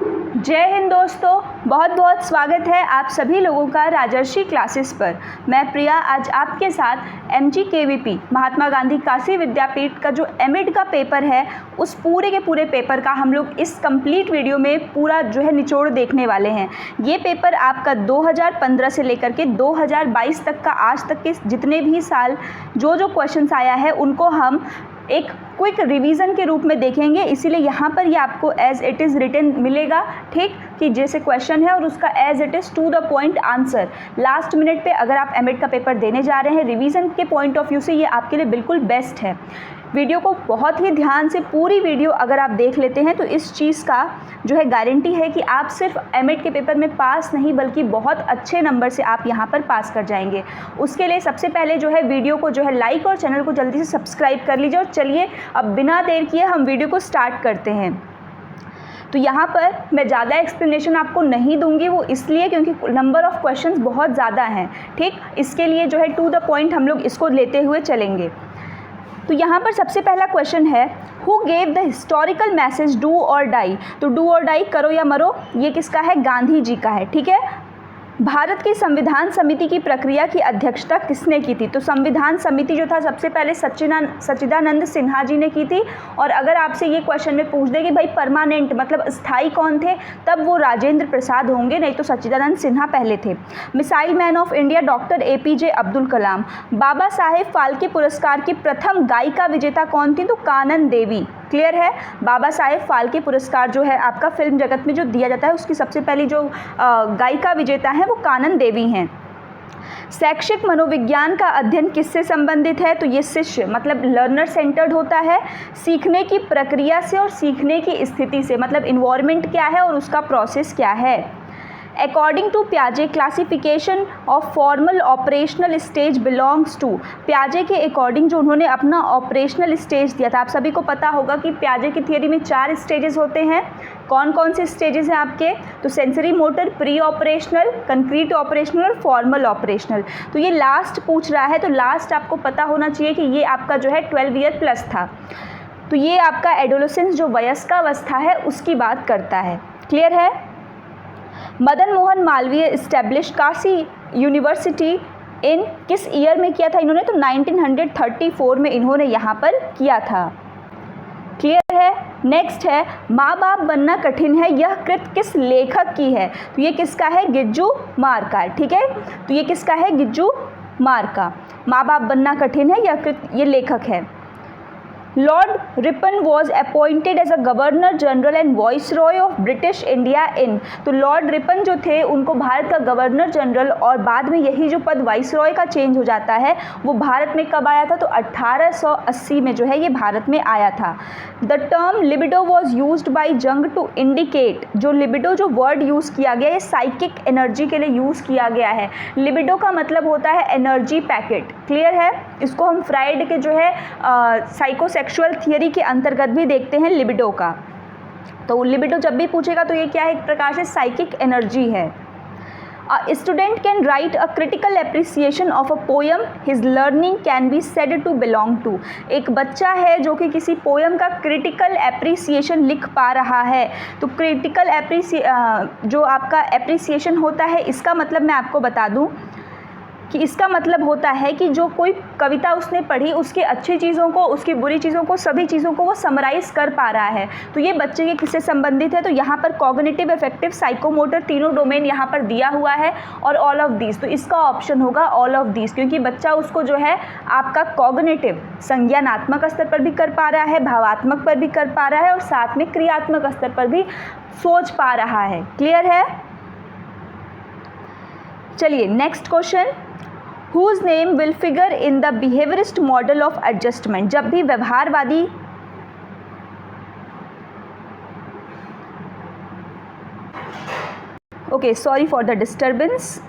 जय हिंद दोस्तों, बहुत बहुत स्वागत है आप सभी लोगों का राजर्षि क्लासेस पर। मैं प्रिया आज आपके साथ MGKVP महात्मा गांधी काशी विद्यापीठ का जो एमएड का पेपर है उस पूरे के पूरे पेपर का हम लोग इस कंप्लीट वीडियो में पूरा जो है निचोड़ देखने वाले हैं। ये पेपर आपका 2015 से लेकर के 2022 तक का आज तक के जितने भी साल जो क्वेश्चंस आया है उनको हम एक क्विक रिवीजन के रूप में देखेंगे, इसीलिए यहाँ पर ये आपको एज इट इज़ रिटन मिलेगा, ठीक, कि जैसे क्वेश्चन है और उसका as it is to the point answer. Last minute पे अगर आप एमएड का पेपर देने जा रहे हैं रिवीजन के पॉइंट ऑफ व्यू से ये आपके लिए बिल्कुल बेस्ट है। वीडियो को बहुत ही ध्यान से पूरी वीडियो अगर आप देख लेते हैं तो इस चीज़ का जो है गारंटी है कि आप सिर्फ एमएड के पेपर में पास नहीं बल्कि बहुत अच्छे नंबर से आप यहाँ पर पास कर जाएंगे। उसके लिए सबसे पहले जो है वीडियो को जो है लाइक और चैनल को जल्दी से सब्सक्राइब कर लीजिए। और चलिए अब बिना देर किए हम वीडियो को स्टार्ट करते हैं। तो यहाँ पर मैं ज़्यादा एक्सप्लेनेशन आपको नहीं दूंगी, वो इसलिए क्योंकि नंबर ऑफ़ क्वेश्चंस बहुत ज़्यादा हैं, ठीक। इसके लिए जो है टू द पॉइंट हम लोग इसको लेते हुए चलेंगे। तो यहाँ पर सबसे पहला क्वेश्चन है, who gave the historical message do और डाई। तो डू और डाई, करो या मरो, ये किसका है? गांधी जी का है, ठीक है। भारत की संविधान समिति की प्रक्रिया की अध्यक्षता किसने की थी? तो संविधान समिति जो था सबसे पहले सच्चिदानंद सिन्हा जी ने की थी। और अगर आपसे ये क्वेश्चन में पूछ दे कि भाई परमानेंट मतलब स्थायी कौन थे, तब वो राजेंद्र प्रसाद होंगे, नहीं तो सच्चिदानंद सिन्हा पहले थे। Missile man of India doctor APJ Abdul Kalam. Baba Saheb Phalke पुरस्कार की प्रथम गायिका विजेता कौन थी? तो कानन देवी। क्लियर है। बाबा साहेब फाल्के पुरस्कार जो है आपका फिल्म जगत में जो दिया जाता है उसकी सबसे पहली जो गायिका विजेता है वो कानन देवी हैं। शैक्षिक मनोविज्ञान का अध्ययन किससे संबंधित है? तो ये शिष्य मतलब लर्नर सेंटर्ड होता है। सीखने की प्रक्रिया से और सीखने की स्थिति से, मतलब इन्वायरमेंट क्या है और उसका प्रोसेस क्या है। अकॉर्डिंग टू प्याजे classification of formal operational stage belongs to. प्याजे के अकॉर्डिंग जो उन्होंने अपना ऑपरेशनल स्टेज दिया था, आप सभी को पता होगा कि प्याजे की थियोरी में 4 स्टेजेस होते हैं। कौन कौन से स्टेजेस हैं आपके? तो sensory motor, pre operational, concrete operational और फॉर्मल ऑपरेशनल। तो ये लास्ट पूछ रहा है, तो लास्ट आपको पता होना चाहिए कि ये आपका जो है 12 ईयर प्लस था। तो ये आपका एडोलेसेंस जो वयस्कावस्था है उसकी बात करता है। क्लियर है। मदन मोहन मालवीय इस्टेब्लिश काशी यूनिवर्सिटी इन किस ईयर में किया था इन्होंने? तो 1934 में इन्होंने यहाँ पर किया था। क्लियर है। नेक्स्ट है, माँ बाप बनना कठिन है, यह कृत किस लेखक की है? तो ये किसका है? गिज्जू मार का, ठीक है। तो ये किसका है? गिज्जू मार का। माँ बाप बनना कठिन है, यह कृत ये लेखक है। Lord Ripon was appointed as a governor general and viceroy of British India in. तो लॉर्ड रिपन जो थे उनको भारत का गवर्नर जनरल और बाद में यही जो पद वाइस रॉय का चेंज हो जाता है वो भारत में कब आया था? तो 1880 में जो है ये भारत में आया था। The term libido was used by जंग टू इंडिकेट। जो लिबिडो जो वर्ड यूज़ किया गया ये साइकिक एनर्जी के लिए यूज़ किया गया है। लिबिडो का मतलब होता है एनर्जी पैकेट। क्लियर है। इसको हम फ्राइड के जो है साइकोसेक्सुअल थियरी के अंतर्गत भी देखते हैं लिबिडो का। तो लिबिडो जब भी पूछेगा तो ये क्या है? एक प्रकार से साइकिक एनर्जी है। A student can write a critical appreciation of a poem his learning can be said to belong to। एक बच्चा है जो कि किसी पोयम का क्रिटिकल एप्रिसिएशन लिख पा रहा है। तो क्रिटिकल जो आपका एप्रिसिएशन होता है इसका मतलब मैं आपको बता दूं कि इसका मतलब होता है कि जो कोई कविता उसने पढ़ी उसकी अच्छी चीज़ों को, उसकी बुरी चीज़ों को, सभी चीज़ों को वो समराइज कर पा रहा है। तो ये बच्चे के किससे संबंधित है? तो यहाँ पर कॉग्निटिव, अफेक्टिव, साइकोमोटर तीनों डोमेन यहाँ पर दिया हुआ है और ऑल ऑफ दीज। तो इसका ऑप्शन होगा ऑल ऑफ दीज, क्योंकि बच्चा उसको जो है आपका कॉग्निटिव संज्ञानात्मक स्तर पर भी कर पा रहा है, भावात्मक पर भी कर पा रहा है और साथ में क्रियात्मक स्तर पर भी सोच पा रहा है। क्लियर है। चलिए next question, whose name will figure in the behaviorist model of adjustment। जब भी व्यवहारवादी सॉरी फॉर द डिस्टर्बेंस।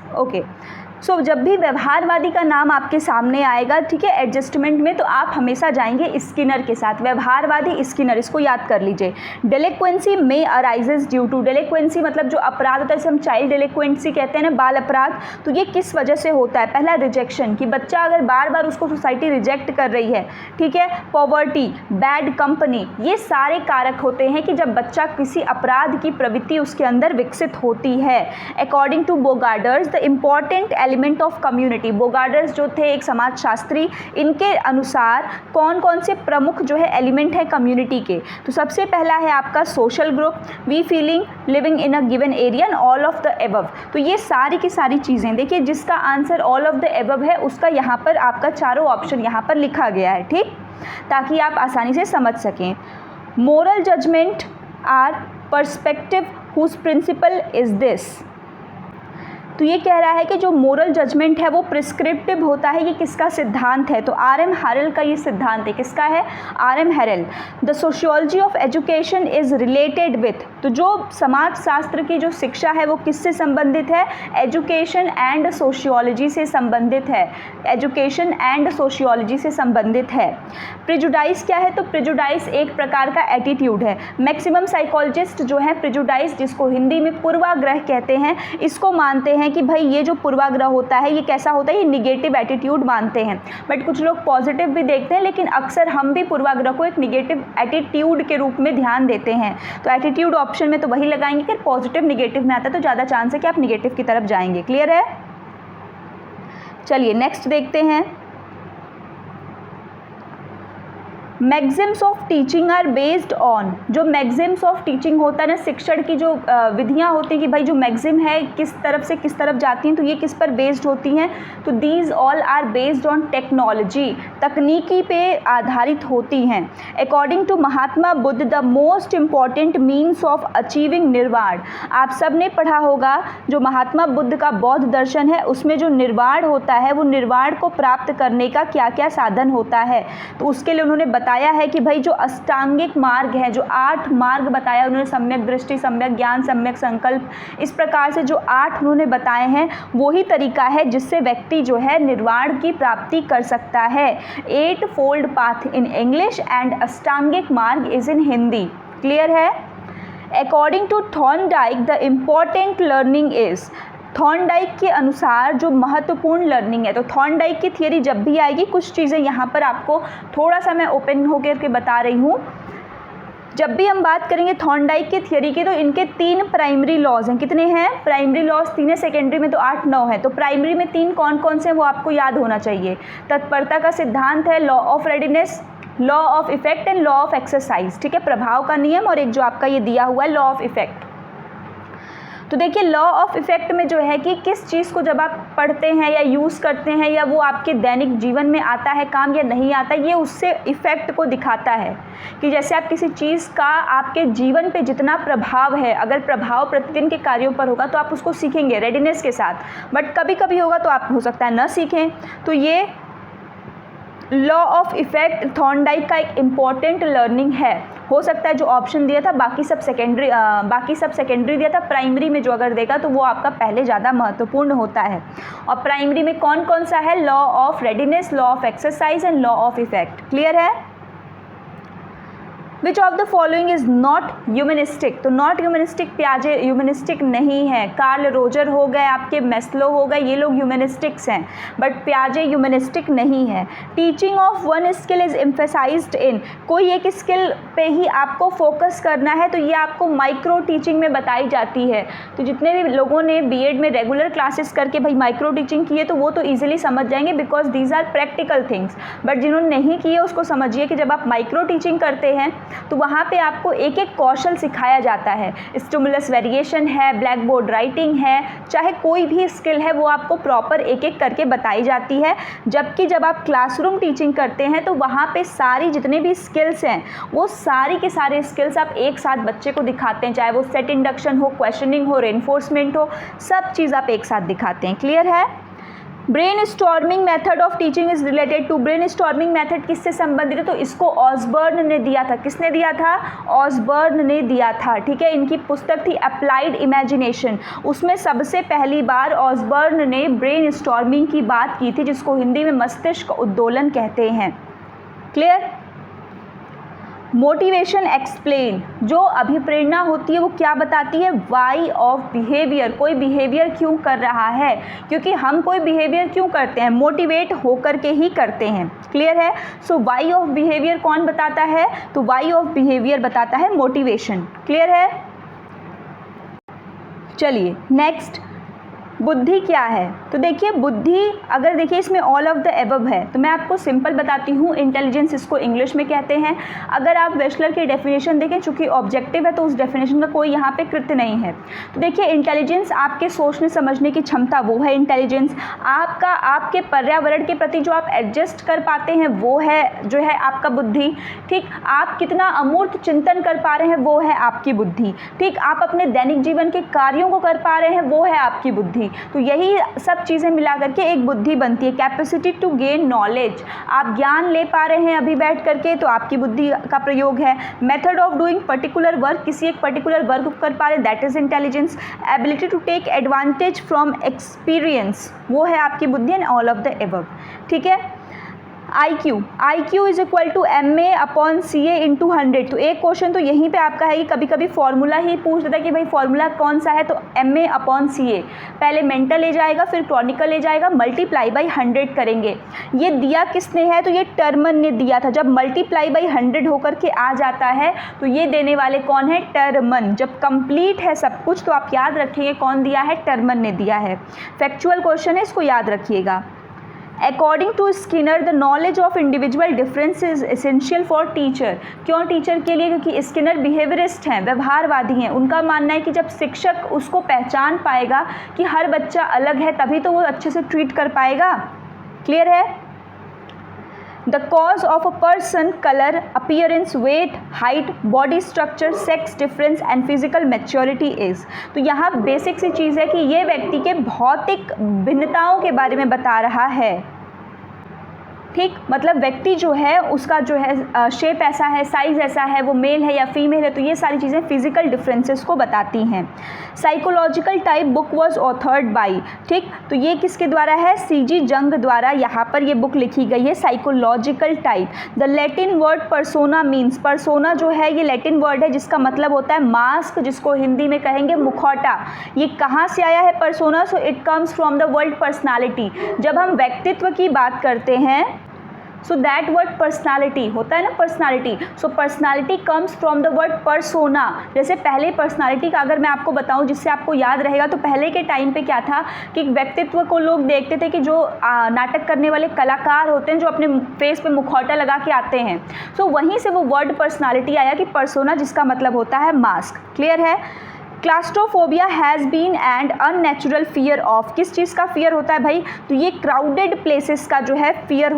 सो जब भी व्यवहारवादी का नाम आपके सामने आएगा, ठीक है, एडजस्टमेंट में, तो आप हमेशा जाएंगे स्किनर के साथ। व्यवहारवादी स्किनर, इसको याद कर लीजिए। डेलिक्वेंसी में अराइजेज ड्यू टू, डेलिक्वेंसी मतलब जो अपराध होता है, जैसे हम चाइल्ड डेलिक्वेंसी कहते हैं ना, बाल अपराध, तो ये किस वजह से होता है? पहला रिजेक्शन, कि बच्चा अगर बार बार उसको सोसाइटी रिजेक्ट कर रही है, ठीक है। पॉवर्टी, बैड कंपनी, ये सारे कारक होते हैं कि जब बच्चा किसी अपराध की प्रवृत्ति उसके अंदर विकसित होती है। According to Bogardus the important element of community, Bogardus जो थे एक समाजशास्त्री, इनके अनुसार कौन कौन से प्रमुख जो है एलिमेंट है कम्युनिटी के? तो सबसे पहला है आपका social group, we feeling, living in a given area, and all of the above. तो ये सारी की सारी चीज़ें, देखिए जिसका answer all of the above है उसका यहाँ पर आपका चारों ऑप्शन यहाँ पर लिखा गया है, ठीक, ताकि आप आसानी से समझ सकें। Moral judgement are perspective whose principle is this. तो ये कह रहा है कि जो मोरल जजमेंट है वो प्रिस्क्रिप्टिव होता है, ये किसका सिद्धांत है? तो आर.एम. हैरल का ये सिद्धांत है। किसका है? R M. Harrell. The sociology of education is related with, तो जो समाज शास्त्र की जो शिक्षा है वो किससे संबंधित है? एजुकेशन एंड सोशियोलॉजी से संबंधित है। एजुकेशन एंड सोशियोलॉजी से संबंधित है। प्रिजुडाइस क्या है? तो प्रिजुडाइस एक प्रकार का एटीट्यूड है। मैक्सिमम साइकोलॉजिस्ट जो है प्रिजुडाइस, जिसको हिंदी में पूर्वाग्रह कहते हैं, इसको मानते हैं कि भाई ये जो पूर्वाग्रह होता है ये कैसा होता है? ये निगेटिव एटीट्यूड मानते हैं। बट कुछ लोग पॉजिटिव भी देखते हैं, लेकिन अक्सर हम भी पूर्वाग्रह को एक निगेटिव एटीट्यूड के रूप में ध्यान देते हैं। तो एटीट्यूड ऑप्शन में तो वही लगाएंगे कि पॉजिटिव निगेटिव में आता है तो ज़्यादा चांस है कि आप निगेटिव की तरफ जाएंगे। क्लियर है? चलिए नेक्स्ट देखते हैं। Maxims of teaching are based on, जो मैग्जिम्स ऑफ टीचिंग होता है ना, शिक्षण की जो विधियाँ होती हैं कि भाई जो मैग्जिम है किस तरफ से किस तरफ जाती हैं, तो ये किस पर बेस्ड होती हैं? तो these all are based on technology, तकनीकी पे आधारित होती हैं। According to Mahatma Buddha the most important means of achieving nirvana, आप सब ने पढ़ा होगा जो महात्मा बुद्ध का बौद्ध दर्शन है उसमें जो निर्वाण होता है वो निर्वाण को प्राप्त करने का क्या क्या साधन होता है, तो उसके लिए उन्होंने बताया है कि भाई जो अष्टांगिक मार्ग है, जो 8 मार्ग बताया उन्होंने, सम्यक दृष्टि, सम्यक ज्ञान, सम्यक संकल्प, इस प्रकार से जो 8 उन्होंने बताए हैं वही तरीका है जिससे व्यक्ति जो है निर्वाण की प्राप्ति कर सकता है। 8 fold path in English and अष्टांगिक मार्ग इज इन हिंदी। क्लियर है? According to Thorndike the important learning is, Thorndike के अनुसार जो महत्वपूर्ण लर्निंग है, तो थॉर्नडाइक की थियरी जब भी आएगी कुछ चीज़ें यहाँ पर आपको थोड़ा सा मैं ओपन होकर के बता रही हूँ। जब भी हम बात करेंगे थॉर्नडाइक की थियरी की, तो इनके 3 प्राइमरी लॉज हैं। कितने हैं प्राइमरी लॉज? 3 है, सेकेंडरी में तो 8-9 है। तो प्राइमरी में 3 कौन कौन से हैं वो आपको याद होना चाहिए। तत्परता का सिद्धांत है, law of readiness, law of effect and law of exercise, ठीक है, प्रभाव का नियम, और एक जो आपका ये दिया हुआ है लॉ ऑफ इफेक्ट। तो देखिए लॉ ऑफ इफेक्ट में जो है कि किस चीज़ को जब आप पढ़ते हैं या यूज़ करते हैं या वो आपके दैनिक जीवन में आता है काम या नहीं आता, ये उससे इफ़ेक्ट को दिखाता है कि जैसे आप किसी चीज़ का आपके जीवन पे जितना प्रभाव है, अगर प्रभाव प्रतिदिन के कार्यों पर होगा तो आप उसको सीखेंगे रेडीनेस के साथ, बट कभी कभी होगा तो आप हो सकता है न सीखें। तो ये लॉ ऑफ इफेक्ट थॉर्नडाइक का एक इम्पॉर्टेंट लर्निंग है। हो सकता है जो ऑप्शन दिया था बाकी सब सेकेंडरी दिया था, प्राइमरी में जो अगर देगा तो वो आपका पहले ज़्यादा महत्वपूर्ण होता है। और प्राइमरी में कौन कौन सा है? Law of readiness, law of exercise and law of effect. Clear है? Which of the following is not humanistic, तो नॉट ह्यूमनिस्टिक पियाजे ह्यूमनिस्टिक नहीं है। कार्ल रोजर हो गए, आपके मेस्लो हो गए, ये लोग ह्यूमनिस्टिक्स हैं, बट पियाजे ह्यूमनिस्टिक नहीं है। Teaching of one skill is emphasized in, कोई एक स्किल पे ही आपको फोकस करना है तो ये आपको माइक्रो टीचिंग में बताई जाती है। तो जितने भी लोगों ने बीएड में रेगुलर क्लासेस करके भाई माइक्रो टीचिंग की है तो वो तो ईजिली समझ जाएंगे because these are practical things, but जिन्होंने नहीं किए उसको समझिए कि जब आप माइक्रो टीचिंग करते हैं तो वहाँ पे आपको एक एक कौशल सिखाया जाता है। स्टिमुलस वेरिएशन है, ब्लैक बोर्ड राइटिंग है, चाहे कोई भी स्किल है वो आपको प्रॉपर एक एक करके बताई जाती है। जबकि जब आप क्लासरूम टीचिंग करते हैं तो वहाँ पे सारी जितने भी स्किल्स हैं वो सारी के सारे स्किल्स आप एक साथ बच्चे को दिखाते हैं, चाहे वो सेट इंडक्शन हो, क्वेश्चनिंग हो, रेनफोर्समेंट हो, सब चीज़ आप एक साथ दिखाते हैं। क्लियर है? Brainstorming method of teaching is related to, brainstorming method किससे संबंधित है? तो इसको ऑसबर्न ने दिया था। किसने दिया था? ऑसबर्न ने दिया था। ठीक है, इनकी पुस्तक थी अप्लाइड इमेजिनेशन, उसमें सबसे पहली बार ऑसबर्न ने ब्रेन स्टॉर्मिंग की बात की थी, जिसको हिंदी में मस्तिष्क उद्दोलन कहते हैं। क्लियर? मोटिवेशन एक्सप्लेन, जो अभिप्रेरणा होती है वो क्या बताती है? वाई ऑफ बिहेवियर, कोई बिहेवियर क्यों कर रहा है, क्योंकि हम कोई बिहेवियर क्यों करते हैं? मोटिवेट होकर के ही करते हैं। क्लियर है? सो वाई ऑफ बिहेवियर कौन बताता है? तो वाई ऑफ बिहेवियर बताता है मोटिवेशन। क्लियर है? चलिए नेक्स्ट, बुद्धि क्या है? तो देखिए बुद्धि, अगर देखिए इसमें ऑल ऑफ द एबव है, तो मैं आपको सिंपल बताती हूँ, इंटेलिजेंस इसको इंग्लिश में कहते हैं। अगर आप वेस्लर की डेफिनेशन देखें, चूंकि ऑब्जेक्टिव है तो उस डेफिनेशन का कोई यहाँ पे कृत्य नहीं है। तो देखिए इंटेलिजेंस आपके सोचने समझने की क्षमता, वो है इंटेलिजेंस। आपका आपके पर्यावरण के प्रति जो आप एडजस्ट कर पाते हैं वो है जो है आपका बुद्धि। ठीक, आप कितना अमूर्त चिंतन कर पा रहे हैं वो है आपकी बुद्धि। ठीक, आप अपने दैनिक जीवन के कार्यों को कर पा रहे हैं वो है आपकी बुद्धि। तो यही सब चीज़ें मिला करके एक बुद्धि बनती है। कैपेसिटी टू गेन नॉलेज, आप ज्ञान ले पा रहे हैं अभी बैठ करके, तो आपकी बुद्धि का प्रयोग है। Method of doing particular work, किसी एक पर्टिकुलर वर्क को कर पा रहे, that is intelligence. Ability to take advantage from experience, वो है आपकी बुद्धि, and all of the above. ठीक है। IQ is equal to MA/CA into 100। तो एक क्वेश्चन तो यहीं पे आपका है कि कभी कभी फॉर्मूला ही पूछ देता है कि भाई फॉर्मूला कौन सा है, तो MA/CA, पहले मेंटल ले जाएगा फिर क्रॉनिकल ले जाएगा, मल्टीप्लाई बाई 100 करेंगे। ये दिया किसने है? तो ये टर्मन ने दिया था। जब मल्टीप्लाई बाई 100 होकर के आ जाता है तो ये देने वाले कौन है? टर्मन। जब कंप्लीट है सब कुछ तो आप याद रखिए कौन दिया है? टर्मन ने दिया है। फैक्चुअल क्वेश्चन है, इसको याद रखिएगा। According to Skinner, the knowledge of individual difference is essential for teacher. क्यों टीचर के लिए? क्योंकि स्किनर बिहेवियरिस्ट हैं, व्यवहारवादी हैं। उनका मानना है कि जब शिक्षक उसको पहचान पाएगा कि हर बच्चा अलग है, तभी तो वो अच्छे से ट्रीट कर पाएगा। क्लियर है? The cause of a person, colour, appearance, weight, height, body structure, sex difference and physical maturity is. तो यहाँ बेसिक सी चीज़ है कि ये व्यक्ति के भौतिक भिन्नताओं के बारे में बता रहा है। ठीक, मतलब व्यक्ति जो है उसका जो है शेप ऐसा है, साइज़ ऐसा है, वो मेल है या फीमेल है, तो ये सारी चीज़ें फिजिकल डिफरेंसेस को बताती हैं। Psychological type book was authored bye, ठीक, तो ये किसके द्वारा है? CG जंग द्वारा यहाँ पर ये बुक लिखी गई है, psychological type. The Latin word persona means, persona जो है ये लैटिन वर्ड है जिसका मतलब होता है मास्क, जिसको हिंदी में कहेंगे मुखौटा। ये कहाँ से आया है persona? So it comes from the word personality. जब हम व्यक्तित्व की बात करते हैं, सो दैट वर्ड पर्सनालिटी होता है ना, personality. So personality comes from the word persona. जैसे पहले पर्सनालिटी का अगर मैं आपको बताऊं जिससे आपको याद रहेगा, तो पहले के टाइम पे क्या था कि व्यक्तित्व को लोग देखते थे कि जो नाटक करने वाले कलाकार होते हैं जो अपने फेस पे मुखौटा लगा के आते हैं, सो वहीं से वो वर्ड पर्सनालिटी आया कि पर्सोना, जिसका मतलब होता है मास्क। क्लियर है? Claustrophobia has been and unnatural fear of, किस चीज़ का फियर होता है भाई? तो ये क्राउडेड प्लेसेस का जो है फियर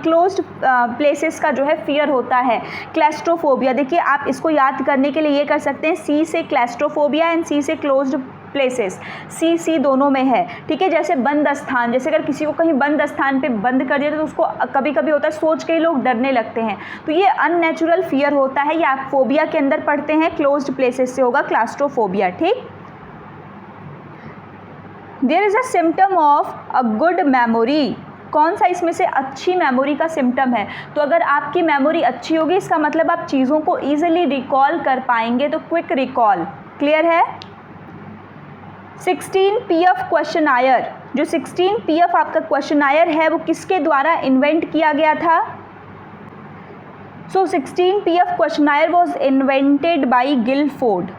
क्लोज्ड प्लेसेस का जो है फियर होता है क्लास्ट्रोफोबिया। देखिए आप इसको याद करने के लिए ये कर सकते हैं, C से क्लास्ट्रोफोबिया एंड C से क्लोज्ड प्लेसेस, C दोनों में है। ठीक है, जैसे बंद स्थान, जैसे अगर किसी को कहीं बंद स्थान पे बंद कर दिया तो उसको कभी कभी होता है सोच के ही लोग डरने लगते हैं, तो ये अननेचुरल फियर होता है, ये आप फोबिया के अंदर पढ़ते हैं, क्लोज्ड प्लेसेस से होगा क्लास्ट्रोफोबिया। ठीक, there is a symptom of a good memory. कौन सा इसमें से अच्छी मेमोरी का सिम्टम है? तो अगर आपकी मेमोरी अच्छी होगी इसका मतलब आप चीज़ों को ईजिली रिकॉल कर पाएंगे, तो क्विक रिकॉल। क्लियर है? 16PF क्वेश्चनायर, जो 16PF आपका क्वेश्चनायर है वो किसके द्वारा इन्वेंट किया गया था? So 16PF questionnaire was invented by Guilford.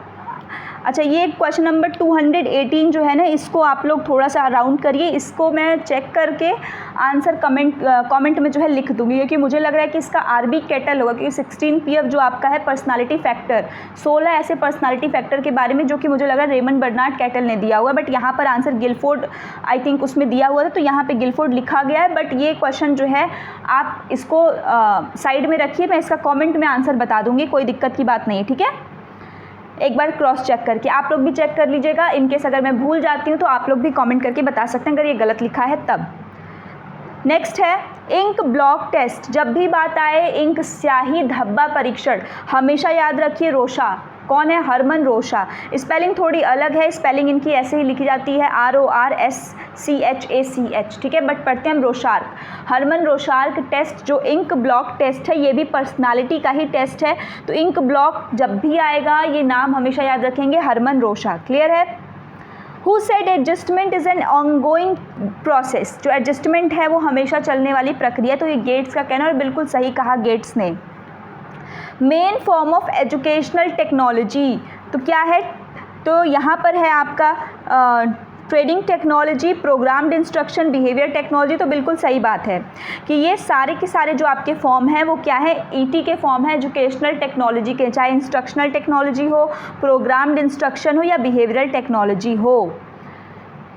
अच्छा, ये क्वेश्चन नंबर 218 जो है ना, इसको आप लोग थोड़ा सा राउंड करिए, इसको मैं चेक करके आंसर कमेंट में जो है लिख दूंगी, क्योंकि मुझे लग रहा है कि इसका RB कैटल होगा, क्योंकि 16PF जो आपका है पर्सनालिटी फैक्टर, 16 ऐसे पर्सनालिटी फैक्टर के बारे में जो कि मुझे लग रहा है रेमंड बर्नार्ड कैटल ने दिया हुआ है, बट यहाँ पर आंसर गिलफोर्ड आई थिंक उसमें दिया हुआ था, तो यहाँ पे गिलफोर्ड लिखा गया है। बट ये क्वेश्चन जो है आप इसको साइड में रखिए, मैं इसका कॉमेंट में आंसर बता दूंगी, कोई दिक्कत की बात नहीं है। ठीक है, एक बार क्रॉस चेक करके आप लोग भी चेक कर लीजिएगा, इनकेस अगर मैं भूल जाती हूँ तो आप लोग भी कमेंट करके बता सकते हैं अगर ये गलत लिखा है तब। नेक्स्ट है इंक ब्लॉक टेस्ट। जब भी बात आए इंक स्याही धब्बा परीक्षण, हमेशा याद रखिए रोशा। कौन है? हरमन रोशा। स्पेलिंग थोड़ी अलग है, स्पेलिंग इनकी ऐसे ही लिखी जाती है RORSCHACH, ठीक है, बट पढ़ते हैं हम रोशार्क। हरमन रोशार्क टेस्ट जो इंक ब्लॉक टेस्ट है, ये भी पर्सनालिटी का ही टेस्ट है। तो इंक ब्लॉक जब भी आएगा ये नाम हमेशा याद रखेंगे, हरमन रोशा। क्लियर है? Who said adjustment is an ongoing process? जो एडजस्टमेंट है वो हमेशा चलने वाली प्रक्रिया, तो ये गेट्स का कहना, और बिल्कुल सही कहा गेट्स ने। Main form of educational technology तो क्या है? तो यहाँ पर है आपका trading technology, programmed instruction, behaviour technology. तो बिल्कुल सही बात है कि ये सारे के सारे जो आपके फॉर्म हैं वो क्या है? ईटी के फॉर्म है, एजुकेशनल टेक्नोलॉजी के, चाहे इंस्ट्रक्शनल टेक्नोलॉजी हो, प्रोग्राम्ड इंस्ट्रक्शन हो या बिहेवियरल टेक्नोलॉजी हो।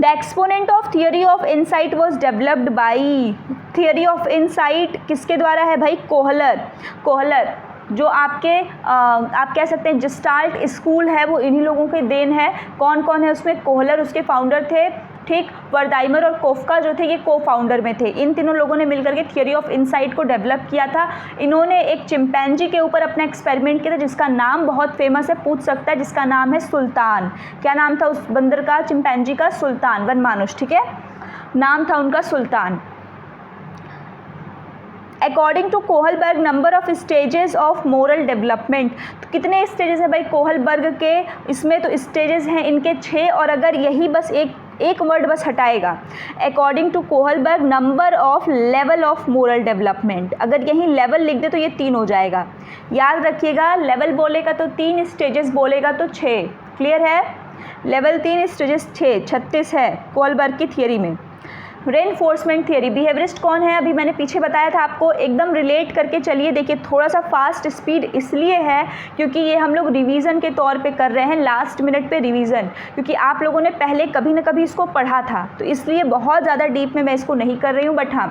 The exponent of theory of insight was developed by, theory of insight किसके द्वारा है भाई? कोहलर। कोहलर जो आपके आप कह सकते हैं जिस्टाल्ट स्कूल है वो इन्हीं लोगों के देन है। कौन कौन है उसमें? कोहलर उसके फाउंडर थे, ठीक। वर्दाइमर और कोफका जो थे ये को फाउंडर में थे। इन तीनों लोगों ने मिलकर के थियोरी ऑफ इनसाइट को डेवलप किया था। इन्होंने एक चिंपैंजी के ऊपर अपना एक्सपेरिमेंट किया था जिसका नाम बहुत फेमस है, पूछ सकता है, जिसका नाम है सुल्तान। क्या नाम था उस बंदर का? चिंपैंजी का सुल्तान, वनमानुष, ठीक है, नाम था उनका Sultan. According to Kohlberg number of stages of moral development, तो कितने स्टेजेस हैं भाई कोहलबर्ग के? इसमें तो स्टेजेस हैं इनके 6, और अगर यही बस एक वर्ड बस हटाएगा, according to Kohlberg number of level of moral development, अगर यहीं लेवल लिख दे तो ये 3 हो जाएगा। याद रखिएगा, लेवल बोलेगा तो 3, स्टेजेस बोलेगा तो 6। क्लियर है? लेवल 3, स्टेजेस 6, 36 है कोहलबर्ग की थियरी में। रेनफोर्समेंट थियरी, बिहेवियरिस्ट कौन है? अभी मैंने पीछे बताया था आपको, एकदम रिलेट करके चलिए। देखिए थोड़ा सा फास्ट स्पीड इसलिए है क्योंकि ये हम लोग रिवीजन के तौर पे कर रहे हैं, लास्ट मिनट पे रिवीजन, क्योंकि आप लोगों ने पहले कभी ना कभी इसको पढ़ा था, तो इसलिए बहुत ज़्यादा डीप में मैं इसको नहीं कर रही हूँ। बट हाँ,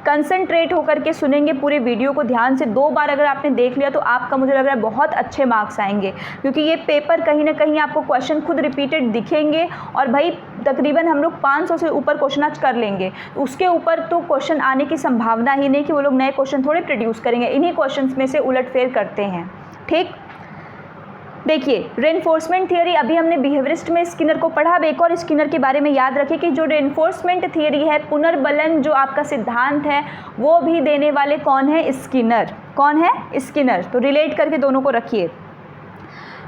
कंसंट्रेट होकर के सुनेंगे पूरे वीडियो को ध्यान से। 2 बार अगर आपने देख लिया तो आपका मुझे लग रहा है बहुत अच्छे मार्क्स आएंगे, क्योंकि ये पेपर कहीं ना कहीं आपको क्वेश्चन खुद रिपीटेड दिखेंगे। और भाई तकरीबन हम लोग 500 से ऊपर क्वेश्चन आज कर लेंगे, उसके ऊपर तो क्वेश्चन आने की संभावना ही नहीं कि वो लोग नए क्वेश्चन थोड़े प्रोड्यूस करेंगे, इन्हीं क्वेश्चंस में से उलटफेर करते हैं, ठीक। देखिए रेनफोर्समेंट थियरी, अभी हमने बिहेवियरिस्ट में स्किनर को पढ़ा। अब एक और स्किनर के बारे में याद रखें कि जो रेनफोर्समेंट थियरी है, पुनर्बलन जो आपका सिद्धांत है, वो भी देने वाले कौन है? स्किनर। कौन है? स्किनर। तो रिलेट करके दोनों को रखिए।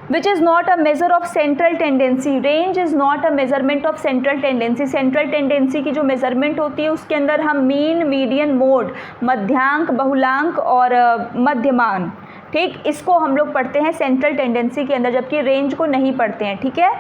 Which is not a measure of central tendency, range is not a measurement of central tendency। Central tendency की जो मेजरमेंट होती है उसके अंदर हम मीन, मीडियन, मोड, मध्यांक, बहुलांक और मध्यमान, ठीक, इसको हम लोग पढ़ते हैं सेंट्रल टेंडेंसी के अंदर, जबकि रेंज को नहीं पढ़ते हैं, ठीक है।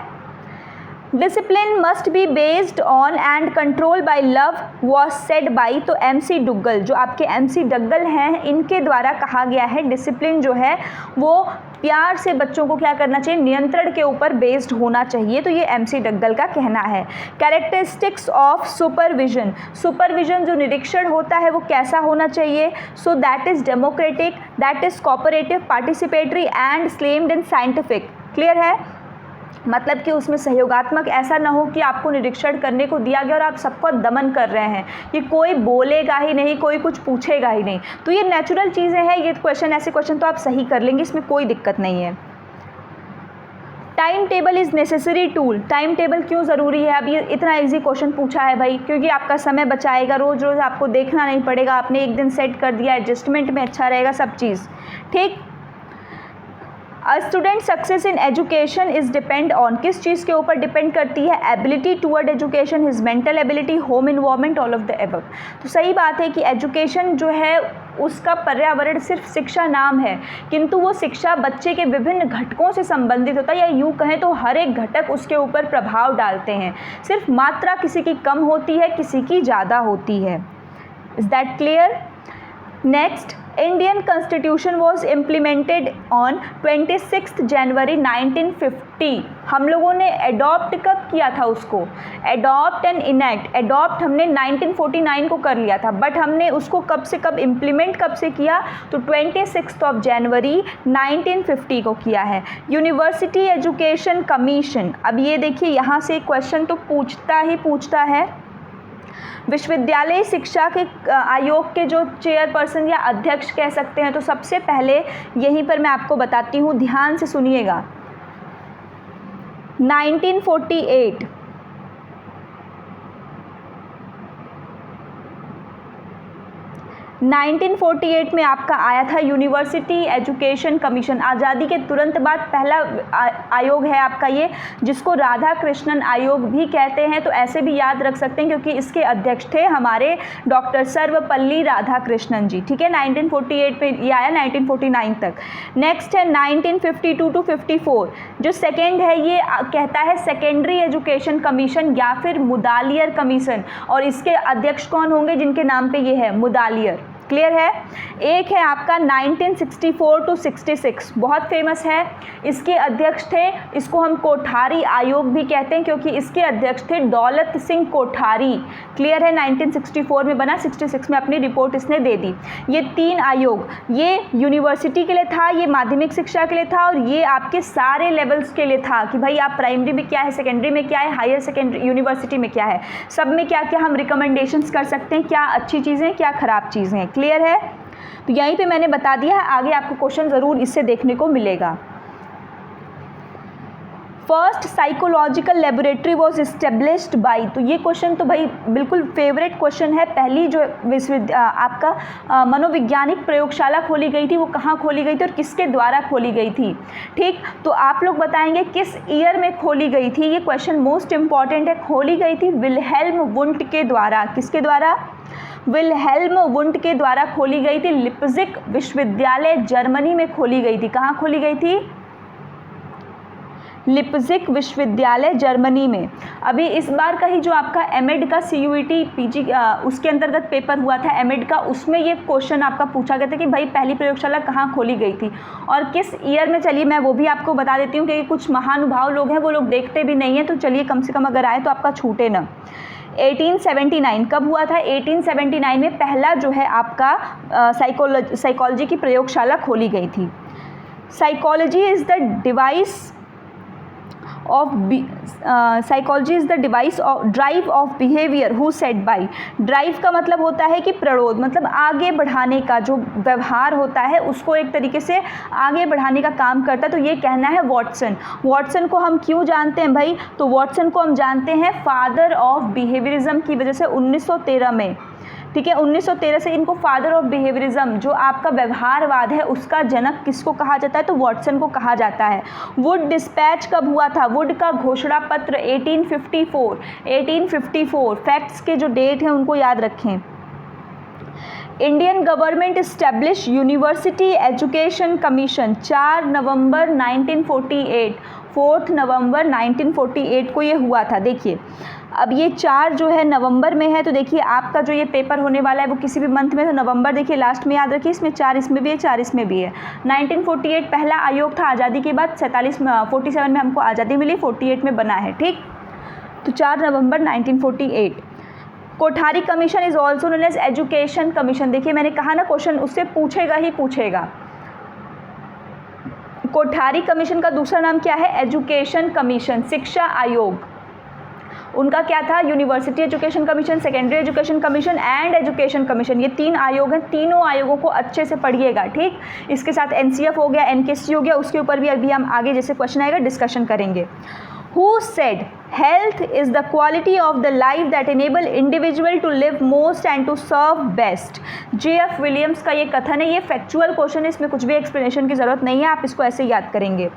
Discipline must be based on and control by love was said by, तो MC डुग्गल, जो आपके MC डुग्गल हैं, इनके द्वारा कहा गया है डिसिप्लिन जो है वो प्यार से बच्चों को क्या करना चाहिए? नियंत्रण के ऊपर बेस्ड होना चाहिए। तो ये MC डुग्गल का कहना है। कैरेक्टरिस्टिक्स ऑफ सुपरविजन, सुपरविजन जो निरीक्षण होता है वो कैसा होना चाहिए? So that is democratic, that is cooperative, participatory and slammed in scientific. Clear है? मतलब कि उसमें सहयोगात्मक, ऐसा ना हो कि आपको निरीक्षण करने को दिया गया और आप सबको दमन कर रहे हैं, कि कोई बोलेगा ही नहीं, कोई कुछ पूछेगा ही नहीं। तो ये नेचुरल चीज़ें हैं, ये क्वेश्चन, ऐसे क्वेश्चन तो आप सही कर लेंगे, इसमें कोई दिक्कत नहीं है। Time table is necessary tool, time table क्यों ज़रूरी है? अब ये इतना इजी क्वेश्चन पूछा है भाई, क्योंकि आपका समय बचाएगा, रोज़ रोज़ आपको देखना नहीं पड़ेगा, आपने एक दिन सेट कर दिया, एडजस्टमेंट में अच्छा रहेगा सब चीज़, ठीक। A student success in education is depend on, किस चीज़ के ऊपर डिपेंड करती है? Ability toward education, his mental ability, home environment, all of the above. तो सही बात है कि एजुकेशन जो है उसका पर्यावरण सिर्फ शिक्षा नाम है, किंतु वो शिक्षा बच्चे के विभिन्न घटकों से संबंधित होता है, या यूँ कहें तो हर एक घटक उसके ऊपर प्रभाव डालते हैं। सिर्फ मात्रा किसी की कम होती है, किसी की ज़्यादा होती है। Is that clear? Next, Indian constitution was implemented on 26 जनवरी 1950। हम लोगों ने एडॉप्ट कब किया था उसको? एडॉप्ट एंड इनैक्ट, एडॉप्ट हमने 1949 को कर लिया था, बट हमने उसको कब से कब इम्प्लीमेंट कब से किया? तो 26 जनवरी 1950 को किया है। यूनिवर्सिटी एजुकेशन कमीशन, अब ये देखिए यहाँ से क्वेश्चन तो पूछता ही पूछता है। विश्वविद्यालय शिक्षा के आयोग के जो चेयरपर्सन या अध्यक्ष कह सकते हैं, तो सबसे पहले यहीं पर मैं आपको बताती हूँ, ध्यान से सुनिएगा। 1948 में आपका आया था यूनिवर्सिटी एजुकेशन कमीशन। आज़ादी के तुरंत बाद पहला आयोग है आपका ये, जिसको राधा कृष्णन आयोग भी कहते हैं। तो ऐसे भी याद रख सकते हैं क्योंकि इसके अध्यक्ष थे हमारे डॉक्टर सर्वपल्ली राधाकृष्णन जी। ठीक है, 1948 में ये आया 1949 तक। नेक्स्ट है 1952 टू 54, जो सेकेंड है ये कहता है सेकेंडरी एजुकेशन कमीशन या फिर मुदालियर कमीशन, और इसके अध्यक्ष कौन होंगे, जिनके नाम पे ये है मुदालियर। क्लियर है। एक है आपका 1964 टू 66, बहुत फेमस है, इसके अध्यक्ष थे, इसको हम कोठारी आयोग भी कहते हैं क्योंकि इसके अध्यक्ष थे दौलत सिंह कोठारी। क्लियर है, 1964 में बना, 66 में अपनी रिपोर्ट इसने दे दी। ये 3 आयोग, ये यूनिवर्सिटी के लिए था, ये माध्यमिक शिक्षा के लिए था, और ये आपके सारे लेवल्स के लिए था कि भाई आप प्राइमरी में क्या है, सेकेंडरी में क्या है, हायर सेकेंडरी यूनिवर्सिटी में क्या है, सब में क्या क्या हम रिकमेंडेशंस कर सकते हैं, क्या अच्छी चीज़ें क्या ख़राब चीज़ें हैं। क्लियर है, तो यहीं पे मैंने बता दिया है, आगे आपको क्वेश्चन ज़रूर इससे देखने को मिलेगा। First psychological laboratory was established by, तो ये क्वेश्चन तो भाई बिल्कुल फेवरेट क्वेश्चन है। पहली जो आपका मनोवैज्ञानिक प्रयोगशाला खोली गई थी वो कहाँ खोली गई थी और किसके द्वारा खोली गई थी। ठीक, तो आप लोग बताएंगे किस ईयर में खोली गई थी, ये क्वेश्चन मोस्ट इंपॉर्टेंट है। खोली गई थी विल्हेल्म वुंट के द्वारा। किसके द्वारा? विल्हेल्म वुंट के द्वारा खोली गई थी। लिप्जिग विश्वविद्यालय जर्मनी में खोली गई थी। कहाँ खोली गई थी? लिप्जिग विश्वविद्यालय जर्मनी में। अभी इस बार का ही जो आपका एमएड का सीयूईटी पीजी उसके अंतर्गत पेपर हुआ था एमएड का, उसमें ये क्वेश्चन आपका पूछा गया था कि भाई पहली प्रयोगशाला कहाँ खोली गई थी और किस ईयर में। चलिए मैं वो भी आपको बता देती हूँ क्योंकि कुछ महानुभाव लोग हैं वो लोग देखते भी नहीं हैं, तो चलिए कम से कम अगर आए तो आपका छूटे ना। 1879 कब हुआ था? 1879 में पहला जो है आपका साइकोलॉजी की प्रयोगशाला खोली गई थी। Psychology is the device of psychology is the device of drive of behaviour who said by. Drive का मतलब होता है कि प्ररोध, मतलब आगे बढ़ाने का जो व्यवहार होता है उसको एक तरीके से आगे बढ़ाने का काम करता है। तो ये कहना है वॉटसन। वॉटसन को हम क्यों जानते हैं भाई? तो वॉटसन को हम जानते हैं फादर ऑफ बिहेवियरिज्म की वजह से 1913 में। ठीक है, 1913 से इनको फादर ऑफ बिहेवियरिज्म, जो आपका व्यवहारवाद है उसका जनक किसको कहा जाता है? तो वॉटसन को कहा जाता है। वुड डिस्पैच कब हुआ था? वुड का घोषणा पत्र 1854। फैक्ट्स के जो डेट हैं उनको याद रखें। Indian government establish university education commission 4 नवंबर 1948। 4 नवंबर 1948 को ये हुआ था। देखिए अब ये 4 जो है नवंबर में है, तो देखिए आपका जो ये पेपर होने वाला है वो किसी भी मंथ में, तो नवंबर देखिए लास्ट में याद रखिए, इसमें 4 इसमें भी है 4 इसमें भी है। 1948 पहला आयोग था आज़ादी के बाद। 47 में हमको आज़ादी मिली, 48 में बना है। ठीक, तो 4 नवंबर 1948। Kothari commission is also known as education commission. देखिए मैंने कहा ना क्वेश्चन उससे पूछेगा ही पूछेगा। कोठारी कमीशन का दूसरा नाम क्या है? एजुकेशन कमीशन, शिक्षा आयोग। उनका क्या था? University education commission, secondary education commission and education commission. ये 3 आयोग हैं, तीनों आयोगों को अच्छे से पढ़िएगा। ठीक, इसके साथ एनसीएफ हो गया, एनकेसी हो गया, उसके ऊपर भी अभी हम आगे जैसे क्वेश्चन आएगा डिस्कशन करेंगे। Who said health is the quality of the life that enable individual to live most and to serve best? J.F. Williams का ये कथन है। ये फैक्चुअल क्वेश्चन है, इसमें कुछ भी एक्सप्लेनेशन की ज़रूरत नहीं है, आप इसको ऐसे याद करेंगे।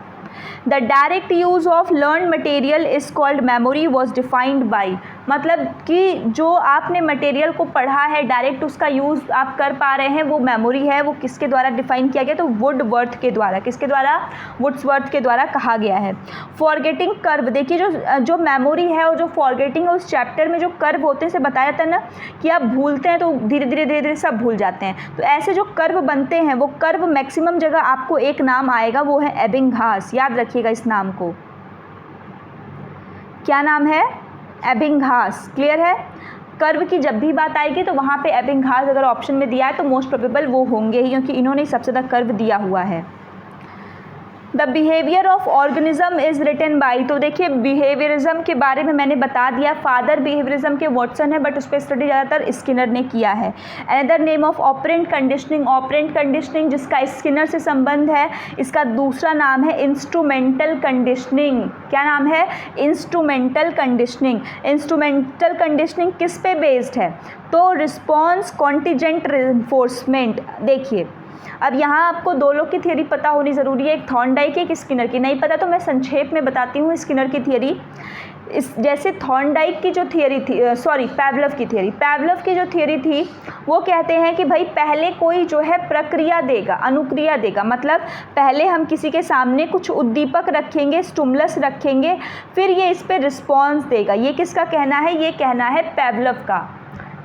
The direct use of learned material is called memory was defined by, मतलब कि जो आपने मटेरियल को पढ़ा है डायरेक्ट उसका यूज़ आप कर पा रहे हैं वो मेमोरी है। वो किसके द्वारा डिफाइन किया गया? तो वुडवर्थ के द्वारा। किसके द्वारा? वुड्सवर्थ के द्वारा कहा गया है। फॉरगेटिंग कर्व, देखिए जो मेमोरी है और जो फॉरगेटिंग है उस चैप्टर में जो कर्व होते हैं, से बताया जाता है ना कि आप भूलते हैं तो धीरे धीरे सब भूल जाते हैं। तो ऐसे जो कर्व बनते हैं वो कर्व मैक्सिमम जगह आपको एक नाम आएगा, वो है एबिंगहास। याद रखिएगा इस नाम को। क्या नाम है? एबिंगहास। क्लियर है? कर्व की जब भी बात आएगी तो वहाँ पे एबिंगहास अगर ऑप्शन में दिया है तो मोस्ट प्रोबेबल वो होंगे ही, क्योंकि इन्होंने सबसे ज़्यादा कर्व दिया हुआ है। The behaviour of organism is written by, तो देखिए बिहेवियरिज्म के बारे में मैंने बता दिया, फादर बिहेवियरिज्म के वॉटसन है, बट उस पर स्टडी ज़्यादातर स्किनर ने किया है। Another name of operant conditioning, operant conditioning जिसका स्किनर से संबंध है, इसका दूसरा नाम है इंस्ट्रूमेंटल कंडीशनिंग। क्या नाम है? Instrumental conditioning. इंस्ट्रूमेंटल कंडीशनिंग किस पे बेस्ड है? तो रिस्पॉन्स कॉन्टिजेंट रेनफोर्समेंट। देखिए अब यहाँ आपको दो लोग की थियरी पता होनी ज़रूरी है, एक थॉर्नडाइक की, एक स्किनर की। नहीं पता तो मैं संक्षेप में बताती हूँ स्किनर की थियरी। इस जैसे थॉर्नडाइक की जो थियरी थी, पैवलव की थियरी, पैवलव की जो थियरी थी वो कहते हैं कि भाई पहले कोई जो है प्रक्रिया देगा, अनुक्रिया देगा, मतलब पहले हम किसी के सामने कुछ उद्दीपक रखेंगे, स्टिमुलस रखेंगे, फिर ये इस पर रिस्पॉन्स देगा। ये किसका कहना है? ये कहना है पैवलव का,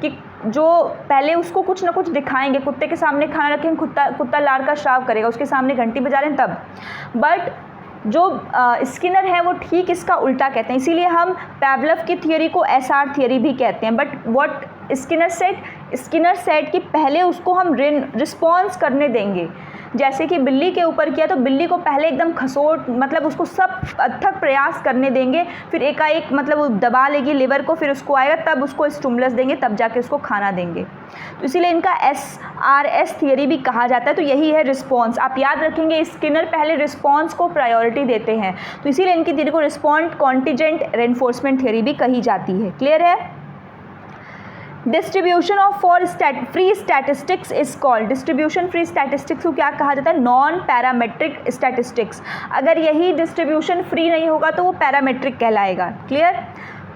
कि जो पहले उसको कुछ ना कुछ दिखाएंगे, कुत्ते के सामने खाना रखेंगे, कुत्ता लार का श्राव करेगा, उसके सामने घंटी बजा रहे हैं तब। बट जो स्किनर है वो ठीक इसका उल्टा कहते हैं, इसीलिए हम पैवलव की थियरी को एसआर थियरी भी कहते हैं। बट व्हाट स्किनर सेड कि पहले उसको हम रिस्पॉन्स करने देंगे। जैसे कि बिल्ली के ऊपर किया तो बिल्ली को पहले एकदम खसोट, मतलब उसको सब अथक प्रयास करने देंगे, फिर एकाएक मतलब वो दबा लेगी लिवर को, फिर उसको आएगा, तब उसको स्टिमुलस देंगे, तब जाके उसको खाना देंगे। तो इसीलिए इनका SRS थियरी भी कहा जाता है। तो यही है रिस्पॉन्स। आप याद रखेंगे स्किनर पहले रिस्पॉन्स को प्रायोरिटी देते हैं, तो इसीलिए इनकी थियरी को रिस्पॉन्ड कॉन्टिजेंट रेनफोर्समेंट थियरी भी कही जाती है। क्लियर है? Distribution of for free statistics is called, distribution free statistics को क्या कहा जाता है? Non parametric statistics. अगर यही डिस्ट्रीब्यूशन फ्री नहीं होगा तो वो पैरामेट्रिक कहलाएगा। Clear?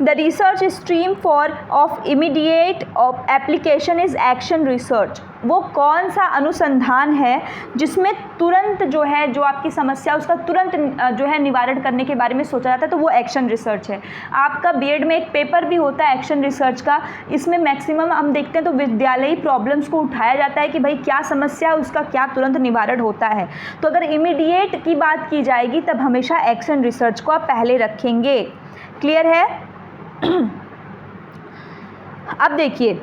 The research stream for of immediate application is action research. वो कौन सा अनुसंधान है जिसमें तुरंत जो है, जो आपकी समस्या उसका तुरंत जो है निवारण करने के बारे में सोचा जाता है, तो वो एक्शन रिसर्च है। आपका बीएड में एक पेपर भी होता है एक्शन रिसर्च का, इसमें मैक्सिमम हम देखते हैं तो विद्यालयी प्रॉब्लम्स को उठाया जाता है कि भाई क्या समस्या है, उसका क्या तुरंत निवारण होता है। तो अगर इमीडिएट की बात की जाएगी तब हमेशा एक्शन रिसर्च को आप पहले रखेंगे। क्लियर है? अब देखिए,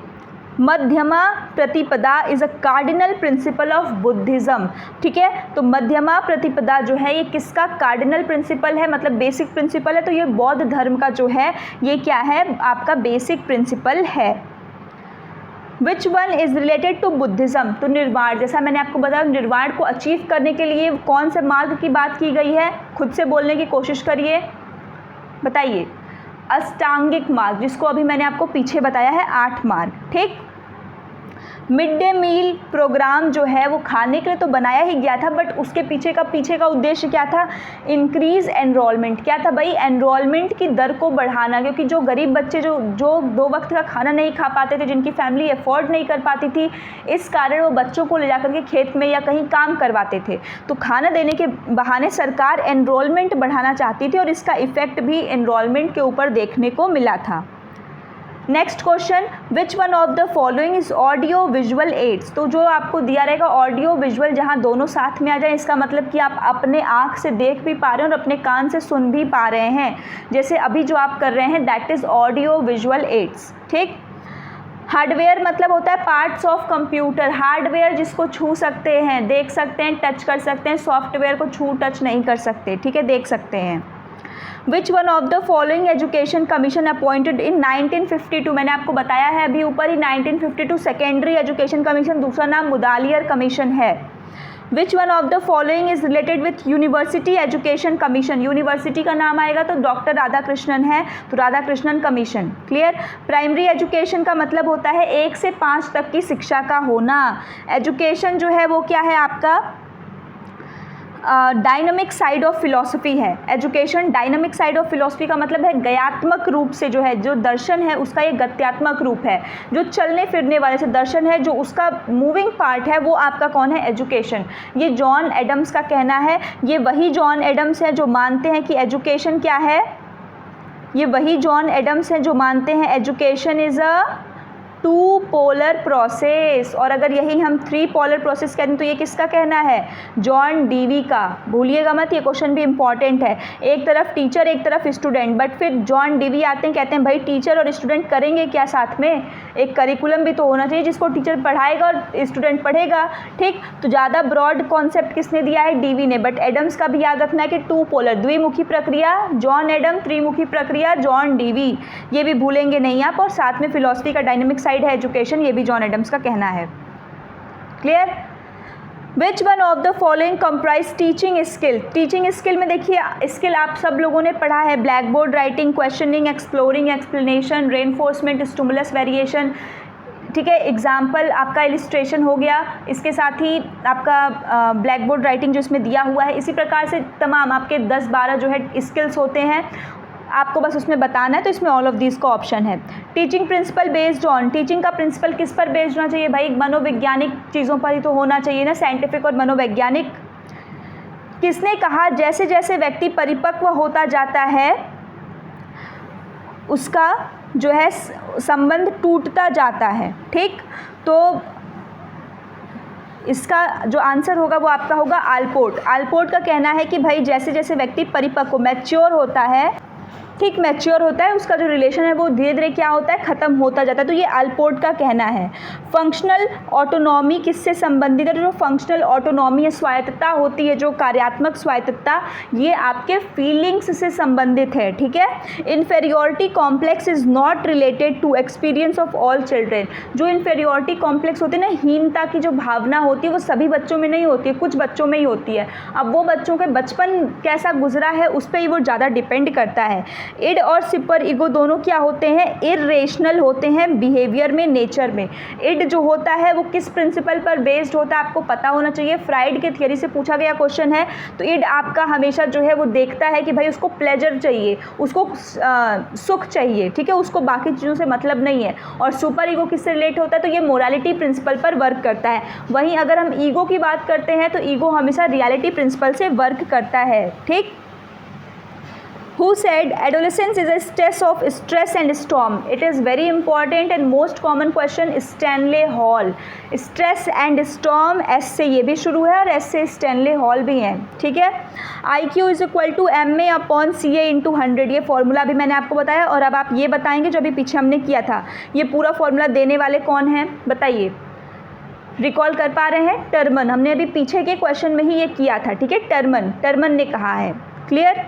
मध्यमा प्रतिपदा is a cardinal principle of Buddhism. ठीक है, तो मध्यमा प्रतिपदा जो है ये किसका कार्डिनल प्रिंसिपल है, मतलब बेसिक प्रिंसिपल है। तो ये बौद्ध धर्म का जो है ये क्या है? आपका बेसिक प्रिंसिपल है। Which one is related to Buddhism? तो निर्वाण, जैसा मैंने आपको बताया, निर्वाण को अचीव करने के लिए कौन से मार्ग की बात की गई है? खुद से बोलने की कोशिश करिए, बताइए। अष्टांगिक मार्ग, जिसको अभी मैंने आपको पीछे बताया है 8 मार्ग। ठीक, मिड डे मील प्रोग्राम जो है वो खाने के लिए तो बनाया ही गया था, बट उसके पीछे का उद्देश्य क्या था? Increase enrolment. क्या था भाई? एनरोलमेंट की दर को बढ़ाना, क्योंकि जो गरीब बच्चे जो 2 वक्त का खाना नहीं खा पाते थे, जिनकी फैमिली अफोर्ड नहीं कर पाती थी, इस कारण वो बच्चों को ले जाकर के खेत में या कहीं काम करवाते थे। तो खाना देने के बहाने सरकार एनरोलमेंट बढ़ाना चाहती थी और इसका इफेक्ट भी एनरोलमेंट के ऊपर देखने को मिला था। Next question, which one of the following is audio visual aids? तो जो आपको दिया रहेगा ऑडियो विजुअल, जहाँ दोनों साथ में आ जाए, इसका मतलब कि आप अपने आँख से देख भी पा रहे हैं और अपने कान से सुन भी पा रहे हैं, जैसे अभी जो आप कर रहे हैं, that is audio visual aids. ठीक, हार्डवेयर मतलब होता है पार्ट्स ऑफ कंप्यूटर। हार्डवेयर जिसको छू सकते हैं, देख सकते हैं, टच कर सकते हैं, सॉफ्टवेयर को छू टच नहीं कर सकते। ठीक है, देख सकते हैं। विच one of the following education commission appointed in 1952? मैंने आपको बताया है अभी ऊपर ही, 1952 सेकेंडरी एजुकेशन कमीशन, दूसरा नाम मुदालियर कमीशन है। Which one of the following is related with university education commission? University का नाम आएगा तो डॉक्टर राधाकृष्णन है, तो Radhakrishnan commission. Clear? Primary education का मतलब होता है 1 से 5 तक की शिक्षा का होना। एजुकेशन जो है वो क्या है आपका? डायनामिक साइड ऑफ फिलॉसफी है। Education dynamic side of philosophy का मतलब है गयात्मक रूप से, जो है जो दर्शन है उसका ये गत्यात्मक रूप है, जो चलने फिरने वाले से दर्शन है, जो उसका मूविंग पार्ट है, वो आपका कौन है? एजुकेशन। ये जॉन एडम्स का कहना है। ये वही जॉन एडम्स है जो मानते हैं कि एजुकेशन क्या है? ये वही जॉन एडम्स हैं जो मानते हैं education is a two polar process, और अगर यही हम थ्री पोलर प्रोसेस कहते हैं तो ये किसका कहना है, जॉन डीवी का। भूलिएगा मत, ये क्वेश्चन भी इंपॉर्टेंट है। एक तरफ टीचर एक तरफ स्टूडेंट, बट फिर जॉन डीवी आते हैं, कहते हैं भाई टीचर और स्टूडेंट करेंगे क्या साथ में, एक करिकुलम भी तो होना चाहिए जिसको टीचर पढ़ाएगा और स्टूडेंट पढ़ेगा। ठीक, तो ज़्यादा ब्रॉड कॉन्सेप्ट किसने दिया है, डीवी ने। बट एडम्स का भी याद रखना है कि टू पोलर, द्विमुखी प्रक्रिया जॉन एडम, त्रिमुखी प्रक्रिया जॉन डीवी, ये भी भूलेंगे नहीं आप। और साथ में फिलॉसफी का डायनेमिक साइड है एजुकेशन, ये भी जॉन एडम्स का कहना है। Clear. Which one of the following comprise teaching skill. Teaching skill में देखिए, स्किल आप सब लोगों ने पढ़ा है, black board writing, questioning, exploring, explanation, reinforcement, stimulus variation. ठीक है, एग्जाम्पल आपका इलिस्ट्रेशन हो गया, इसके साथ ही आपका ब्लैक बोर्ड राइटिंग जो इसमें दिया हुआ है। इसी प्रकार से तमाम आपके 10-12 जो है स्किल्स होते हैं, आपको बस उसमें बताना है, तो इसमें ऑल ऑफ दिस का ऑप्शन है। Teaching principle based on, teaching का प्रिंसिपल किस पर बेस्ड होना चाहिए भाई, मनोवैज्ञानिक चीज़ों पर ही तो होना चाहिए ना, साइंटिफिक और मनोवैज्ञानिक। किसने कहा जैसे जैसे व्यक्ति परिपक्व होता जाता है उसका जो है संबंध टूटता जाता है। ठीक, तो इसका जो आंसर होगा वो आपका होगा आलपोर्ट। आलपोर्ट का कहना है कि भाई जैसे जैसे व्यक्ति परिपक्व मैच्योर होता है, ठीक, मैच्योर होता है, उसका जो रिलेशन है वो धीरे धीरे क्या होता है, ख़त्म होता जाता है। तो ये आलपोर्ट का कहना है। फंक्शनल ऑटोनॉमी किससे संबंधित है, जो फंक्शनल ऑटोनॉमी है, स्वायत्तता होती है, जो कार्यात्मक स्वायत्तता, ये आपके फीलिंग्स से संबंधित है। ठीक है। Inferiority complex is not related to experience of all children. जो इन्फेरियोरिटी कॉम्प्लेक्स होती है ना, हीनता की जो भावना होती है, वो सभी बच्चों में नहीं होती है, कुछ बच्चों में ही होती है। अब वो बच्चों के बचपन कैसा गुजरा है उस पर ही वो ज़्यादा डिपेंड करता है। इड और सुपर ईगो दोनों क्या होते हैं, इरेशनल होते हैं बिहेवियर में, नेचर में। इड जो होता है वो किस प्रिंसिपल पर बेस्ड होता है आपको पता होना चाहिए, फ्राइड के थियरी से पूछा गया क्वेश्चन है। तो इड आपका हमेशा जो है वो देखता है कि भाई उसको प्लेजर चाहिए, उसको सुख चाहिए, ठीक है, उसको बाकी चीज़ों से मतलब नहीं है। और सुपर ईगो किससे रिलेट होता है, तो ये मोरालिटी प्रिंसिपल पर वर्क करता है। वहीं अगर हम ईगो की बात करते हैं तो ईगो हमेशा रियलिटी प्रिंसिपल से वर्क करता है। ठीक। Who said adolescence is a state of stress and storm? It is very important and most common question, Stanley Hall. Stress and storm S से ये भी शुरू है और S से Stanley Hall भी है। ठीक है। IQ is equal to MA/CA into 100, ये फॉर्मूला भी मैंने आपको बताया। और अब आप ये बताएंगे जो अभी पीछे हमने किया था, ये पूरा फॉर्मूला देने वाले कौन हैं बताइए, रिकॉल कर पा रहे हैं? टर्मन। हमने अभी पीछे के क्वेश्चन में ही ये किया था। ठीक है, टर्मन ने कहा है। Clear.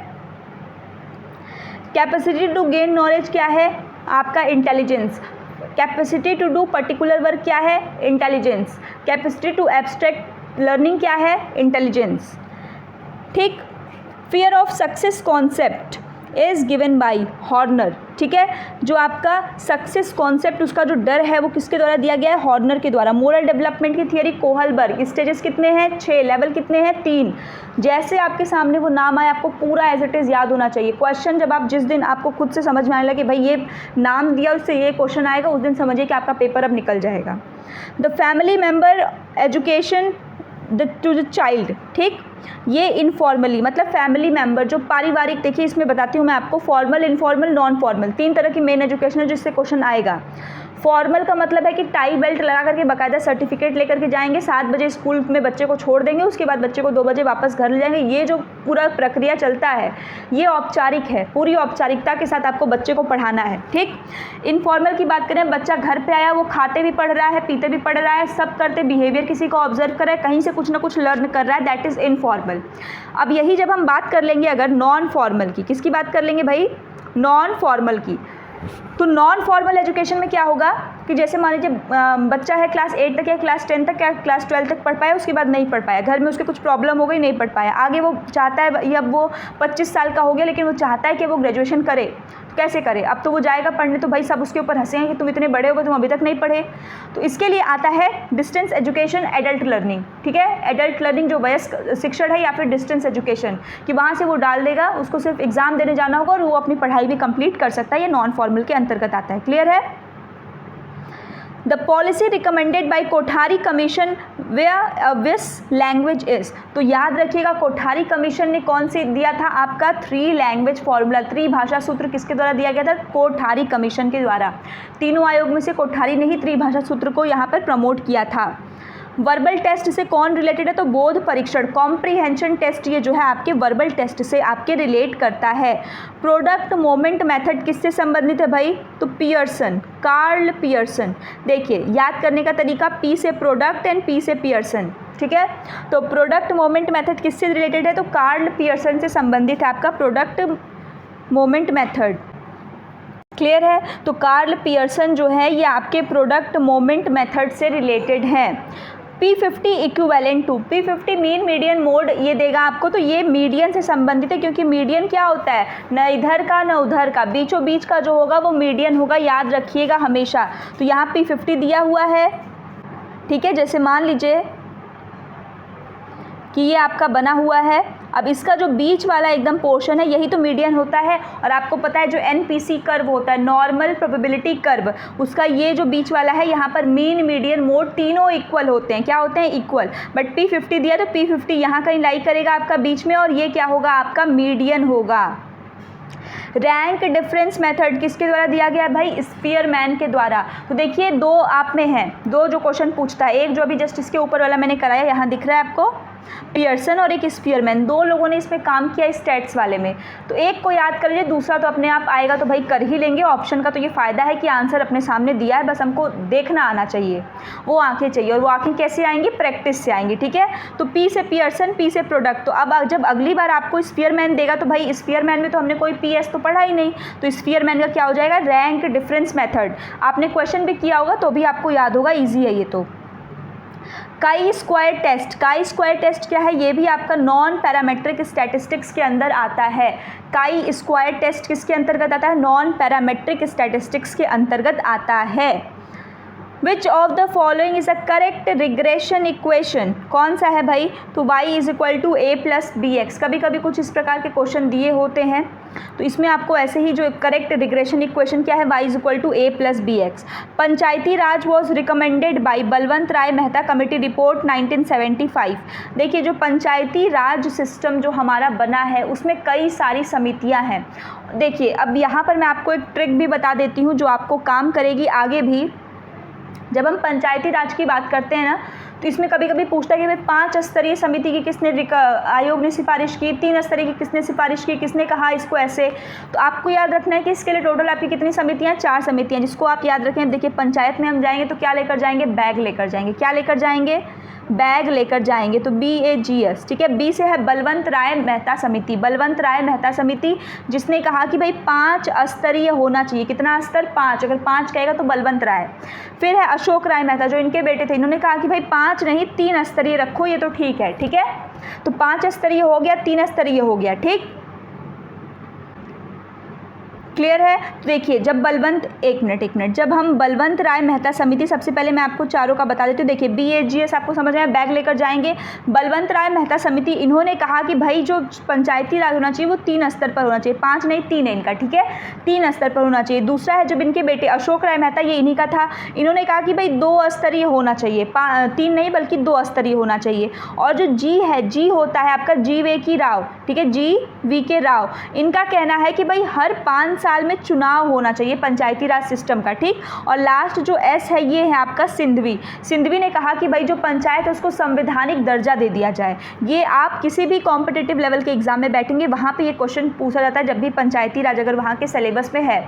Capacity to gain knowledge क्या है आपका, intelligence. Capacity to do particular work क्या है, intelligence. Capacity to abstract learning क्या है, इंटेलिजेंस। ठीक। Fear of success concept is given by Horner. ठीक है, जो आपका सक्सेस कॉन्सेप्ट उसका जो डर है वो किसके द्वारा दिया गया है, हॉर्नर के द्वारा। मोरल डेवलपमेंट की थियरी कोहलबर्ग। स्टेजेस कितने हैं, 6। लेवल कितने हैं, 3। जैसे आपके सामने वो नाम आए आपको पूरा एज इट इज़ याद होना चाहिए। क्वेश्चन जब आप जिस दिन आपको खुद से समझ में आने लगे भाई ये नाम दिया उससे ये क्वेश्चन आएगा, उस दिन समझिए कि आपका पेपर अब निकल जाएगा। The family member education to the child. ठीक, ये इनफॉर्मली मतलब फैमिली मेम्बर जो पारिवारिक, देखिए इसमें बताती हूँ मैं आपको, फॉर्मल, इनफॉर्मल, नॉन फॉर्मल, 3 तरह की मेन एजुकेशन है जिससे क्वेश्चन आएगा। फॉर्मल का मतलब है कि टाई बेल्ट लगा करके बाकायदा सर्टिफिकेट लेकर के जाएंगे, 7 बजे स्कूल में बच्चे को छोड़ देंगे, उसके बाद बच्चे को 2 बजे वापस घर ले जाएंगे। ये जो पूरा प्रक्रिया चलता है ये औपचारिक है, पूरी औपचारिकता के साथ आपको बच्चे को पढ़ाना है। ठीक। इनफॉर्मल की बात करें, बच्चा घर पे आया, वो खाते भी पढ़ रहा है, पीते भी पढ़ रहा है, सब करते, बिहेवियर किसी को ऑब्जर्व कर रहा है, कहीं से कुछ ना कुछ लर्न कर रहा है, दैट इज़ इनफॉर्मल। अब यही जब हम बात कर लेंगे अगर नॉन फॉर्मल की, किसकी बात कर लेंगे भाई, नॉन फॉर्मल की, तो नॉन फॉर्मल एजुकेशन में क्या होगा कि जैसे मान लीजिए बच्चा है क्लास 8 तक या क्लास 10 तक या क्लास 12 तक पढ़ पाया, उसके बाद नहीं पढ़ पाया, घर में उसके कुछ प्रॉब्लम हो गई, नहीं पढ़ पाया, आगे वो चाहता है, अब वो 25 साल का हो गया लेकिन वो चाहता है कि वो ग्रेजुएशन करे, तो कैसे करे, अब तो वो जाएगा पढ़ने तो भाई सब उसके ऊपर हंसेंगे कि तुम इतने बड़े हो गए, तुम अभी तक नहीं पढ़े। तो इसके लिए आता है डिस्टेंस एजुकेशन, एडल्ट लर्निंग। ठीक है, एडल्ट लर्निंग जो वयस्क शिक्षण है या फिर डिस्टेंस एजुकेशन कि वहाँ से वो डाल देगा, उसको सिर्फ एग्जाम देने जाना होगा और वो अपनी पढ़ाई भी कंप्लीट कर सकता है, ये नॉन फॉर्मल के अंतर्गत आता है। क्लियर है। The policy recommended by Kothari commission where विस लैंग्वेज इज। तो याद रखिएगा कोठारी कमीशन ने कौन सी दिया था आपका 3 लैंग्वेज फॉर्मूला, त्रिभाषा सूत्र किसके द्वारा दिया गया था? कोठारी कमीशन के द्वारा। तीनों आयोग में से कोठारी ने ही त्रिभाषा सूत्र को यहाँ पर प्रमोट किया था। वर्बल टेस्ट से कौन रिलेटेड है? तो बोध परीक्षण, कॉम्प्रीहेंशन टेस्ट, ये जो है आपके वर्बल टेस्ट से आपके रिलेट करता है। प्रोडक्ट मोमेंट मेथड किससे संबंधित है भाई? तो पियर्सन, कार्ल पियर्सन। देखिए याद करने का तरीका, पी से प्रोडक्ट एंड पी से पियर्सन, ठीक है। तो प्रोडक्ट मोमेंट मेथड किससे रिलेटेड है? तो कार्ल पियर्सन से संबंधित है आपका प्रोडक्ट मोमेंट मेथड। क्लियर है? तो कार्ल पियर्सन जो है ये आपके प्रोडक्ट मोमेंट मेथड से रिलेटेड है। P50 equivalent to, P50 mean median mode ये देगा आपको, तो ये मीडियन से संबंधित है क्योंकि मीडियन क्या होता है? न इधर का न उधर का, बीचों बीच का जो होगा वो मीडियन होगा, याद रखिएगा हमेशा। तो यहाँ P50 दिया हुआ है, ठीक है। जैसे मान लीजिए कि ये आपका बना हुआ है, अब इसका जो बीच वाला एकदम पोर्शन है यही तो मीडियन होता है। और आपको पता है जो NPC कर्व होता है, नॉर्मल प्रोबेबिलिटी कर्व, उसका ये जो बीच वाला है यहाँ पर मीन मीडियन मोड तीनों इक्वल होते हैं। क्या होते हैं? इक्वल। बट P50 दिया तो P50 यहाँ कहीं लाई करेगा आपका बीच में, और ये क्या होगा? आपका मीडियन होगा। रैंक डिफरेंस मेथड किसके द्वारा दिया गया है भाई? स्पीयरमैन के द्वारा। तो देखिए दो आप में है, दो जो क्वेश्चन पूछता है, एक जो अभी जस्ट इसके ऊपर वाला मैंने कराया यहाँ दिख रहा है आपको, पियर्सन, और एक स्पीयरमैन, दो लोगों ने इसमें काम किया स्टैट्स वाले में। तो एक को याद कर लीजिए, दूसरा तो अपने आप आएगा तो भाई कर ही लेंगे। ऑप्शन का तो ये फ़ायदा है कि आंसर अपने सामने दिया है, बस हमको देखना आना चाहिए, वो आंखें चाहिए। और वो आंखें कैसे आएंगी? प्रैक्टिस से आएंगी, ठीक है। तो पी से पियर्सन, पी से प्रोडक्ट। तो अब जब अगली बार आपको स्पीयरमैन देगा तो भाई स्पीयरमैन में तो हमने कोई PS तो पढ़ा ही नहीं, तो स्पीयरमैन का क्या हो जाएगा? Rank difference method. आपने क्वेश्चन भी किया होगा तो भी आपको याद होगा, ईजी है ये तो। Chi square test, chi square test क्या है? ये भी आपका नॉन पैरामेट्रिक स्टैटिस्टिक्स के अंदर आता है। काई स्क्वायर टेस्ट किसके अंतर्गत आता है? नॉन पैरामेट्रिक स्टैटिस्टिक्स के अंतर्गत आता है। Which of the following is a correct regression equation? कौन सा है भाई? तो y is equal to a plus b x. कभी कभी कुछ इस प्रकार के क्वेश्चन दिए होते हैं, तो इसमें आपको ऐसे ही जो करेक्ट रिग्रेशन इक्वेशन क्या है? y is equal to a plus b x. Panchayati Raj was recommended by Balwant Rai Mehta committee report 1975। देखिए जो पंचायती राज सिस्टम जो हमारा बना है उसमें कई सारी समितियां हैं। देखिए अब यहाँ पर मैं आपको एक ट्रिक भी बता देती हूँ जो आपको काम करेगी आगे भी। जब हम पंचायती राज की बात करते हैं ना, तो इसमें कभी कभी पूछता है कि भाई 5 स्तरीय समिति की किसने आयोग ने सिफारिश की, 3 स्तरीय की किसने सिफारिश की, किसने कहा इसको ऐसे। तो आपको याद रखना है कि इसके लिए टोटल आपकी कितनी समितियां? 4 समितियां, जिसको आप याद रखें। देखिए पंचायत में हम जाएंगे तो क्या लेकर जाएंगे? बैग लेकर जाएंगे। क्या लेकर जाएंगे? बैग लेकर जाएंगे। तो BAGS, ठीक है। बी से है बलवंत राय मेहता समिति, बलवंत राय मेहता समिति जिसने कहा कि भाई 5 स्तरीय होना चाहिए। कितना स्तर? 5। अगर 5 कहेगा तो बलवंत राय। फिर है अशोक राय मेहता जो इनके बेटे थे, इन्होंने कहा कि भाई 5 नहीं 3 स्तरीय रखो, ये तो ठीक है, ठीक है। तो 5 स्तरीय हो गया, 3 स्तरीय हो गया, ठीक। क्लियर है? तो देखिए जब बलवंत, एक मिनट, जब हम बलवंत राय मेहता समिति, सबसे पहले मैं आपको चारों का बता देती हूँ। देखिए BAGS आपको समझ में आया, बैग लेकर जाएंगे। बलवंत राय मेहता समिति इन्होंने कहा कि भाई जो पंचायती राज होना चाहिए वो 3 स्तर पर होना चाहिए, 5 नहीं 3 है इनका, ठीक है, 3 स्तर पर होना चाहिए। दूसरा है जब इनके बेटे अशोक राय मेहता, ये इन्हीं का था, इन्होंने कहा कि भाई 2 स्तरीय होना चाहिए, 3 नहीं बल्कि 2 स्तरीय होना चाहिए। और जो G है, G होता है आपका GV राव, ठीक है, GV राव, इनका कहना है कि भाई हर 5 साल में चुनाव होना चाहिए पंचायती राज सिस्टम का, ठीक। और लास्ट जो S है ये है आपका सिंधवी, सिंधवी ने कहा कि भाई जो पंचायत है उसको संवैधानिक दर्जा दे दिया जाए। ये आप किसी भी कॉम्पिटिटिव लेवल के एग्जाम में बैठेंगे वहाँ पे ये क्वेश्चन पूछा जाता है जब भी पंचायती राज अगर वहाँ के सिलेबस में है।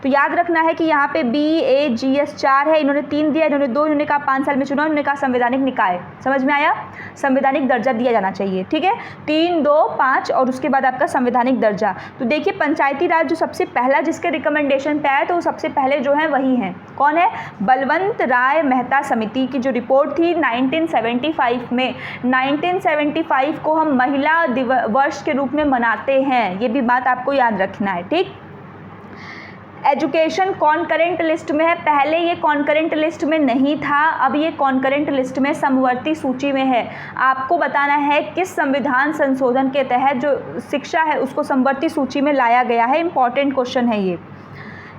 तो याद रखना है कि यहाँ पे BAGS 4 है, इन्होंने 3 दिया, इन्होंने 2, इन्होंने कहा 5 साल में चुनाव, इन्होंने कहा संवैधानिक निकाय। समझ में आया? संवैधानिक दर्जा दिया जाना चाहिए, ठीक है। 3, 2, 5 और उसके बाद आपका संवैधानिक दर्जा। तो देखिए पंचायती राज जो सबसे पहला जिसके रिकमेंडेशन पे आया तो सबसे पहले जो है वही है, कौन है? बलवंत राय मेहता समिति की जो रिपोर्ट थी 1975 में। 1975 को हम महिला वर्ष के रूप में मनाते हैं, ये भी बात आपको याद रखना है, ठीक। एजुकेशन कॉन्करेंट लिस्ट में है, पहले ये कॉन्करेंट लिस्ट में नहीं था, अब ये कॉन्करेंट लिस्ट में समवर्ती सूची में है। आपको बताना है किस संविधान संशोधन के तहत जो शिक्षा है उसको समवर्ती सूची में लाया गया है, इंपॉर्टेंट क्वेश्चन है ये।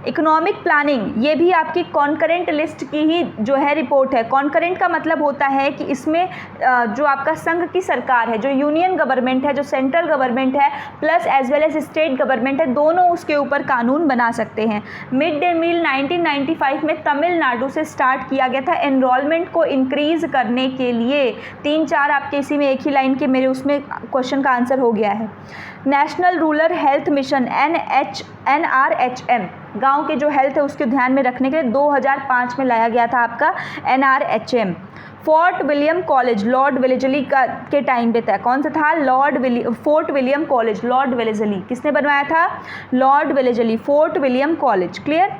इकोनॉमिक प्लानिंग, ये भी आपकी कॉन्करेंट लिस्ट की ही जो है रिपोर्ट है। कॉन्करेंट का मतलब होता है कि इसमें जो आपका संघ की सरकार है, जो यूनियन गवर्नमेंट है, जो सेंट्रल गवर्नमेंट है, plus as well as state government है, दोनों उसके ऊपर कानून बना सकते हैं। मिड डे मील 1995 में तमिलनाडु से स्टार्ट किया गया था एनरोलमेंट को इंक्रीज़ करने के लिए। 3-4 आपके इसी में एक ही लाइन के मेरे उसमें क्वेश्चन का आंसर हो गया है। National rural health mission NRHM, गांव के जो हेल्थ है उसके ध्यान में रखने के लिए 2005 में लाया गया था आपका NRHM। Fort William college Lord Wellesley के टाइम पे था। कौन सा था? Fort William college, Lord Wellesley. किसने बनवाया था? Lord Wellesley, fort William college. Clear?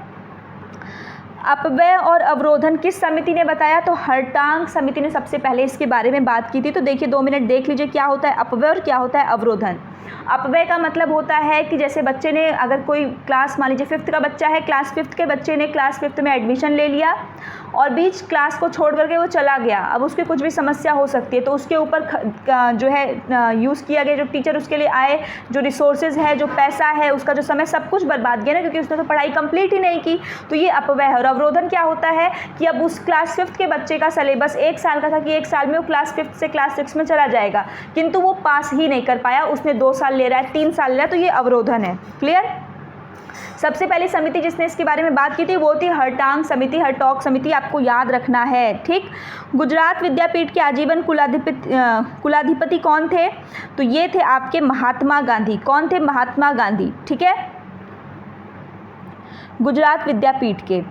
अपव्यय और अवरोधन किस समिति ने बताया? तो हर्टांग समिति ने सबसे पहले इसके बारे में बात की थी। तो देखिए 2 मिनट देख लीजिए क्या होता है अपव्यय और क्या होता है अवरोधन। अपव्यय का मतलब होता है कि जैसे बच्चे ने, अगर कोई क्लास, मान लीजिए 5th का बच्चा है, क्लास 5th के बच्चे ने क्लास 5th में एडमिशन ले लिया और बीच क्लास को छोड़ करके वो चला गया। अब उसकी कुछ भी समस्या हो सकती है तो उसके ऊपर जो है यूज़ किया गया, जो टीचर उसके लिए आए, जो रिसोर्सेज है, जो पैसा है, उसका जो समय, सब कुछ बर्बाद गया ना, क्योंकि उसने तो पढ़ाई कंप्लीट ही नहीं की। तो ये अपव्यय है। और अवरोधन क्या होता है कि अब उस क्लास 5th के बच्चे का सिलेबस 1 साल का था कि 1 साल में वो क्लास 5th से क्लास 6 में चला जाएगा, किंतु वो पास ही नहीं कर पाया, उसने 2 साल ले रहा है, 3 साल ले रहा है, तो ये अवरोधन है। क्लियर? सबसे पहली समिति जिसने इसके बारे में बात की थी वो थी हर्टांग समिति, हर्टॉग समिति, आपको याद रखना है। ठीक? गुजरात विद्यापीठ के आजीवन कुलाधिपति कौन थे? तो ये थे आपके महात्मा गांधी। कौन थे? महात्मा गांधी। ठीक है? गुजरात विद्यापीठ के।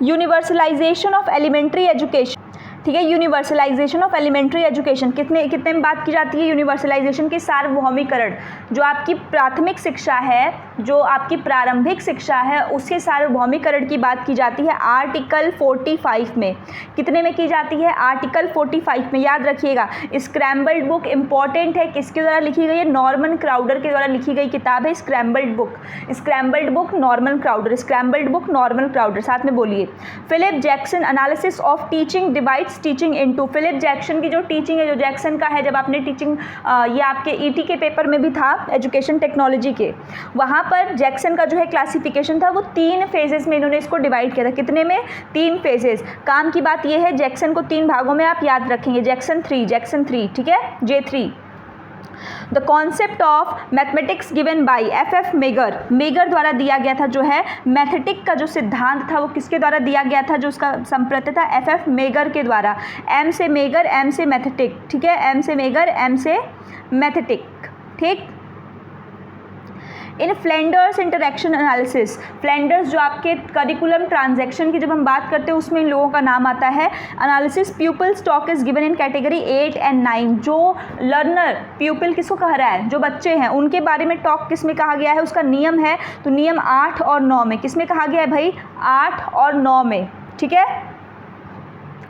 यूनिवर्सलाइजेशन ऑफ एलिमेंट्री एजुकेशन, ठीक है, यूनिवर्सलाइजेशन ऑफ एलिमेंट्री एजुकेशन कितने में बात की जाती है? यूनिवर्सलाइजेशन की सार्वभौमिकरण, जो आपकी प्राथमिक शिक्षा है, जो आपकी प्रारंभिक शिक्षा है, उसके सार्वभौमिकरण की बात की जाती है आर्टिकल 45 में। कितने में की जाती है? आर्टिकल 45 में। याद रखिएगा, स्क्रैम्बल्ड बुक इंपॉर्टेंट है। किसके द्वारा लिखी गई है? नॉर्मन क्राउडर के द्वारा लिखी गई किताब है scrambled book. Scrambled book Norman Crowder, scrambled book Norman Crowder, साथ में बोलिए। Philip Jackson analysis of teaching divides teaching into. Philip Jackson की जो टीचिंग है, जो जैक्सन का है, जब आपने टीचिंग, ये आपके ईटी के पेपर में भी था, एजुकेशन टेक्नोलॉजी के, वहाँ पर जैक्सन का जो है क्लासिफिकेशन था, वो 3 फेजेस में इन्होंने इसको डिवाइड किया था। कितने में? 3 फेजेस। काम की बात ये है, जैक्सन को 3 भागों में आप याद रखेंगे। जैक्सन 3, ठीक है, J3। The concept of mathematics given by F.F. Megger द्वारा दिया गया था। जो है मैथेटिक का जो सिद्धांत था वो किसके द्वारा दिया गया था? जो उसका संप्रत्य था F.F. मेगर के द्वारा। M से मेगर, M से मैथेटिक। ठीक है, M से मेगर, M से मैथेटिक। ठीक? इन फ्लैंडर्स इंटरेक्शन एनालिसिस, फ्लैंडर्स जो आपके करिकुलम ट्रांजैक्शन की जब हम बात करते हैं उसमें इन लोगों का नाम आता है। Analysis प्यूपिल stock is given in category 8 और 9। जो लर्नर, प्यूपिल किसको कह रहा है? जो बच्चे हैं, उनके बारे में टॉक किस में कहा गया है? उसका नियम है, तो नियम 8 और 9 में। किस में कहा गया है भाई? 8 और 9 में। ठीक है,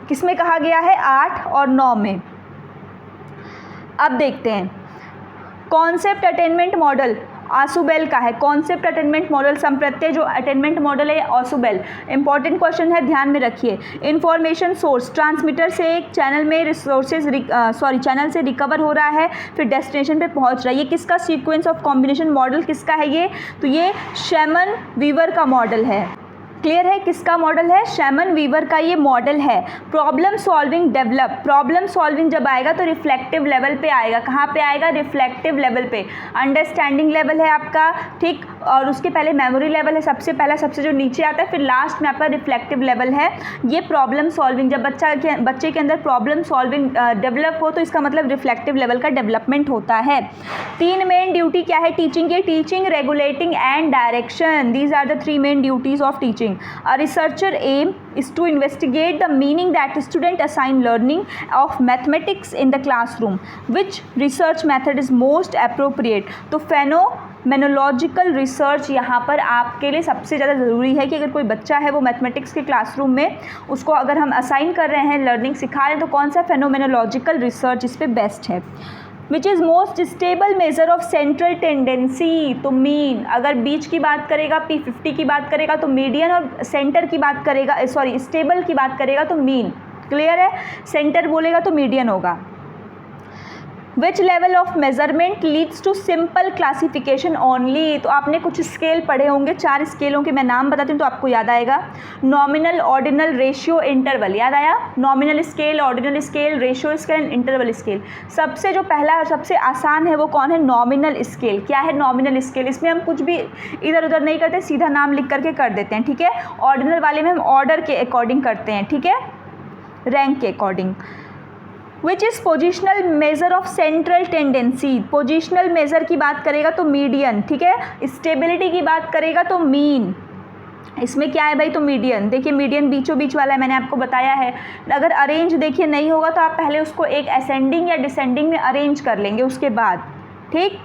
किस में कहा गया है? 8 और 9 में। अब देखते हैं कॉन्सेप्ट अटेनमेंट मॉडल आसुबेल का है। कॉन्सेप्ट अटेनमेंट मॉडल, संप्रत्यय जो अटेनमेंट मॉडल है आसुबेल। इंपॉर्टेंट क्वेश्चन है, ध्यान में रखिए। इंफॉर्मेशन सोर्स, ट्रांसमीटर से एक चैनल में रिसोर्सेज चैनल से रिकवर हो रहा है, फिर डेस्टिनेशन पे पहुंच रहा है। ये किसका सीक्वेंस ऑफ कॉम्बिनेशन मॉडल किसका है ये? तो ये शैमन वीवर का मॉडल है। क्लियर है? किसका मॉडल है? शैमन वीवर का ये मॉडल है। Problem solving develop, problem solving जब आएगा तो रिफ्लेक्टिव लेवल पे आएगा। कहाँ पे आएगा? रिफ्लेक्टिव लेवल पे। अंडरस्टैंडिंग लेवल है आपका, ठीक, और उसके पहले मेमोरी लेवल है, सबसे पहला, सबसे जो नीचे आता है, फिर लास्ट में आपका रिफ्लेक्टिव लेवल है। ये प्रॉब्लम सॉल्विंग, जब बच्चे के अंदर प्रॉब्लम सॉल्विंग डेवलप हो तो इसका मतलब रिफ्लेक्टिव लेवल का डेवलपमेंट होता है। 3 मेन ड्यूटी क्या है टीचिंग के? Teaching, regulating and direction. These are the 3 main duties of teaching. A researcher aim is to investigate the meaning that student assign learning of mathematics in the classroom. Which research method is most appropriate? तो phenomenological research यहाँ पर आपके लिए सबसे ज़्यादा ज़रूरी है कि अगर कोई बच्चा है वो मैथमेटिक्स के क्लासरूम में, उसको अगर हम असाइन कर रहे हैं, लर्निंग सिखा रहे हैं, तो कौन सा फेनोमेनोलॉजिकल रिसर्च इस पर बेस्ट है? Which is most stable major of central tendency? तो मीन, अगर बीच की बात करेगा, P50 की बात करेगा तो मीडियन, और सेंटर की बात करेगा, स्टेबल की बात करेगा तो मीन। क्लियर है? सेंटर बोलेगा तो मीडियन होगा। Which level of measurement leads to simple classification only. तो आपने कुछ स्केल पढ़े होंगे, 4 स्केलों के मैं नाम बताती हूँ तो आपको याद आएगा। Nominal, ordinal, ratio, interval. याद आया? Nominal scale, ordinal scale, ratio scale, interval scale. सबसे जो पहला और सबसे आसान है वो कौन है? Nominal scale. क्या है नॉमिनल स्केल? इसमें हम कुछ भी इधर उधर नहीं करते, सीधा नाम लिख करके कर देते हैं, ठीक है। ऑर्डिनल वाले में हम ऑर्डर के अकॉर्डिंग करते हैं, ठीक है, रैंक के according. Which is positional measure of central tendency. Positional measure की बात करेगा तो मीडियन, ठीक है। स्टेबिलिटी की बात करेगा तो मीन। इसमें क्या है भाई? तो मीडियन। देखिए मीडियन बीचों बीच वाला है, मैंने आपको बताया है। अगर अरेंज देखिए नहीं होगा तो आप पहले उसको एक असेंडिंग या डिसेंडिंग में अरेंज कर लेंगे उसके बाद, ठीक।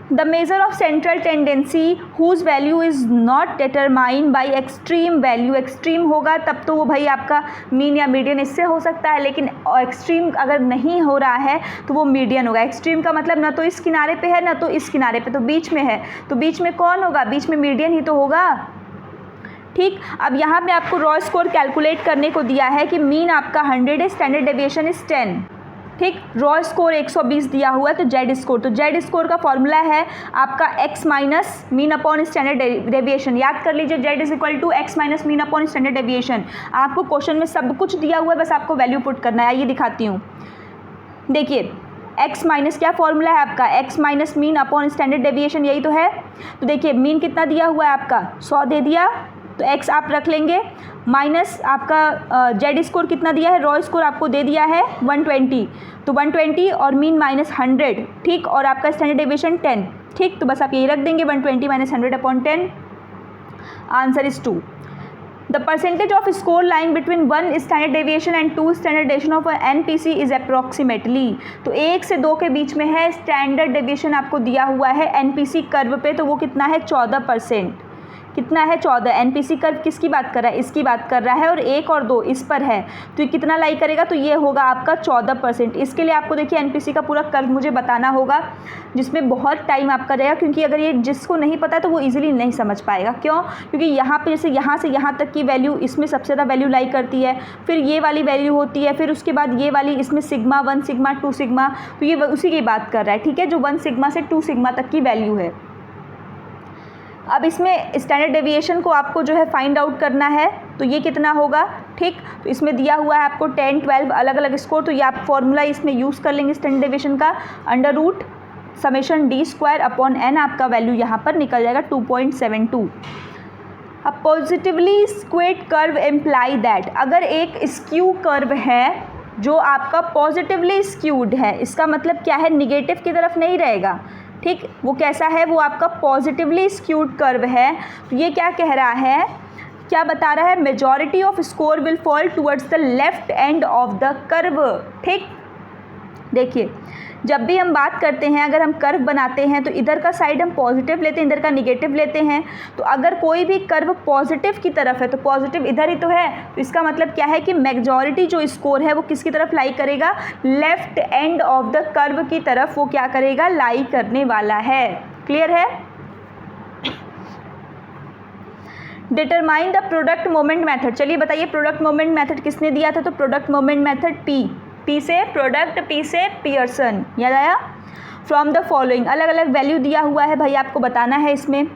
The measure of central tendency whose value is not determined by extreme value. Extreme होगा तब तो वो भाई आपका मीन या मीडियन इससे हो सकता है, लेकिन एक्सट्रीम अगर नहीं हो रहा है तो वो मीडियन होगा। एक्सट्रीम का मतलब ना तो इस किनारे पे है ना तो इस किनारे पे, तो बीच में है। तो बीच में कौन होगा? बीच में मीडियन ही तो होगा, ठीक। अब यहाँ पे आपको रॉ स्कोर कैलकुलेट करने को दिया है कि मीन आपका 100 है, स्टैंडर्ड डेविएशन इज 10, ठीक। रॉ स्कोर 120 दिया हुआ है तो जेड स्कोर, तो जेड स्कोर का फॉर्मूला है आपका x minus mean upon standard deviation. याद कर लीजिए Z is equal to x minus mean upon standard deviation. आपको क्वेश्चन में सब कुछ दिया हुआ है, बस आपको वैल्यू पुट करना है। आइए दिखाती हूँ। देखिए x माइनस क्या फॉर्मूला है आपका? x minus mean upon standard deviation, यही तो है। तो देखिए मीन कितना दिया हुआ है आपका? 100 दे दिया, तो x आप रख लेंगे, माइनस आपका जेड स्कोर कितना दिया है? रॉ स्कोर आपको दे दिया है 120, तो 120 और मीन माइनस 100, ठीक। और आपका स्टैंडर्ड डेविएशन 10, ठीक। तो बस आप यही रख देंगे 120 minus 100 upon 10। Answer is 2। The percentage off score line between 1 standard deviation and 2 standard deviation of NPC is approximately. तो 1 से 2 के बीच में है। स्टैंडर्ड डेविएशन आपको दिया हुआ है एनपीसी कर्व पे, तो वो कितना है? 14%। कितना है? 14। एनपीसी कर्व किसकी बात कर रहा है? इसकी बात कर रहा है, और 1 और 2 इस पर है, तो ये कितना लाई करेगा? तो ये होगा आपका 14%। इसके लिए आपको देखिए एनपीसी का पूरा कर्व मुझे बताना होगा, जिसमें बहुत टाइम आपका रहेगा, क्योंकि अगर ये जिसको नहीं पता तो वो इजीली नहीं समझ पाएगा। क्यों? क्योंकि यहाँ पे जैसे यहाँ से यहाँ तक की वैल्यू, इसमें सबसे ज़्यादा वैल्यू लाई करती है, फिर ये वाली वैल्यू होती है, फिर उसके बाद ये वाली, इसमें सिग्मा 1 सिग्मा 2 सिग्मा, तो ये उसी की बात कर रहा है, ठीक है, जो 1 सिग्मा से 2 सिग्मा तक की वैल्यू है। अब इसमें स्टैंडर्ड डेविएशन को आपको जो है फाइंड आउट करना है, तो ये कितना होगा, ठीक। तो इसमें दिया हुआ है आपको 10 12 अलग अलग स्कोर, तो ये आप फॉर्मूला इसमें यूज़ कर लेंगे स्टैंडर्ड डेविएशन का, under root summation D square upon N, आपका वैल्यू यहाँ पर निकल जाएगा 2.72। अब positively skewed curve imply that, अगर एक स्क्यू कर्व है जो आपका पॉजिटिवली स्क्यूड है, इसका मतलब क्या है? निगेटिव की तरफ नहीं रहेगा, ठीक। वो कैसा है? वो आपका पॉजिटिवली स्क्यूड कर्व है। तो ये क्या कह रहा है? क्या बता रहा है? Majority off score will fall towards the left end of the curve, ठीक। देखिए जब भी हम बात करते हैं, अगर हम कर्व बनाते हैं तो इधर का साइड हम पॉजिटिव लेते हैं, इधर का निगेटिव लेते हैं। तो अगर कोई भी कर्व पॉजिटिव की तरफ है तो पॉजिटिव इधर ही तो है, तो इसका मतलब क्या है कि मेजॉरिटी जो स्कोर है वो किसकी तरफ लाई करेगा? Left end of the curve की तरफ वो क्या करेगा? लाई करने वाला है। क्लियर है? Determine the product moment method. चलिए बताइए प्रोडक्ट मोमेंट मेथड किसने दिया था? तो प्रोडक्ट मोमेंट मेथड पी से प्रोडक्ट, पी से पियर्सन। याद आया? फ्रॉम द फॉलोइंग, अलग अलग वैल्यू दिया हुआ है भाई, आपको बताना है इसमें।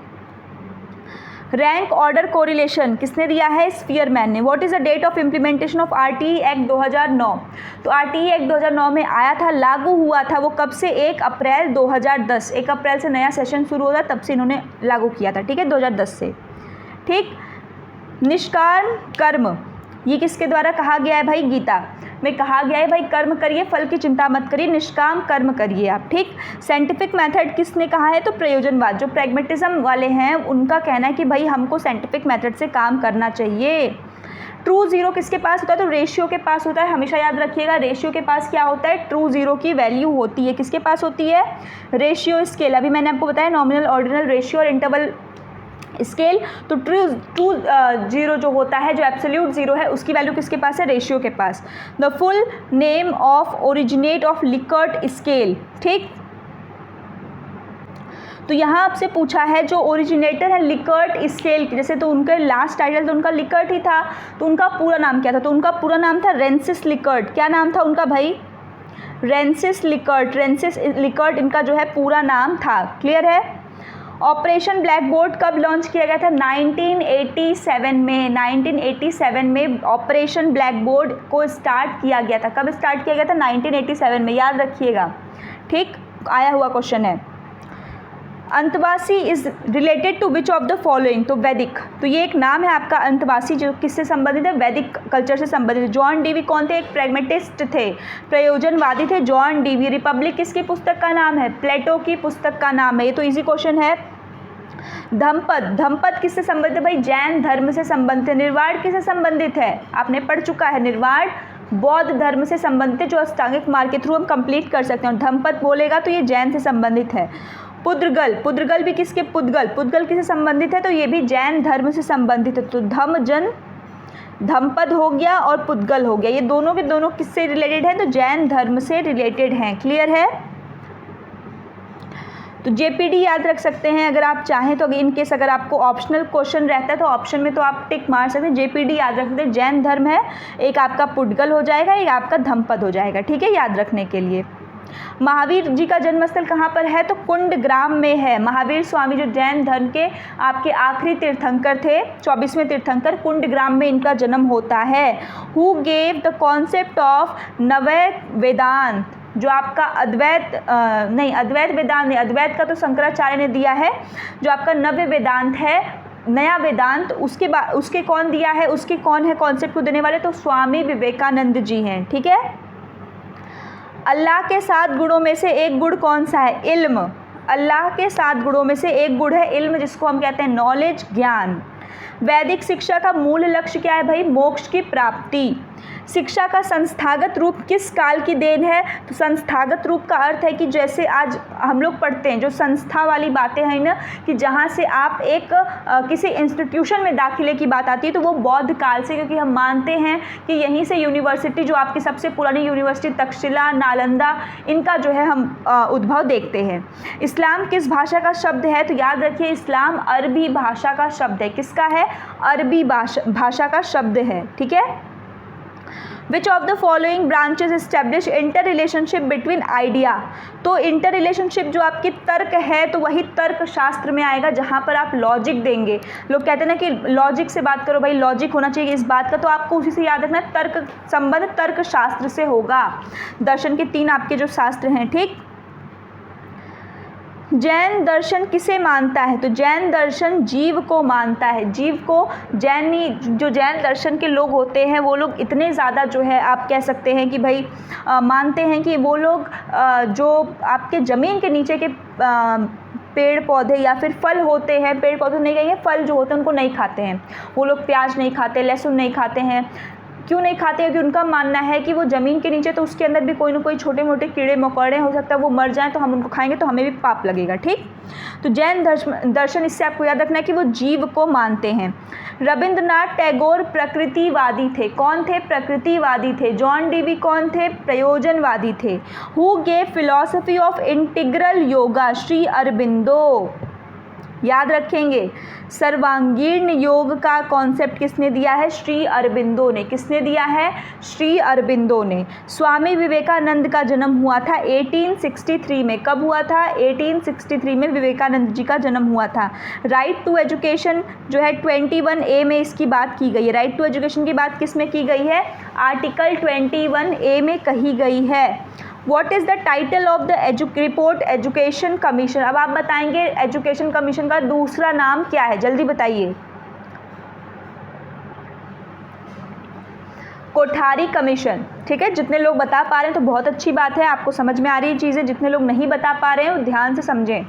रैंक ऑर्डर कोरिलेशन किसने दिया है? स्पीयरमैन ने। What is the date of implementation of RTE act 2009? तो आरटीई एक्ट 2009 में आया था, लागू हुआ था वो कब से? 1 अप्रैल 2010। 1 अप्रैल से नया सेशन शुरू होता, तब से इन्होंने लागू किया था, ठीक है, 2010 से, ठीक। निष्काम कर्म, ये किसके द्वारा कहा गया है भाई? गीता में कहा गया है भाई कर्म करिए, फल की चिंता मत करिए, निष्काम कर्म करिए आप, ठीक। साइंटिफिक मेथड किसने कहा है? तो प्रयोजनवाद, जो प्रैग्मेटिज्म वाले हैं उनका कहना है कि भाई हमको साइंटिफिक मेथड से काम करना चाहिए। ट्रू जीरो किसके पास होता है? तो रेशियो के पास होता है। हमेशा याद रखिएगा रेशियो के पास क्या होता है? ट्रू जीरो की वैल्यू होती है। किसके पास होती है? Ratio scale. अभी मैंने आपको बताया नॉमिनल, ऑर्डिनल, रेशियो और इंटरवल स्केल। तो ट्रू जीरो जो होता है, जो एब्सोल्यूट जीरो है, उसकी वैल्यू किसके पास है? रेशियो के पास। The full name of originate of Likert scale, ठीक। तो यहाँ आपसे पूछा है जो ओरिजिनेटर है लिकर्ट स्केल की, जैसे तो उनके लास्ट टाइटल तो उनका लिकर्ट ही था, तो उनका पूरा नाम क्या था? तो उनका पूरा नाम था रेंसिस लिकर्ट। क्या नाम था उनका भाई? रेंसिस लिकर्ट इनका जो है पूरा नाम था। क्लियर है। ऑपरेशन ब्लैक बोर्ड कब लॉन्च किया गया था? 1987 में। 1987 में ऑपरेशन ब्लैक बोर्ड को स्टार्ट किया गया था। कब स्टार्ट किया गया था? 1987 में, याद रखिएगा। ठीक, आया हुआ क्वेश्चन है। अंतवासी is related to which of the following? तो वैदिक, तो ये एक नाम है आपका अंतवासी जो किससे संबंधित है? वैदिक कल्चर से संबंधित है। जॉन डीवी कौन थे? एक प्रैग्मेटिस्ट थे, प्रयोजनवादी थे जॉन डीवी। रिपब्लिक किसकी पुस्तक का नाम है? प्लेटो की पुस्तक का नाम है। ये तो इजी क्वेश्चन है। धम्पद किससे संबंधित है भाई? जैन धर्म से संबंधित है। निर्वाण किससे संबंधित है? आपने पढ़ चुका है, निर्वाण बौद्ध धर्म से संबंधित है, जो अष्टांगिक मार्ग के थ्रू हम कंप्लीट कर सकते हैं। धम्पद बोलेगा तो ये जैन से संबंधित है। पुद्गल भी किसके? पुद्गल किससे संबंधित है? तो ये भी जैन धर्म से संबंधित है। तो धम्पद हो गया और पुद्गल हो गया, ये दोनों के दोनों किससे रिलेटेड हैं? तो जैन धर्म से रिलेटेड हैं। क्लियर है। तो जेपीडी याद रख सकते हैं अगर आप चाहें तो। इन केस अगर आपको ऑप्शनल क्वेश्चन रहता है तो ऑप्शन में तो आप टिक मार सकते हैं। जेपीडी याद रख सकते हैं। जैन धर्म है, एक आपका पुद्गल हो जाएगा, एक आपका धम्पद हो जाएगा। ठीक है, याद रखने के लिए। महावीर जी का जन्मस्थल कहाँ पर है? तो कुंडग्राम में है। महावीर स्वामी जो जैन धर्म के आपके आखिरी तीर्थंकर थे, 24वें तीर्थंकर, कुंडग्राम में इनका जन्म होता है। Who gave the concept of नवैक वेदांत? जो आपका अद्वैत वेदांत नहीं, अद्वैत का तो शंकराचार्य ने दिया है। जो आपका नव्य वेदांत है, नया वेदांत, उसके कौन दिया है? उसके कौन है कॉन्सेप्ट को देने वाले? तो स्वामी विवेकानंद जी हैं। ठीक है। अल्लाह के 7 गुणों में से एक गुण कौन सा है? इल्म। अल्लाह के 7 गुणों में से एक गुण है इल्म, जिसको हम कहते हैं नॉलेज, ज्ञान। वैदिक शिक्षा का मूल लक्ष्य क्या है भाई? मोक्ष की प्राप्ति। शिक्षा का संस्थागत रूप किस काल की देन है? तो संस्थागत रूप का अर्थ है कि जैसे आज हम लोग पढ़ते हैं, जो संस्था वाली बातें हैं ना, कि जहाँ से आप एक किसी इंस्टीट्यूशन में दाखिले की बात आती है, तो वो बौद्ध काल से, क्योंकि हम मानते हैं कि यहीं से यूनिवर्सिटी, जो आपकी सबसे पुरानी यूनिवर्सिटी तक्षशिला, नालंदा, इनका जो है हम उद्भव देखते हैं। इस्लाम किस भाषा का शब्द है? तो याद रखिए, इस्लाम अरबी भाषा का शब्द है। किसका है? अरबी भाषा का शब्द है। ठीक है। Which of the following branches establish inter relationship between idea? तो इंटर रिलेशनशिप जो आपकी तर्क है, तो वही तर्क शास्त्र में आएगा, जहाँ पर आप लॉजिक देंगे। लोग कहते हैं ना कि लॉजिक से बात करो भाई, लॉजिक होना चाहिए इस बात का, तो आपको उसी से याद रखना है, तर्क संबंध तर्क शास्त्र से होगा। दर्शन के 3 आपके जो शास्त्र हैं। ठीक। जैन दर्शन किसे मानता है? तो जैन दर्शन जीव को मानता है। जीव को जो जैन दर्शन के लोग होते हैं, वो लोग इतने ज़्यादा जो है आप कह सकते हैं कि भाई मानते हैं कि वो लोग जो आपके ज़मीन के नीचे के पेड़ पौधे या फिर फल होते हैं, पेड़ पौधे नहीं कहेंगे, फल जो होते हैं उनको नहीं खाते हैं। वो लोग प्याज नहीं खाते, लहसुन नहीं खाते हैं। क्यों नहीं खाते हैं? क्योंकि उनका मानना है कि वो ज़मीन के नीचे, तो उसके अंदर भी कोई ना कोई छोटे मोटे कीड़े मकोड़े हो सकता है वो मर जाएं, तो हम उनको खाएंगे तो हमें भी पाप लगेगा। ठीक। तो जैन दर्शन, इससे आपको याद रखना है कि वो जीव को मानते हैं। रविंद्रनाथ टैगोर प्रकृतिवादी थे। कौन थे? प्रकृतिवादी थे। जॉन डीवी कौन थे? प्रयोजनवादी थे। Who gave philosophy of integral yoga? Shri Aurobindo. याद रखेंगे, सर्वांगीण योग का कॉन्सेप्ट किसने दिया है? श्री अरबिंदो ने। किसने दिया है? श्री अरबिंदो ने। स्वामी विवेकानंद का जन्म हुआ था 1863 में। कब हुआ था? 1863 में विवेकानंद जी का जन्म हुआ था। राइट टू एजुकेशन जो है 21A में इसकी बात की गई है। राइट टू एजुकेशन की बात किस में की गई है? आर्टिकल 21A में कही गई है। What is the title of the report education commission? अब आप बताएंगे एजुकेशन कमीशन का दूसरा नाम क्या है, जल्दी बताइए। कोठारी कमीशन। ठीक है, जितने लोग बता पा रहे हैं तो बहुत अच्छी बात है, आपको समझ में आ रही है चीज़ें। जितने लोग नहीं बता पा रहे हैं वो ध्यान से समझें।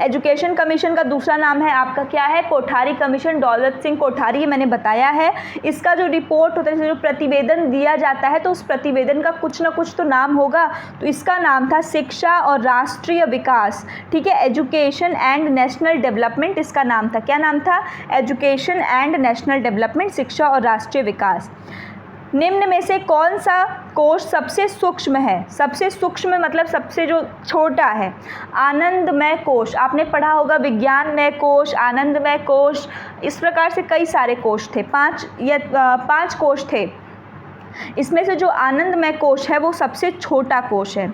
एजुकेशन कमीशन का दूसरा नाम है आपका क्या है? कोठारी कमीशन। दौलत सिंह कोठारी, मैंने बताया है। इसका जो रिपोर्ट होता है, जो प्रतिवेदन दिया जाता है, तो उस प्रतिवेदन का कुछ ना कुछ तो नाम होगा। तो इसका नाम था शिक्षा और राष्ट्रीय विकास। ठीक है, एजुकेशन एंड नेशनल डेवलपमेंट इसका नाम था। क्या नाम था? एजुकेशन एंड नेशनल डेवलपमेंट, शिक्षा और राष्ट्रीय विकास। निम्न में से कौन सा कोश सबसे सूक्ष्म है? सबसे सूक्ष्म मतलब सबसे जो छोटा है। आनंदमय कोश, आपने पढ़ा होगा, विज्ञानमय कोश, आनंदमय कोश, इस प्रकार से कई सारे कोश थे। 5 कोश थे। इसमें से जो आनंदमय कोश है वो सबसे छोटा कोश है।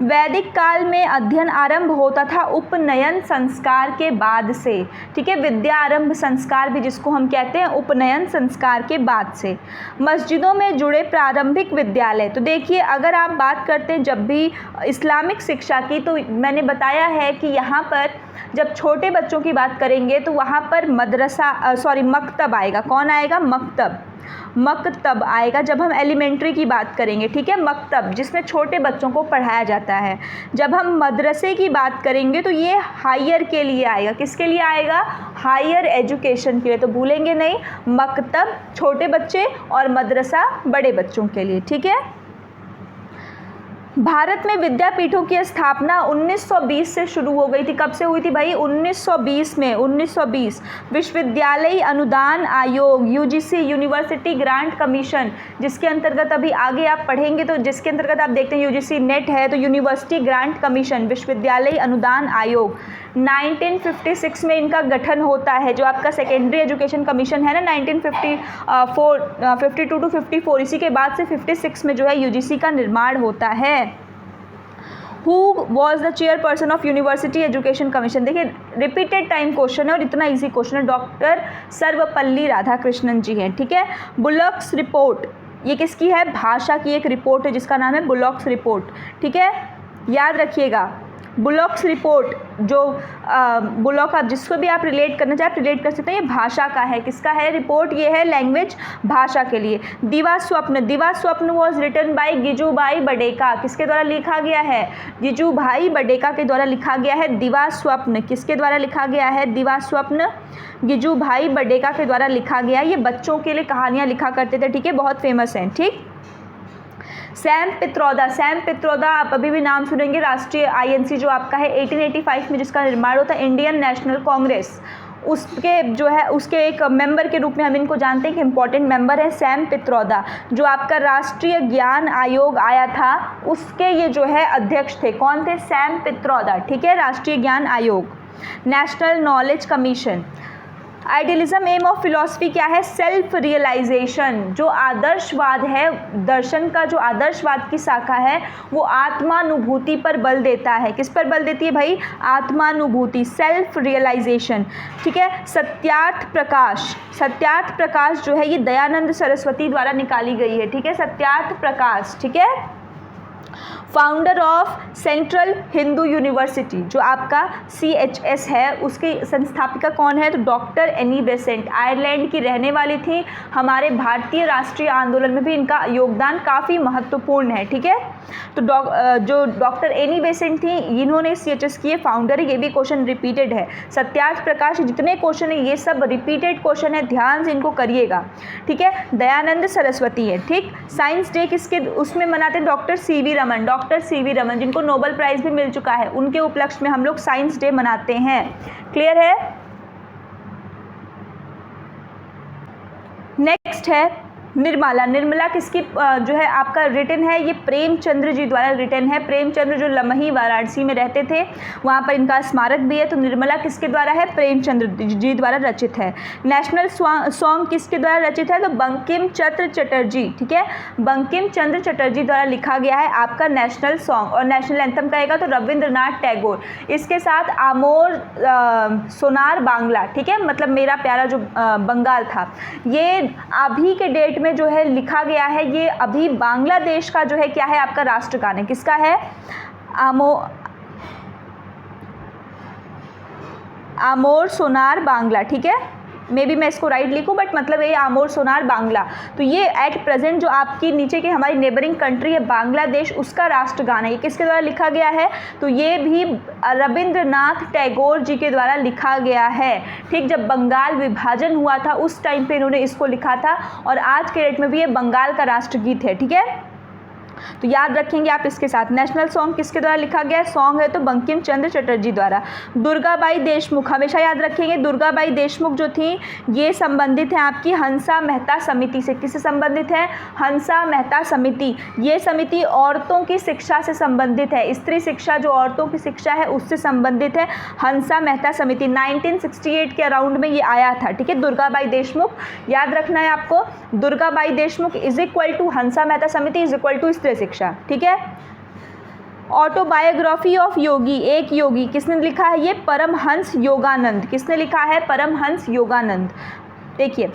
वैदिक काल में अध्ययन आरंभ होता था उपनयन संस्कार के बाद से, ठीक है, विद्या आरंभ संस्कार भी जिसको हम कहते हैं उपनयन संस्कार के बाद से। मस्जिदों में जुड़े प्रारंभिक विद्यालय, तो देखिए अगर आप बात करते हैं जब भी इस्लामिक शिक्षा की, तो मैंने बताया है कि यहाँ पर जब छोटे बच्चों की बात करेंगे तो वहाँ पर मकतब आएगा। कौन आएगा? मकतब आएगा जब हम एलिमेंट्री की बात करेंगे, ठीक है, मकतब जिसमें छोटे बच्चों को पढ़ाया जाता है। जब हम मदरसे की बात करेंगे तो ये हायर के लिए आएगा। किसके लिए आएगा? हायर एजुकेशन के लिए। तो भूलेंगे नहीं, मकतब छोटे बच्चे और मदरसा बड़े बच्चों के लिए, ठीक है। भारत में विद्यापीठों की स्थापना 1920 से शुरू हो गई थी। कब से हुई थी भाई? 1920 में। 1920 विश्वविद्यालय अनुदान आयोग, यूजीसी, यूनिवर्सिटी ग्रांट कमीशन, जिसके अंतर्गत अभी आगे आप पढ़ेंगे तो जिसके अंतर्गत आप देखते हैं यूजीसी नेट है, तो यूनिवर्सिटी ग्रांट कमीशन, विश्वविद्यालय अनुदान आयोग 1956 में इनका गठन होता है। जो आपका सेकेंडरी एजुकेशन कमीशन है ना 1952 टू 54, इसी के बाद से 56 में जो है यूजीसी का निर्माण होता है। Who was the chairperson of university education commission? देखिए रिपीटेड टाइम क्वेश्चन है और इतना इजी क्वेश्चन है। डॉक्टर सर्वपल्ली राधाकृष्णन जी हैं, ठीक है। बुलॉक्स रिपोर्ट, ये किसकी है? भाषा की एक रिपोर्ट है जिसका नाम है बुलॉक्स रिपोर्ट, ठीक है, याद रखिएगा। बुलॉक्स रिपोर्ट, जो बुलॉक आप जिसको भी आप रिलेट करना चाहे रिलेट कर सकते हैं, ये भाषा का है। किसका है रिपोर्ट? ये है लैंग्वेज, भाषा के लिए। दिवा स्वप्न वॉज रिटन बाय गिजुभाई बडेका, किसके द्वारा लिखा गया है? गिजुभाई बडेका के द्वारा लिखा गया है दिवा स्वप्न। किसके द्वारा लिखा गया है दिवा स्वप्न? गिजुभाई बडेका के द्वारा लिखा गया। ये बच्चों के लिए कहानियाँ लिखा करते थे, ठीक है, बहुत फेमस हैं, ठीक। सैम पित्रोदा आप अभी भी नाम सुनेंगे। राष्ट्रीय आईएनसी जो आपका है 1885 में जिसका निर्माण होता है, इंडियन नेशनल कांग्रेस, उसके जो है उसके एक मेंबर के रूप में हम इनको जानते हैं कि इंपॉर्टेंट मेंबर है सैम पित्रोदा। जो आपका राष्ट्रीय ज्ञान आयोग आया था उसके ये जो है अध्यक्ष थे। कौन थे? सैम पित्रोदा, ठीक है, राष्ट्रीय ज्ञान आयोग। National knowledge commission. Idealism aim of philosophy क्या है? Self realisation. जो आदर्शवाद है, दर्शन का जो आदर्शवाद की शाखा है वो आत्मानुभूति पर बल देता है। किस पर बल देती है भाई? आत्मानुभूति, सेल्फ रियलाइजेशन, ठीक है। सत्यार्थ प्रकाश जो है ये दयानंद सरस्वती द्वारा निकाली गई है, ठीक है, सत्यार्थ प्रकाश, ठीक है। Founder of central Hindu university, जो आपका CHS है, उसकी संस्थापिका कौन है? तो डॉक्टर एनी बेसेंट, आयरलैंड की रहने वाली थी। हमारे भारतीय राष्ट्रीय आंदोलन में भी इनका योगदान काफ़ी महत्वपूर्ण है, ठीक है। तो जो डॉक्टर एनी बेसेंट थी, इन्होंने CHS की फाउंडर है। ये भी क्वेश्चन रिपीटेड है। सत्यार्थ प्रकाश, जितने क्वेश्चन है ये सब रिपीटेड क्वेश्चन है, ध्यान से इनको करिएगा, ठीक है। दयानंद सरस्वती है, ठीक। साइंस डे किसके उसमें मनाते हैं? डॉक्टर CV रमन, जिनको नोबेल प्राइज़ भी मिल चुका है, उनके उपलक्ष्य में हम लोग साइंस डे मनाते हैं। क्लियर है? नेक्स्ट है निर्मला किसकी जो है आपका रिटन है? ये प्रेमचंद्र जी द्वारा रिटन है। प्रेमचंद्र जो लमही वाराणसी में रहते थे, वहाँ पर इनका स्मारक भी है। तो निर्मला किसके द्वारा है? प्रेमचंद्र जी द्वारा रचित है। नेशनल सॉन्ग किसके द्वारा रचित है? तो बंकिम चंद्र चटर्जी, ठीक है, बंकिम चंद्र चटर्जी द्वारा लिखा गया है आपका नेशनल सॉन्ग। और नेशनल एंथम कहेगा तो रविंद्रनाथ टैगोर। इसके साथ आमोर सोनार बांग्ला, ठीक है, मतलब मेरा प्यारा जो बंगाल था, ये अभी के डेट में जो है लिखा गया है। ये अभी बांग्लादेश का जो है क्या है आपका राष्ट्रगान है। किसका है? आमोर सोनार बांग्ला, ठीक है, मे बी मैं इसको राइट लिखूं बट मतलब ये आमोर सोनार बांग्ला। तो ये एट प्रेजेंट जो आपकी नीचे की हमारी नेबरिंग कंट्री है बांग्लादेश, उसका राष्ट्रगान है। ये किसके द्वारा लिखा गया है? तो ये भी रविंद्रनाथ टैगोर जी के द्वारा लिखा गया है, ठीक। जब बंगाल विभाजन हुआ था उस टाइम पे इन्होंने इसको लिखा था और आज के डेट में भी ये बंगाल का राष्ट्रगीत है, ठीक है। तो याद रखेंगे आप इसके साथ। नेशनल सॉन्ग किसके द्वारा लिखा गया है? सॉन्ग है तो बंकिम चंद्र चटर्जी द्वारा। दुर्गाबाई देशमुख, हमेशा याद रखेंगे दुर्गाबाई देशमुख जो थी ये संबंधित है आपकी हंसा मेहता समिति से। किससे संबंधित है? हंसा मेहता समिति। ये समिति औरतों की शिक्षा से संबंधित है, स्त्री शिक्षा जो औरतों की शिक्षा है उससे संबंधित है हंसा मेहता समिति। 1968 के अराउंड में ये आया था, ठीक है। दुर्गाबाई देशमुख याद रखना है आपको, Durgabai Deshmukh is equal to Hansa Mehta समिति इज इक्वल टू स्त्री शिक्षा, ठीक है। ऑटोबायोग्राफी ऑफ योगी, एक योगी, किसने लिखा है? ये परमहंस योगानंद। किसने लिखा है? परमहंस योगानंद। देखिए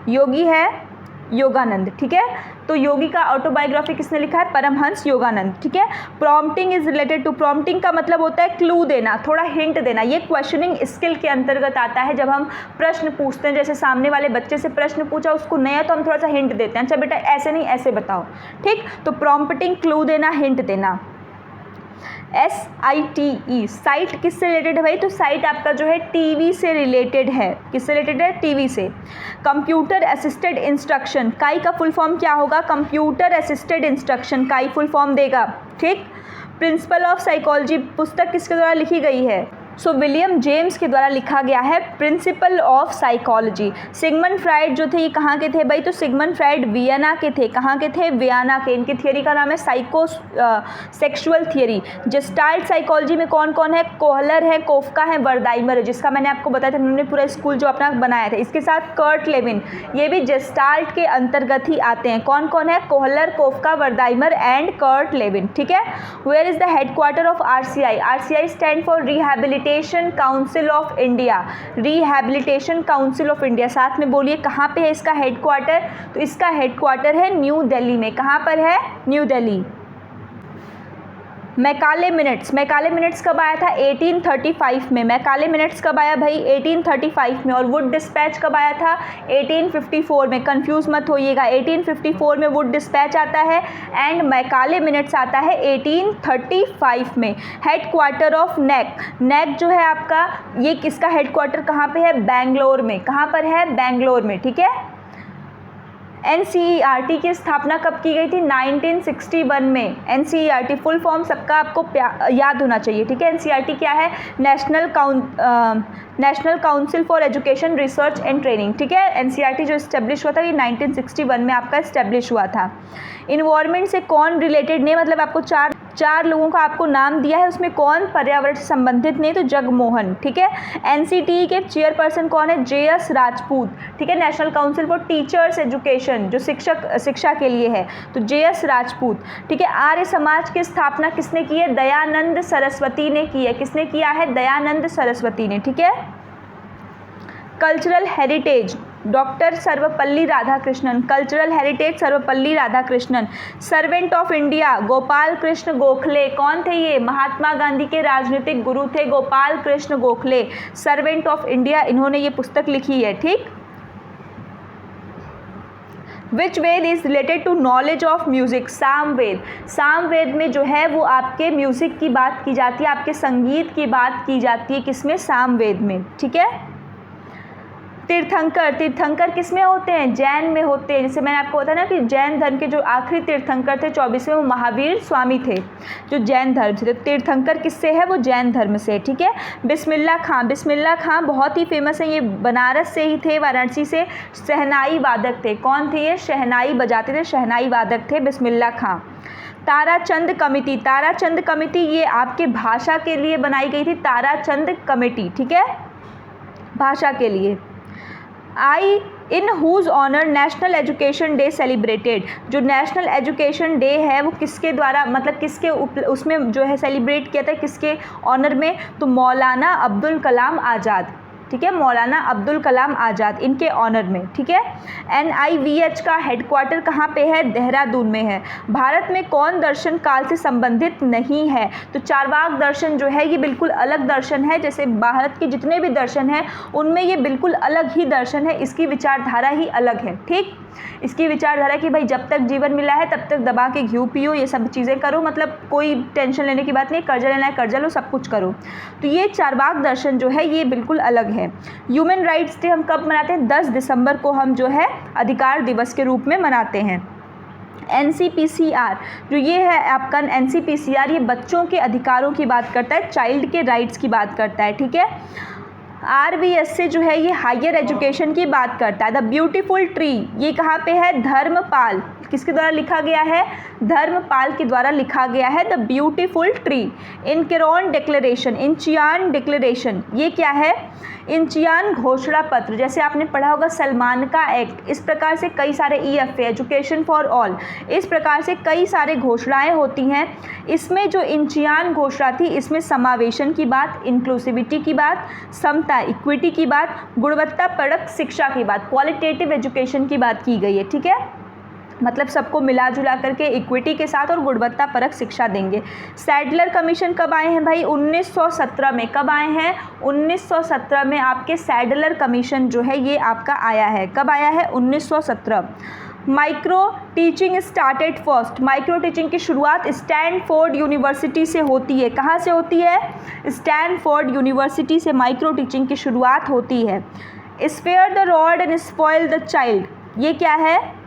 योगी है योगानंद, ठीक है। तो योगी का ऑटोबायोग्राफी किसने लिखा है? परमहंस योगानंद, ठीक है। Prompting is related to, prompting का मतलब होता है क्लू देना, थोड़ा हिंट देना। ये क्वेश्चनिंग स्किल के अंतर्गत आता है। जब हम प्रश्न पूछते हैं, जैसे सामने वाले बच्चे से प्रश्न पूछा, उसको नया तो हम थोड़ा सा हिंट देते हैं, अच्छा बेटा ऐसे नहीं ऐसे बताओ, ठीक। तो प्रॉम्प्टिंग क्लू देना, हिंट देना। SITE, साइट किससे रिलेटेड है भाई? तो साइट आपका जो है टीवी से रिलेटेड है। किससे रिलेटेड है? टीवी से। कंप्यूटर असिस्टेड इंस्ट्रक्शन, काई का फुल फॉर्म क्या होगा? कंप्यूटर असिस्टेड इंस्ट्रक्शन काई फुल फॉर्म देगा, ठीक। प्रिंसिपल ऑफ साइकोलॉजी पुस्तक किसके द्वारा लिखी गई है? सो विलियम जेम्स के द्वारा लिखा गया है principle of psychology. Sigmund Freud जो थे ये कहाँ के थे भाई? तो सिगमंड फ्राइड वियना के थे। कहाँ के थे? वियना के। इनकी थियरी का नाम है psycho sexual theory. Gestalt psychology में कौन कौन है? कोहलर है, कोफका है, वर्दाइमर है, जिसका मैंने आपको बताया था, उन्होंने पूरा स्कूल जो अपना बनाया था। इसके साथ कर्ट लेविन, ये भी जेस्टाल्ट के अंतर्गत ही आते हैं। कौन कौन है? Kohler, Koffka, Wertheimer and Kurt Lewin, ठीक है। Where is the headquarter of RCI? RCI stand for rehabilitation council of India. Rehabilitation council of India, साथ में बोलिए कहाँ पे है इसका हेडक्वार्टर? तो इसका हेडक्वार्टर है न्यू दिल्ली में। कहाँ पर है? New Delhi. Macaulay minutes, Macaulay minutes कब आया था? 1835 में। मैकाले मिनट्स कब आया भाई? 1835 में। और वुड डिस्पैच कब आया था? 1854 में। कंफ्यूज मत होइएगा, 1854 में वुड डिस्पैच आता है एंड मैकाले मिनट्स आता है 1835 में। हेडक्वार्टर ऑफ नैक, नैक जो है आपका ये किसका हेडक्वार्टर कहाँ पे है? बैंगलोर में। कहाँ पर है? बैंगलोर में, ठीक है। NCERT की स्थापना कब की गई थी? 1961 में। NCERT फुल फॉर्म सबका आपको याद होना चाहिए, ठीक है। NCERT क्या है? National council for education research and training, ठीक है। NCERT जो इस्टेब्लिश हुआ था ये 1961 में आपका इस्टेब्लिश हुआ था। इन्वायरमेंट से कौन रिलेटेड नहीं, मतलब आपको चार लोगों का आपको नाम दिया है, उसमें कौन पर्यावरण से संबंधित नहीं? तो जगमोहन, ठीक है। NCTE के चेयरपर्सन कौन है? JS राजपूत, ठीक है। National council for teachers education जो शिक्षा के लिए है, तो JS राजपूत, ठीक है। आर्य समाज की स्थापना किसने की है? दयानंद सरस्वती ने की है। किसने किया है? दयानंद सरस्वती ने, ठीक है। Cultural heritage doctor Sarvepalli Radhakrishnan, cultural heritage Sarvepalli Radhakrishnan. Servant of India Gopal Krishna Gokhale, कौन थे ये? महात्मा गांधी के राजनीतिक गुरु थे Gopal Krishna Gokhale. Servant of India इन्होंने ये पुस्तक लिखी है, ठीक। विच वेद is related to knowledge of music? Samaveda. Samaveda में जो है वो आपके म्यूजिक की बात की जाती है, आपके संगीत की बात की जाती है, किसमें? सामवेद में, ठीक है। तीर्थंकर, तीर्थंकर किसमें होते हैं? जैन में होते हैं। जैसे मैंने आपको बताया ना कि जैन धर्म के जो आखिरी तीर्थंकर थे 24वें, वो महावीर स्वामी थे जो जैन धर्म से। तो तीर्थंकर किससे है? वो जैन धर्म से, ठीक है। बिस्मिल्लाह खां, बिस्मिल्लाह खां बहुत ही फेमस है, ये बनारस से ही थे, वाराणसी से। शहनाई वादक थे। कौन थे ये? शहनाई बजाते थे, शहनाई वादक थे बिस्मिल्लाह खां। ताराचंद कमेटी, ताराचंद कमेटी ये आपके भाषा के लिए बनाई गई थी, ताराचंद कमेटी, ठीक है, भाषा के लिए। In whose honour national education day celebrated, जो नेशनल एजुकेशन डे है वो किसके द्वारा, मतलब किसके उसमें जो है सेलिब्रेट किया था, किसके ऑनर में? तो मौलाना अब्दुल कलाम आज़ाद, ठीक है, मौलाना अब्दुल कलाम आज़ाद इनके ऑनर में, ठीक है। NIVH का हेडक्वार्टर कहाँ पे है? देहरादून में है। भारत में कौन दर्शन काल से संबंधित नहीं है? तो चारवाक दर्शन जो है ये बिल्कुल अलग दर्शन है। जैसे भारत के जितने भी दर्शन हैं उनमें ये बिल्कुल अलग ही दर्शन है, इसकी विचारधारा ही अलग है, ठीक। इसकी विचारधारा कि भाई जब तक जीवन मिला है तब तक दबा के घी पियो, ये सब चीज़ें करो, मतलब कोई टेंशन लेने की बात नहीं, कर्जा लेना है कर्जा लो, सब कुछ करो। तो ये चारवाक दर्शन जो है ये बिल्कुल अलग है। ह्यूमन राइट्स डे हम कब मनाते हैं? 10 दिसंबर को हम जो है अधिकार दिवस के रूप में मनाते हैं। NCPCR जो ये है आपका NCPCR, ये बच्चों के अधिकारों की बात करता है, चाइल्ड के राइट्स की बात करता है, ठीक है। RBSA जो है ये हायर एजुकेशन की बात करता है। द ब्यूटीफुल ट्री ये कहाँ पे है, धर्मपाल, किसके द्वारा लिखा गया है, धर्मपाल के द्वारा लिखा गया है the beautiful tree. Incheon declaration, Incheon declaration ये क्या है, इंचियन घोषणा पत्र, जैसे आपने पढ़ा होगा सलमान का एक्ट, इस प्रकार से कई सारे EFA एजुकेशन फॉर ऑल, इस प्रकार से कई सारे घोषणाएं होती हैं। इसमें जो इंचियन घोषणा थी इसमें समावेशन की बात, इंक्लूसिविटी की बात, समता इक्विटी की बात, गुणवत्तापरक शिक्षा की बात, क्वालिटेटिव एजुकेशन की बात की गई है, ठीक है। मतलब सबको मिला जुला करके इक्विटी के साथ और गुणवत्तापरक शिक्षा देंगे। सैडलर कमीशन कब आए हैं भाई, 1917 में। कब आए हैं, 1917 में आपके सैडलर कमीशन जो है ये आपका आया है। कब आया है, 1917। Micro teaching started first, micro teaching की शुरुआत स्टैनफोर्ड यूनिवर्सिटी से होती है। कहाँ से होती है, स्टैनफोर्ड यूनिवर्सिटी से माइक्रो टीचिंग की शुरुआत होती है। Spare the rod and spoil the child, ये क्या है,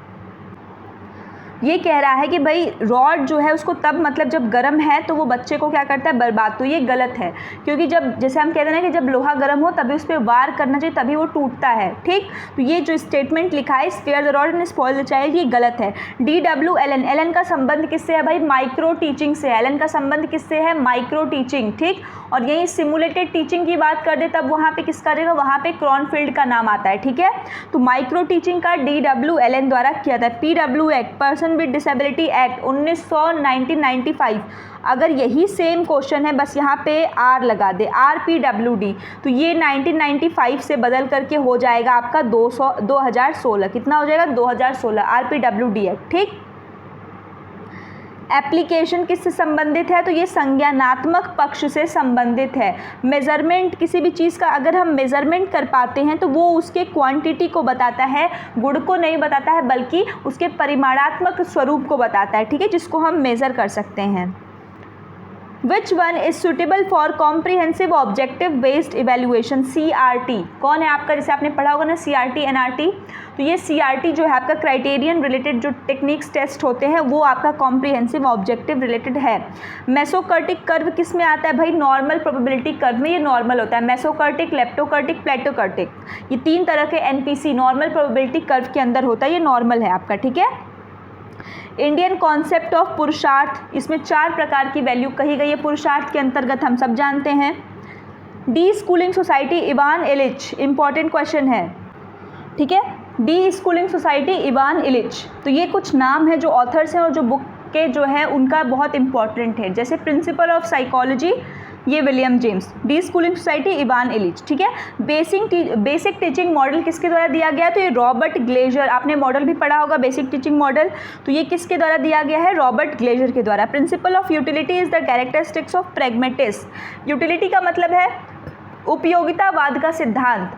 ये कह रहा है कि भाई रॉड जो है उसको तब मतलब जब गर्म है तो वो बच्चे को क्या करता है, बर्बाद। तो ये गलत है, क्योंकि जब जैसे हम कहते हैं ना कि जब लोहा गर्म हो तभी उस पर वार करना चाहिए, तभी वो टूटता है, ठीक। तो ये जो स्टेटमेंट लिखा है spare the rod and spoil the child, ये गलत है। DW एलन, एलन का संबंध किससे है भाई, माइक्रो टीचिंग से। एलन का संबंध किससे है, माइक्रो टीचिंग, ठीक। और यही सिमुलेटेड टीचिंग की बात कर दे तब वहाँ पे किसका रहेगा, वहाँ पे क्रॉनफील्ड का नाम आता है, ठीक है। तो माइक्रो टीचिंग का DW एलन द्वारा किया था। PW act, person with disability act 1995। अगर यही सेम क्वेश्चन है बस यहाँ पे R लगा दे, RPWD, तो ये 1995 से बदल करके हो जाएगा आपका 2016। कितना हो जाएगा, 2016, RPWD एक्ट, ठीक। एप्लीकेशन किससे संबंधित है, तो ये संज्ञानात्मक पक्ष से संबंधित है। मेजरमेंट, किसी भी चीज़ का अगर हम मेजरमेंट कर पाते हैं तो वो उसके क्वांटिटी को बताता है, गुण को नहीं बताता है, बल्कि उसके परिमाणात्मक स्वरूप को बताता है, ठीक है, जिसको हम मेज़र कर सकते हैं। Which one is suitable for comprehensive objective based evaluation, CRT? कौन है आपका, जैसे आपने पढ़ा होगा ना CRT NRT, तो ये CRT जो है आपका क्राइटेरियन रिलेटेड जो टेक्निक्स टेस्ट होते हैं वो आपका कॉम्प्रिहेंसिव ऑब्जेक्टिव रिलेटेड है। मेसोकर्टिक कर्व किस में आता है भाई, नॉर्मल प्रोबेबिलिटी कर्व में ये नॉर्मल होता है। मेसोकर्टिक, लेप्टोकर्टिक, प्लेटोकर्टिक, ये तीन तरह के NPC नॉर्मल प्रोबेबिलिटी कर्व के अंदर होता है, ये नॉर्मल है आपका, ठीक है। इंडियन कॉन्सेप्ट ऑफ पुरुषार्थ, इसमें 4 प्रकार की वैल्यू कही गई है पुरुषार्थ के अंतर्गत, हम सब जानते हैं। D schooling society Ivan Ilyich, important question है, ठीक है। D schooling society Ivan Ilyich, तो ये कुछ नाम है जो ऑथर्स हैं और जो बुक के जो है उनका बहुत इंपॉर्टेंट है। जैसे प्रिंसिपल ऑफ साइकोलॉजी, ये William James. D schooling society Ivan Ilyich, ठीक है। बेसिक टीचिंग मॉडल किसके द्वारा दिया गया, तो ये रॉबर्ट ग्लेजर, आपने मॉडल भी पढ़ा होगा बेसिक टीचिंग मॉडल, तो ये किसके द्वारा दिया गया है, रॉबर्ट ग्लेजर के द्वारा। Principle of utility is the characteristics of pragmatist. Utility का मतलब है उपयोगितावाद का सिद्धांत।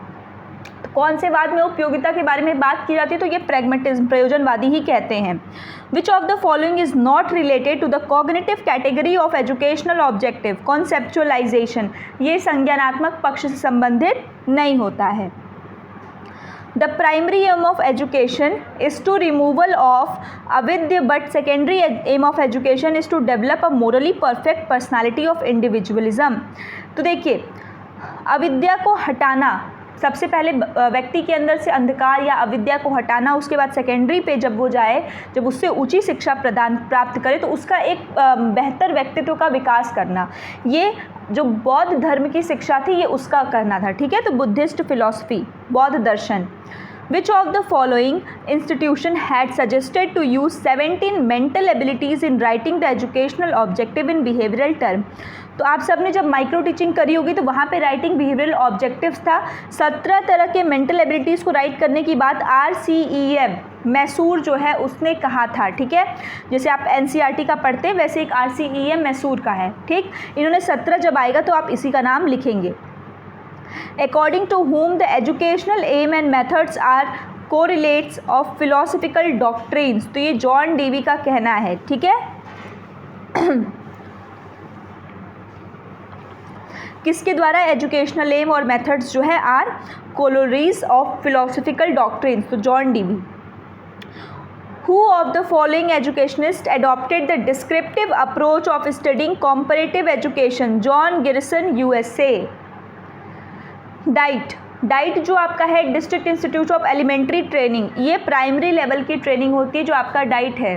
तो कौन से वाद में उपयोगिता के बारे में बात की जाती है, तो ये प्रैग्मेटिज्म, प्रयोजनवादी ही कहते हैं। Which of the following is not related to the cognitive category of educational objective, conceptualisation, ये संज्ञानात्मक पक्ष से संबंधित नहीं होता है। The primary aim of education is to removal of avidya, but secondary aim of education is to develop a morally perfect personality of individualism। तो देखिए, अविद्या को हटाना, सबसे पहले व्यक्ति के अंदर से अंधकार या अविद्या को हटाना, उसके बाद सेकेंडरी पे जब वो जाए, जब उससे ऊंची शिक्षा प्राप्त करे तो उसका एक बेहतर व्यक्तित्व का विकास करना, ये जो बौद्ध धर्म की शिक्षा थी ये उसका करना था, ठीक है। तो बुद्धिस्ट फिलॉसफी, बौद्ध दर्शन। Which of the following institution had suggested to use 17 mental abilities in writing the educational objective in behavioral term? तो आप सब ने जब माइक्रो टीचिंग करी होगी तो वहाँ पे राइटिंग बिहेवियरल ऑब्जेक्टिव्स था। 17 तरह के मेंटल एबिलिटीज़ को राइट करने की बात RCEM मैसूर जो है उसने कहा था, ठीक है। जैसे आप NCERT का पढ़ते हैं वैसे एक RCEM मैसूर का है, ठीक। इन्होंने 17 जब आएगा तो आप इसी का नाम लिखेंगे। According to whom the educational aim and methods are correlates of philosophical doctrines, तो ये जॉन डेवी का कहना है, ठीक है। किसके द्वारा एजुकेशनल एम और मेथड्स जो है आर कोलोरीज ऑफ फिलोसफिकल डॉक्ट्रिन्स, तो John Dewey. Who of the following educationists adopted the descriptive approach of studying comparative education? John Grierson, USA. DIET जो आपका है district institute of elementary training, ये primary level की training होती है जो आपका डाइट है,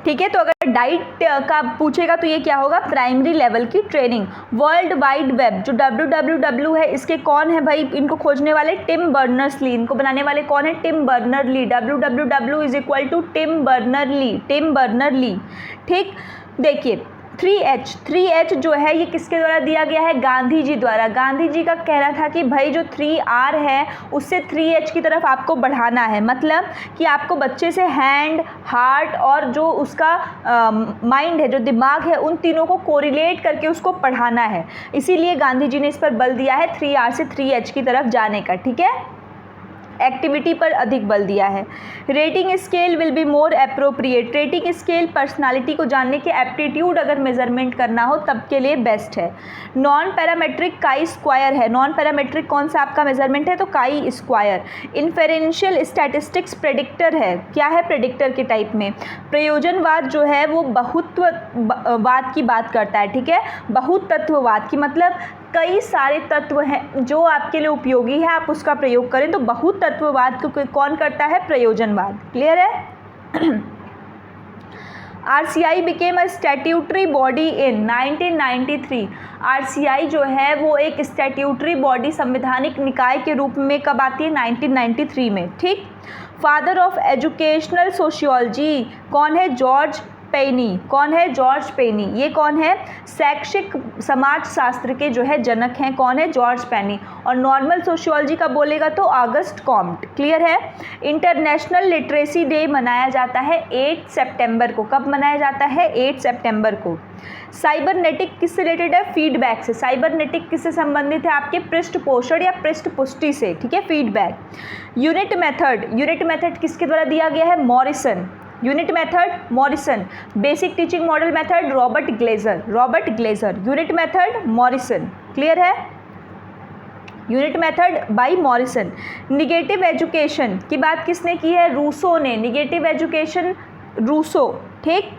ठीक है। तो अगर डाइट का पूछेगा तो ये क्या होगा, प्राइमरी लेवल की ट्रेनिंग। वर्ल्ड वाइड वेब जो www है, इसके कौन है भाई, इनको खोजने वाले टिम बर्नर्स-ली, इनको बनाने वाले कौन है, Tim Berners Lee. www is equal to Tim Berners Lee, ठीक। देखिए 3H जो है ये किसके द्वारा दिया गया है, गांधी जी द्वारा। गांधी जी का कहना था कि भाई जो 3R है उससे 3H की तरफ आपको बढ़ाना है, मतलब कि आपको बच्चे से हैंड, हार्ट और जो उसका माइंड है, जो दिमाग है, उन तीनों को कोरिलेट करके उसको पढ़ाना है। इसीलिए गांधी जी ने इस पर बल दिया है 3R से 3H की तरफ जाने का, ठीक है। एक्टिविटी पर अधिक बल दिया है। Rating scale will be more appropriate. Rating scale personality को जानने के एप्टीट्यूड अगर मेजरमेंट करना हो तब के लिए बेस्ट है। नॉन पैरामेट्रिक काई स्क्वायर है। नॉन पैरामेट्रिक कौन सा आपका मेजरमेंट है, तो काई स्क्वायर। इन्फेरेंशियल स्टैटिस्टिक्स प्रेडिक्टर है। क्या है प्रेडिक्टर के टाइप में, प्रयोजनवाद जो है वो बहुत्ववाद की बात करता है, ठीक है। बहुत तत्ववाद की मतलब कई सारे तत्व हैं जो आपके लिए उपयोगी है, आप उसका प्रयोग करें। तो बहुत तत्ववाद को कौन करता है, प्रयोजनवाद। क्लियर है। RCI became a statutory body in 1993। RCI जो है वो एक स्टैट्यूटरी बॉडी, संवैधानिक निकाय के रूप में कब आती है, 1993 में, ठीक। फादर ऑफ एजुकेशनल सोशियोलॉजी कौन है, जॉर्ज पेनी। कौन है, जॉर्ज पेनी। ये कौन है, शैक्षिक समाज शास्त्र के जो है जनक हैं, कौन है, जॉर्ज पेनी। और नॉर्मल सोशियोलॉजी का बोलेगा तो ऑगस्ट कॉम्ट। क्लियर है। इंटरनेशनल लिटरेसी डे मनाया जाता है 8 सितंबर को। कब मनाया जाता है, 8 सितंबर को। साइबरनेटिक किससे रिलेटेड है, फीडबैक से। साइबरनेटिक किससे संबंधित है, आपके पृष्ठ पोषण या पृष्ठ पुष्टि से, ठीक है, फीडबैक। यूनिट मेथड किसके द्वारा दिया गया है, Morrison. Unit method Morrison. Basic teaching model method Robert Glaser. Unit method Morrison. Clear है। Unit method by Morrison. Negative education की बात किसने की है, रूसो ने। निगेटिव एजुकेशन रूसो, ठीक।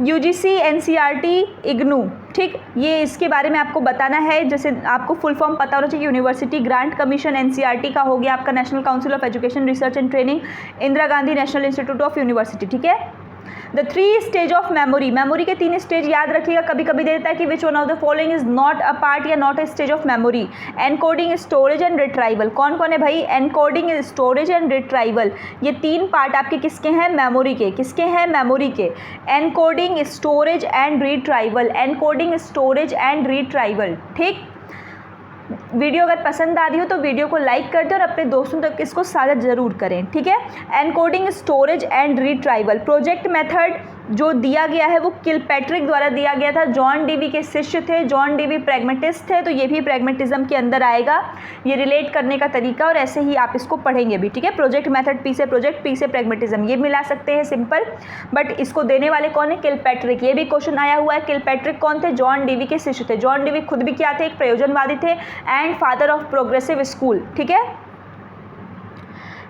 UGC NCERT इग्नू, ठीक। ये इसके बारे में आपको बताना है, जैसे आपको फुल फॉर्म पता होना चाहिए। यूनिवर्सिटी ग्रांट कमीशन NCERT का हो गया आपका national council of education research and training, Indira Gandhi national institute of university, ठीक है। द 3 स्टेज ऑफ मेमोरी के 3 स्टेज याद रखिएगा। कभी कभी देता है कि which one of the following is not a part या not a stage of memory. Encoding, storage and retrieval. कौन कौन है भाई, एनकोडिंग, स्टोरेज एंड रिट्राइवल। ये 3 पार्ट आपके किसके हैं, मेमोरी के। किसके हैं, मेमोरी के। Encoding, storage and retrieval. Encoding, storage and retrieval, ठीक। वीडियो अगर पसंद आ रही हो तो वीडियो को लाइक कर दें और अपने दोस्तों तक इसको साझा जरूर करें, ठीक है। Encoding, storage and retrieval. Project method जो दिया गया है वो किलपैट्रिक द्वारा दिया गया था। जॉन डीवी के शिष्य थे। जॉन डीवी प्रैग्मेटिस्ट थे, तो ये भी प्रैग्मेटिज्म के अंदर आएगा। ये रिलेट करने का तरीका, और ऐसे ही आप इसको पढ़ेंगे भी, ठीक है। प्रोजेक्ट मेथड, पी से प्रोजेक्ट, पी से प्रैग्मेटिज्म, ये मिला सकते हैं सिंपल। बट इसको देने वाले कौन है, किलपैट्रिक। ये भी क्वेश्चन आया हुआ है। किलपैट्रिक कौन थे, जॉन डीवी के शिष्य थे। जॉन डीवी खुद भी क्या थे, एक प्रयोजनवादी थे and father of progressive school, ठीक है।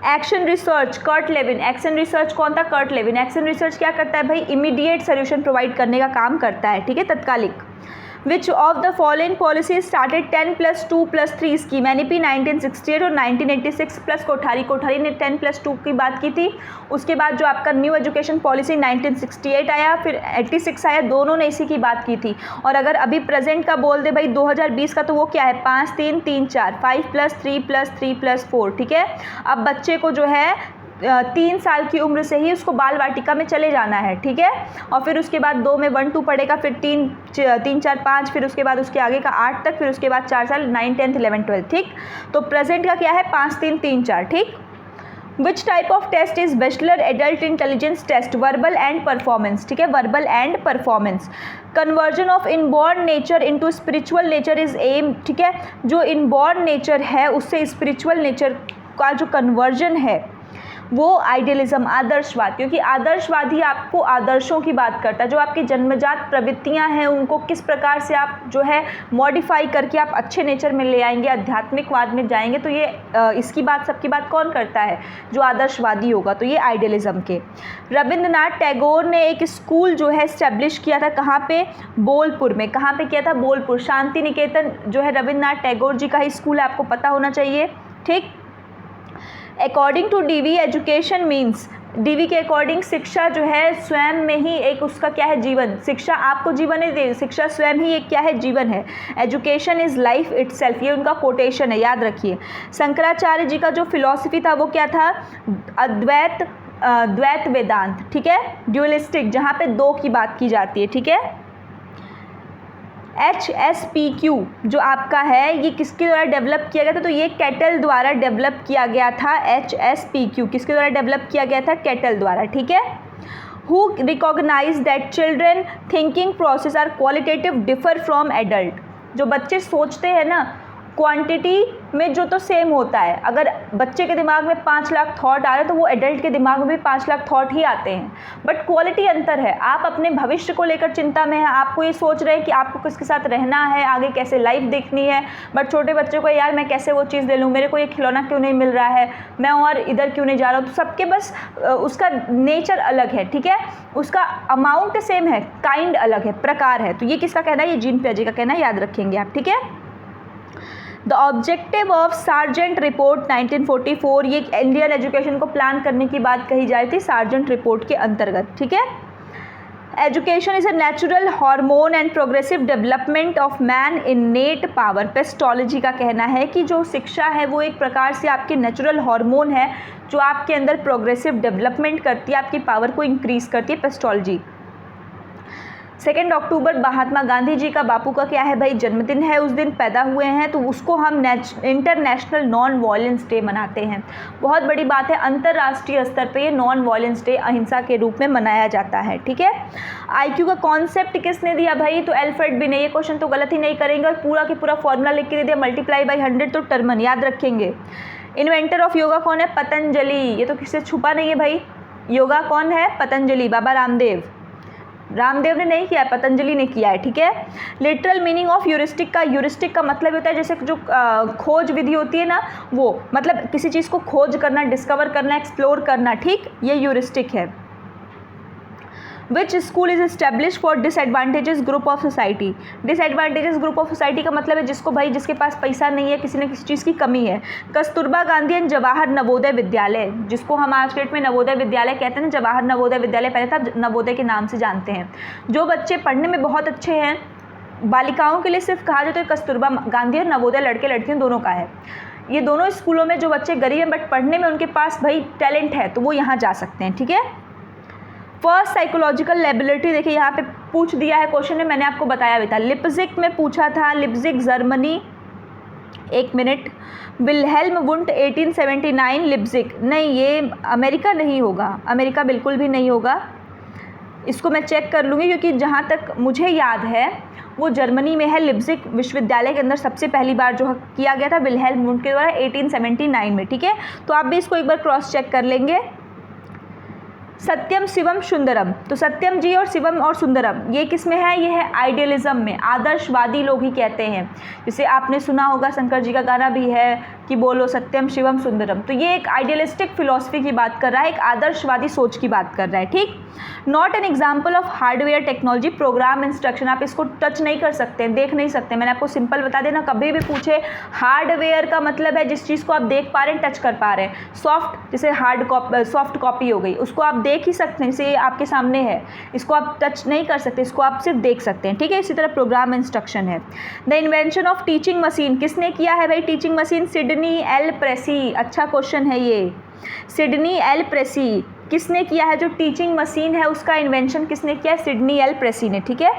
Action research, Kurt Lewin. Action research कौन था, कर्ट लेविन। एक्शन रिसर्च क्या करता है भाई, इमीडिएट सोल्यूशन प्रोवाइड करने का काम करता है, ठीक है, तत्कालिक। विच of the following policy started 10+2+3 scheme. NEP 1968 और 1986 प्लस कोठारी ने 10+2 की बात की थी। उसके बाद जो आपका न्यू एजुकेशन पॉलिसी 1968 आया, फिर 86 आया, दोनों ने इसी की बात की थी। और अगर अभी प्रेजेंट का बोल दे भाई 2020 का, तो वो क्या है, 5-3-3-4, 5+3+3+4, ठीक है। अब बच्चे को जो है 3 साल की उम्र से ही उसको बाल वाटिका में चले जाना है, ठीक है। और फिर उसके बाद 2 में 1-2 पढ़ेगा, फिर 3-4-5, फिर उसके बाद उसके आगे का 8 तक, फिर उसके बाद 4 साल 9, 10, 11, 12, ठीक। तो प्रेजेंट का क्या है, 5-3-3-4, ठीक। Which type of test is Wechsler adult intelligence test, verbal and performance, ठीक है, verbal and performance. Conversion of inborn nature into spiritual nature is aim, ठीक है। जो इनबॉर्न नेचर है उससे स्पिरिचुअल नेचर का जो कन्वर्जन है वो आइडियलिज्म, आदर्शवाद, क्योंकि आदर्शवादी आपको आदर्शों की बात करता है, जो आपकी जन्मजात प्रवृत्तियां हैं उनको किस प्रकार से आप जो है मॉडिफाई करके आप अच्छे नेचर में ले आएंगे, आध्यात्मिकवाद में जाएंगे, तो ये इसकी बात, सबकी बात कौन करता है? जो आदर्शवादी होगा, तो ये आइडियलिज्म के। रविंद्रनाथ टैगोर ने एक स्कूल जो है इस्टेब्लिश किया था, कहाँ पे? बोलपुर में। कहाँ पे किया था? बोलपुर। शांति निकेतन जो है रविंद्रनाथ टैगोर जी का ही स्कूल है, आपको पता होना चाहिए, ठीक। According to Dewey education means, Dewey के अकॉर्डिंग शिक्षा जो है स्वयं में ही एक उसका क्या है? जीवन। शिक्षा आपको जीवन नहीं दे, शिक्षा स्वयं ही एक क्या है? जीवन है। एजुकेशन इज लाइफ इटसेल्फ, ये उनका कोटेशन है, याद रखिए। शंकराचार्य जी का जो फिलॉसफी था वो क्या था? द्वैत वेदांत, ठीक है, ड्यूअलिस्टिक, जहाँ पे दो की बात की जाती है, ठीक है। HSPQ जो आपका है ये किसके द्वारा डेवलप किया गया था? तो ये कैटल द्वारा डेवलप किया गया था। HSPQ किसके द्वारा डेवलप किया गया था? कैटल द्वारा, ठीक है। Who recognize that children thinking process are qualitative differ from adult? जो बच्चे सोचते हैं ना, क्वांटिटी में जो तो सेम होता है, अगर बच्चे के दिमाग में 5 लाख थॉट आ रहे हैं तो वो एडल्ट के दिमाग में भी 5 लाख थॉट ही आते हैं, बट क्वालिटी अंतर है। आप अपने भविष्य को लेकर चिंता में हैं, आपको ये सोच रहे हैं कि आपको किसके साथ रहना है, आगे कैसे लाइफ देखनी है, बट छोटे बच्चों को यार मैं कैसे वो चीज़ ले लूँ, मेरे को ये खिलौना क्यों नहीं मिल रहा है, मैं और इधर क्यों नहीं जा रहा हूँ। तो सबके बस उसका नेचर अलग है, ठीक है, उसका अमाउंट सेम है, काइंड अलग है, प्रकार है। तो ये किसका कहना है? ये जीन पियाजे का कहना है, याद रखेंगे आप, ठीक है। The objective of sergeant report 1944, ये इंडियन एजुकेशन को प्लान करने की बात कही जा रही थी सार्जेंट रिपोर्ट के अंतर्गत, ठीक है। Education is a natural hormone and progressive development of man इनेट power, pestology का कहना है कि जो शिक्षा है वो एक प्रकार से आपकी नेचुरल हार्मोन है जो आपके अंदर प्रोग्रेसिव डेवलपमेंट करती है, आपकी पावर को इंक्रीज करती है, पेस्टोलॉजी। 2 अक्टूबर महात्मा गांधी जी का, बापू का क्या है भाई? जन्मदिन है, उस दिन पैदा हुए हैं, तो उसको हम इंटरनेशनल नॉन वायलेंस डे मनाते हैं। बहुत बड़ी बात है, अंतर्राष्ट्रीय स्तर पे ये नॉन वायलेंस डे अहिंसा के रूप में मनाया जाता है, ठीक है। IQ का कॉन्सेप्ट किसने दिया भाई? तो एल्फ्रेड बिने। ये क्वेश्चन तो गलत ही नहीं करेंगे, और पूरा के पूरा फॉर्मूला लिख के दे दिया, मल्टीप्लाई बाई 100, तो टर्मन, याद रखेंगे। इन्वेंटर ऑफ योगा कौन है? पतंजलि। ये तो किससे छुपा नहीं है भाई, योगा कौन है? पतंजलि, बाबा रामदेव। रामदेव ने नहीं किया है, पतंजलि ने किया है, ठीक है। लिटरल मीनिंग ऑफ यूरिस्टिक का, यूरिस्टिक का मतलब होता है जैसे जो खोज विधि होती है ना, वो मतलब किसी चीज़ को खोज करना, डिस्कवर करना, एक्सप्लोर करना, ठीक, ये यूरिस्टिक है। Which school is establish for disadvantages group of society? Disadvantages group of society का मतलब है जिसको भाई, जिसके पास पैसा नहीं है, किसी न किसी चीज़ की कमी है। कस्तूरबा गांधी एंड जवाहर नवोदय विद्यालय, जिसको हम आज के डेट में नवोदय विद्यालय कहते हैं ना, जवाहर नवोदय विद्यालय पहले था, नवोदय के नाम से जानते हैं। जो बच्चे पढ़ने में बहुत अच्छे हैं, बालिकाओं के लिए सिर्फ कहा जाए तो कस्तूरबा गांधी और नवोदय, लड़के लड़कियों दोनों का है। ये दोनों स्कूलों में जो बच्चे गरीब हैं बट पढ़ने में उनके पास भाई टैलेंट है, तो वो यहाँ जा सकते हैं, ठीक है। फर्स्ट साइकोलॉजिकल लेबिलिटी, देखिए यहाँ पे पूछ दिया है क्वेश्चन में, मैंने आपको बताया भी था, लिप्जिग में पूछा था, लिप्जिग जर्मनी, एक मिनट, विल्हेल्म वुंट 1879, लिप्जिग नहीं, ये अमेरिका नहीं होगा, अमेरिका बिल्कुल भी नहीं होगा, इसको मैं चेक कर लूँगी, क्योंकि जहाँ तक मुझे याद है वो जर्मनी में है। लिप्जिग विश्वविद्यालय के अंदर सबसे पहली बार जो किया गया था विल्हेल्म वुंट के द्वारा 1879 में, ठीक है। तो आप भी इसको एक बार क्रॉस चेक कर लेंगे। सत्यम शिवम सुंदरम, तो सत्यम जी और शिवम और सुंदरम ये किस में है? ये है आइडियलिज्म में, आदर्शवादी लोग ही कहते हैं। जैसे आपने सुना होगा शंकर जी का गाना भी है कि बोलो सत्यम शिवम सुंदरम, तो ये एक आइडियलिस्टिक फिलॉसफी की बात कर रहा है, एक आदर्शवादी सोच की बात कर रहा है, ठीक। Not an example of hardware technology, programme instruction, आप इसको टच नहीं कर सकते, देख नहीं सकते। मैंने आपको सिंपल बता देना, कभी भी पूछे हार्डवेयर का मतलब है जिस चीज़ को आप देख पा रहे हैं, टच कर पा रहे हैं। सॉफ्ट, जैसे सॉफ्ट कॉपी हो गई, उसको आप देख ही सकते हैं, जैसे ये आपके सामने है, इसको आप टच नहीं कर सकते, इसको आप सिर्फ देख सकते हैं, ठीक है। इसी तरह प्रोग्राम इंस्ट्रक्शन है। The invention of teaching machine किसने किया है भाई? टीचिंग मशीन सिडनी एल प्रेसी, अच्छा क्वेश्चन है ये, सिडनी एल प्रेसी किसने किया है? जो टीचिंग मशीन है उसका इन्वेंशन किसने किया है? सिडनी एल प्रेसी ने, ठीक है।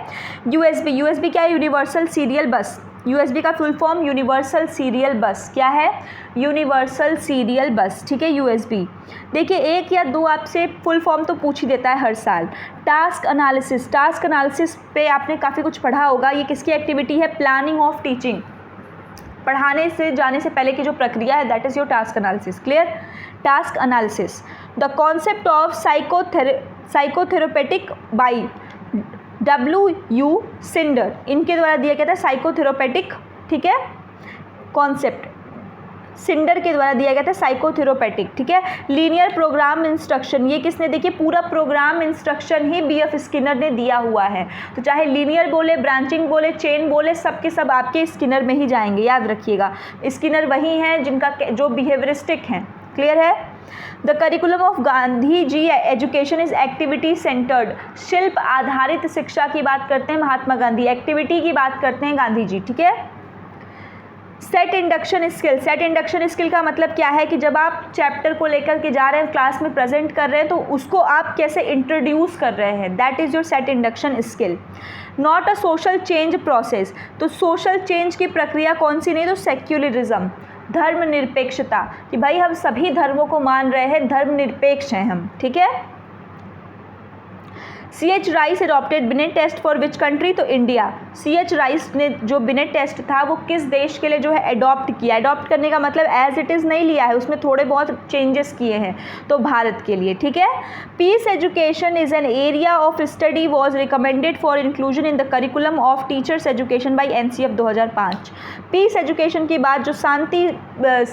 यूएसबी, यूएसबी क्या है? यूनिवर्सल सीरियल बस, यूएसबी का फुल फॉर्म यूनिवर्सल सीरियल बस, क्या है? यूनिवर्सल सीरियल बस, ठीक है, यूएसबी। देखिए एक या दो आपसे फुल फॉर्म तो पूछ ही देता है हर साल। टास्क एनालिसिस, टास्क एनालिसिस पे आपने काफ़ी कुछ पढ़ा होगा, ये किसकी एक्टिविटी है? प्लानिंग ऑफ टीचिंग, पढ़ाने से जाने से पहले की जो प्रक्रिया है, that is your task analysis. Clear? Task analysis, the concept of psychotherapeutic by W.U. Snyder, इनके द्वारा दिया गया था साइकोथेरेपेटिक, ठीक है, कॉन्सेप्ट सिंडर के द्वारा दिया गया था साइकोथेरेपेटिक, ठीक है। लीनियर प्रोग्राम इंस्ट्रक्शन, ये किसने, देखिए पूरा प्रोग्राम इंस्ट्रक्शन ही BF स्किनर ने दिया हुआ है, तो चाहे लीनियर बोले, ब्रांचिंग बोले, चेन बोले, सब के सब आपके स्किनर में ही जाएंगे, याद रखिएगा। स्किनर वही हैं जिनका जो बिहेवियरिस्टिक हैं। क्लियर है? The curriculum of Gandhi ji education is activity centred, शिल्प आधारित शिक्षा की बात करते हैं महात्मा गांधी, एक्टिविटी की बात करते हैं गांधी जी, ठीक है। Set induction skill, set induction skill का मतलब क्या है कि जब आप चैप्टर को लेकर के जा रहे हैं, क्लास में प्रेजेंट कर रहे हैं, तो उसको आप कैसे इंट्रोड्यूस कर रहे हैं, that is your set induction skill. Not a social change process, तो सोशल चेंज की प्रक्रिया कौन सी नहीं, तो सेक्युलरिज्म, धर्मनिरपेक्षता, कि भाई हम सभी धर्मों को मान रहे हैं, धर्मनिरपेक्ष हैं हम, ठीक है। C.H. Rice adopted Binet test for which country, तो इंडिया। C.H. राइस ने जो बिनेट टेस्ट था वो किस देश के लिए जो है एडॉप्ट किया, एडॉप्ट करने का मतलब एज इट इज़ नहीं लिया है, उसमें थोड़े बहुत चेंजेस किए हैं, तो भारत के लिए, ठीक है। Peace education is an area of study was recommended for inclusion in the curriculum of teachers education by NCF 2005। Peace education की बात, जो शांति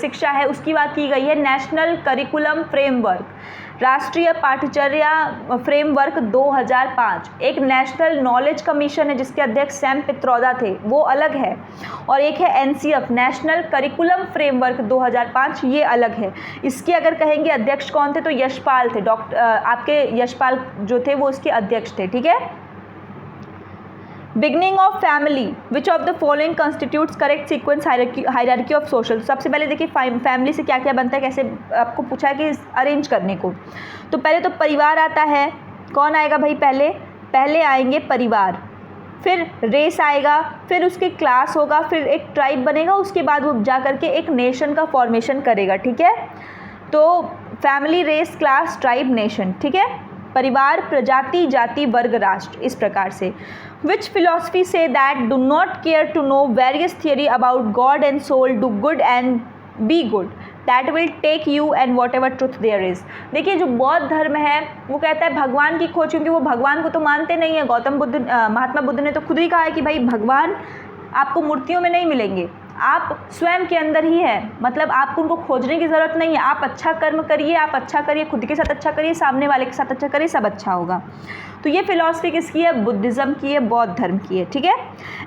शिक्षा है उसकी बात की गई है नेशनल करिकुलम फ्रेमवर्क, राष्ट्रीय पाठ्यचर्या फ्रेमवर्क 2005। एक नेशनल नॉलेज कमीशन है जिसके अध्यक्ष सैम पित्रोदा थे, वो अलग है, और एक है NCF नेशनल करिकुलम फ्रेमवर्क 2005, ये अलग है। इसके अगर कहेंगे अध्यक्ष कौन थे, तो यशपाल थे, आपके यशपाल जो थे वो इसके अध्यक्ष थे, ठीक है। Beginning of family, which of the following constitutes correct sequence hierarchy of social. सबसे पहले देखिए फैमिली से क्या क्या बनता है, कैसे आपको पूछा है कि अरेंज करने को, तो पहले तो परिवार आता है, कौन आएगा भाई, पहले आएंगे परिवार, फिर रेस आएगा, फिर उसके क्लास होगा, फिर एक ट्राइब बनेगा, उसके बाद वो जा करके एक नेशन का फॉर्मेशन करेगा, ठीक है। तो family, race, class, tribe, nation, ठीक है। परिवार, प्रजाति, जाति, वर्ग, राष्ट्र, इस प्रकार से। Which philosophy say that do not care to know various theory about God and soul, do good and be good, that will take you and whatever truth there is। देखिए जो बौद्ध धर्म है वो कहता है भगवान की खोज, क्योंकि वो भगवान को तो मानते नहीं है। महात्मा बुद्ध ने तो खुद ही कहा है कि भाई भगवान आपको मूर्तियों में नहीं मिलेंगे, आप स्वयं के अंदर ही है, मतलब आपको उनको खोजने की ज़रूरत नहीं है, आप अच्छा कर्म करिए, आप अच्छा करिए, खुद के साथ अच्छा करिए, सामने वाले के साथ अच्छा करिए, सब अच्छा होगा। तो ये फिलॉसफी किसकी है, बुद्धिज़्म की है, बौद्ध धर्म की है, ठीक है।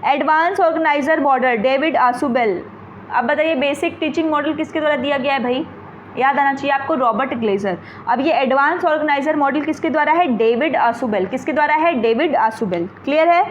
Advance organiser model, David Ausubel. अब बताइए बेसिक टीचिंग मॉडल किसके द्वारा दिया गया है भाई, याद आना चाहिए आपको, रॉबर्ट ग्लेजर। अब ये एडवांस ऑर्गेनाइजर मॉडल किसके द्वारा है, डेविड आसुबेल, किसके द्वारा है, डेविड आसुबेल। क्लियर है।